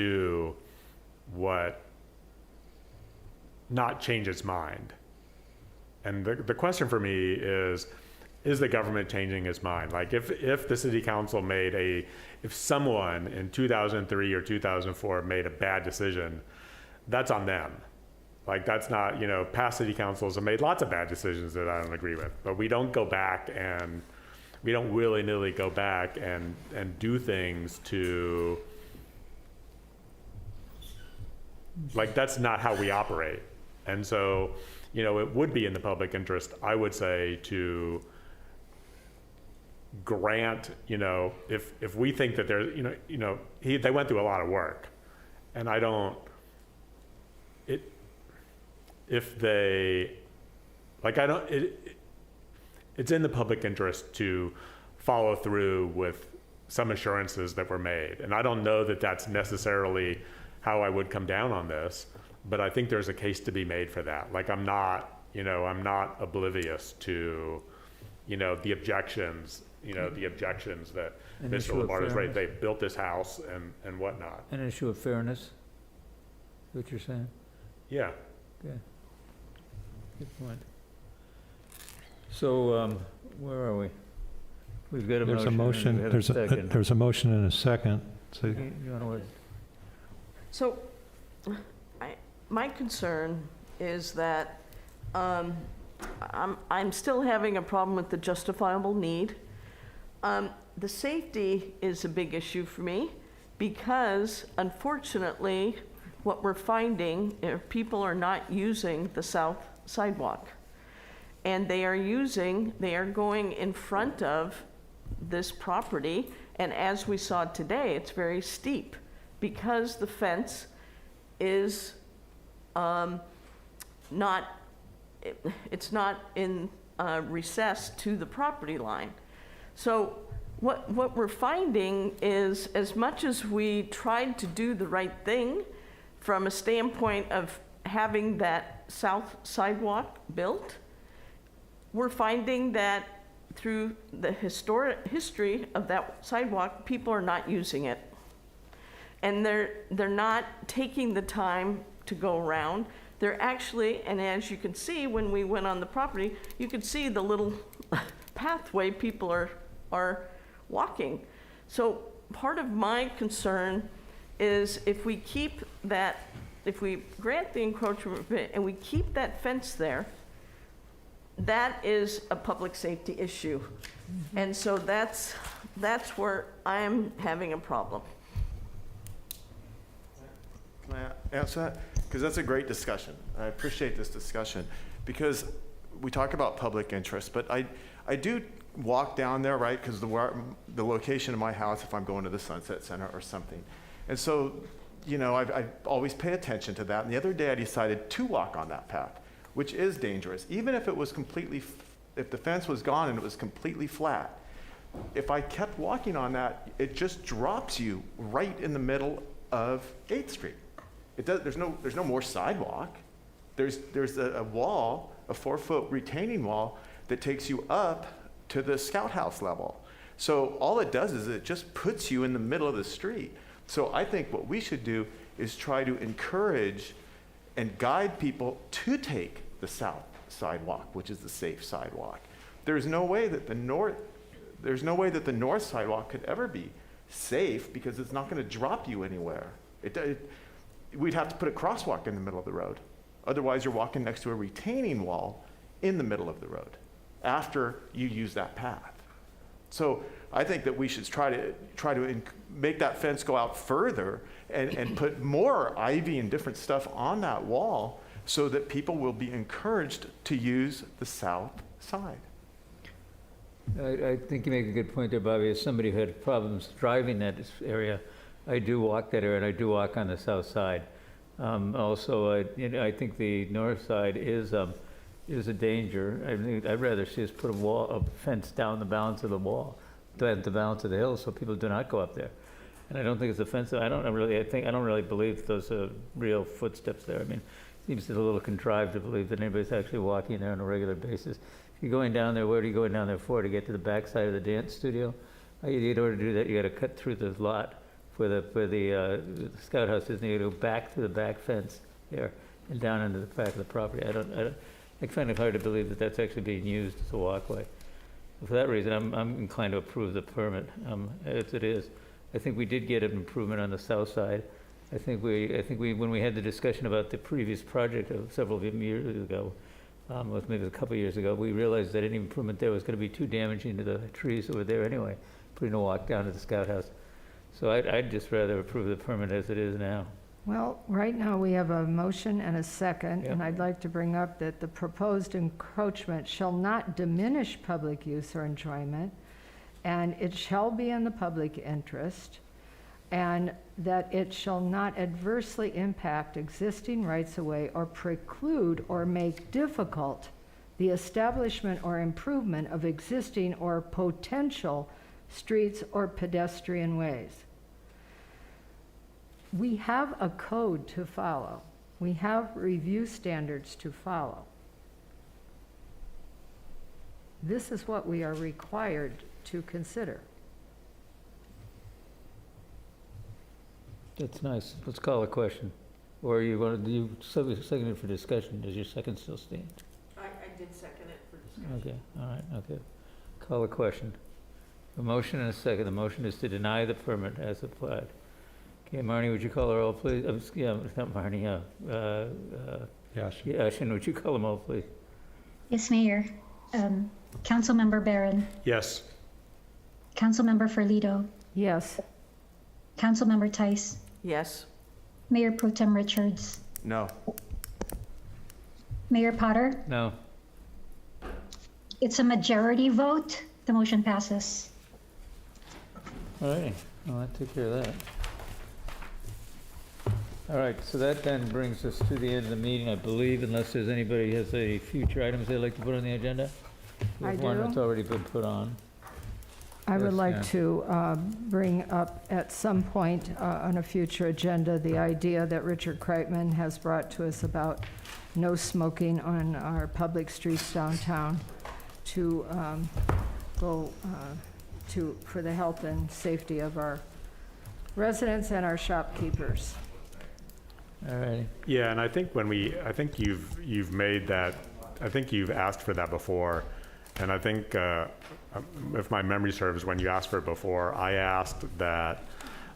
change its mind. And the question for me is the government changing its mind? Like if the city council if someone in 2003 or 2004 made a bad decision, that's on them. Like that's not, past city councils have made lots of bad decisions that I don't agree with, but we don't go back and we don't willy-nilly go back and do things to, like, that's not how we operate. And so, it would be in the public interest, I would say, to grant, if we think that there's, they went through a lot of work, and it's in the public interest to follow through with some assurances that were made. And I don't know that that's necessarily how I would come down on this, but I think there's a case to be made for that. Like I'm not oblivious to, the objections, that Mr. Lombardo's right, they built this house and whatnot.
An issue of fairness, is what you're saying?
Yeah.
Okay. Good point. So, where are we? We've got a
There's
motion.
a motion. There's a motion and a second. So
You wanna wait?
So, my concern is that I'm still having a problem with the justifiable need. The safety is a big issue for me because, unfortunately, what we're finding, people are not using the south sidewalk. And they are going in front of this property, and as we saw today, it's very steep because the fence is not in recess to the property line. So what we're finding is, as much as we tried to do the right thing from a standpoint of having that south sidewalk built, we're finding that through the history of that sidewalk, people are not using it. And they're not taking the time to go around They're actually, and as you can see, when we went on the property, you could see the little pathway people are walking. So part of my concern is if we keep that, if we grant the encroachment and we keep that fence there, that is a public safety issue. And so that's where I'm having a problem.
Can I answer that? Because that's a great discussion. I appreciate this discussion because we talk about public interest, but I do walk down there, right? Because the location of my house, if I'm going to the Sunset Center or something. And so, you know, I always pay attention to that. And the other day I decided to walk on that path, which is dangerous. Even if it was completely, if the fence was gone and it was completely flat, if I kept walking on that, it just drops you right in the middle of 8th Street. There's no more sidewalk. There's a wall, a 4-foot retaining wall that takes you up to the Scout House level. So all it does is it just puts you in the middle of the street. So I think what we should do is try to encourage and guide people to take the south sidewalk, which is the safe sidewalk. There's no way that the north sidewalk could ever be safe because it's not going to drop you anywhere. We'd have to put a crosswalk in the middle of the road. Otherwise, you're walking next to a retaining wall in the middle of the road after you use that path. So I think that we should try to make that fence go out further and put more ivy and different stuff on that wall so that people will be encouraged to use the south side.
I think you make a good point there, Bobby. As somebody who had problems driving that area, I do walk that area, and I do walk on the south side. Also, I think the north side is a danger. I'd rather see us put a fence down the balance of the wall, the balance of the hill, so people do not go up there. And I don't think it's offensive. I don't really believe those are real footsteps there. I mean, it seems a little contrived to believe that anybody's actually walking there on a regular basis. If you're going down there, what are you going down there for? To get to the back side of the dance studio? In order to do that, you got to cut through the lot where the Scout House is, and you got to go back to the back fence there and down into the back of the property. I find it hard to believe that that's actually being used as a walkway. For that reason, I'm inclined to approve the permit as it is. I think we did get an improvement on the south side. I think we when we had the discussion about the previous project of several years ago, maybe a couple of years ago, we realized that any improvement there was going to be too damaging to the trees that were there anyway, putting a walk down to the Scout House. So I'd just rather approve the permit as it is now.
Well, right now we have a motion and a second,
Yep.
and I'd like to bring up that the proposed encroachment shall not diminish public use or enjoyment, and it shall be in the public interest, and that it shall not adversely impact existing rights-of-way or preclude or make difficult the establishment or improvement of existing or potential streets or pedestrian ways. We have a code to follow. We have review standards to follow. This is what we are required to consider.
That's nice. Let's call a question. Or you want to do second it for discussion? Does your second still stand?
I did second it for discussion.
Okay, all right, okay. Call a question. A motion and a second. The motion is to deny the permit as applied. Okay, Marnie, would you call the roll, please? Yeah, not Marnie, Yashin, would you call them all, please?
Yes, Mayor. Councilmember Barron.
Yes.
Councilmember Ferlito.
Yes.
Councilmember Tice.
Yes.
Mayor Pro Tem Richards.
No.
Mayor Potter.
No.
It's a majority vote. The motion passes.
All right, well, that took care of that. All right, so that then brings us to the end of the meeting, I believe, unless there's anybody has any future items they'd like to put on the agenda? We have one
do.
that's already been put on.
I would
Yes,
like
ma'am.
to bring up at some point on a future agenda the idea that Richard Kreitman has brought to us about no smoking on our public streets downtown to for the health and safety of our residents and our shopkeepers.
All righty.
Yeah, and I think I think you've made that, I think you've asked for that before, and I think, if my memory serves, when you asked for it before, I asked that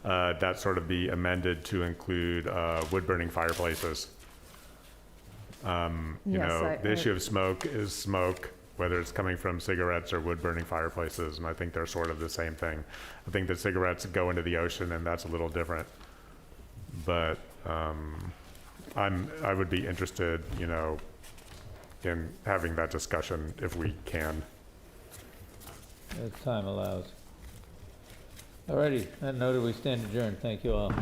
that sort of be amended to include wood-burning fireplaces. You
Yes,
know, the issue of smoke is smoke, whether it's coming from cigarettes or wood-burning fireplaces, and I think they're sort of the same thing. I think that cigarettes go into the ocean, and that's a little different. But I would be interested, you know, in having that discussion if we can.
As time allows. All righty, that noted, we stand adjourned. Thank you all.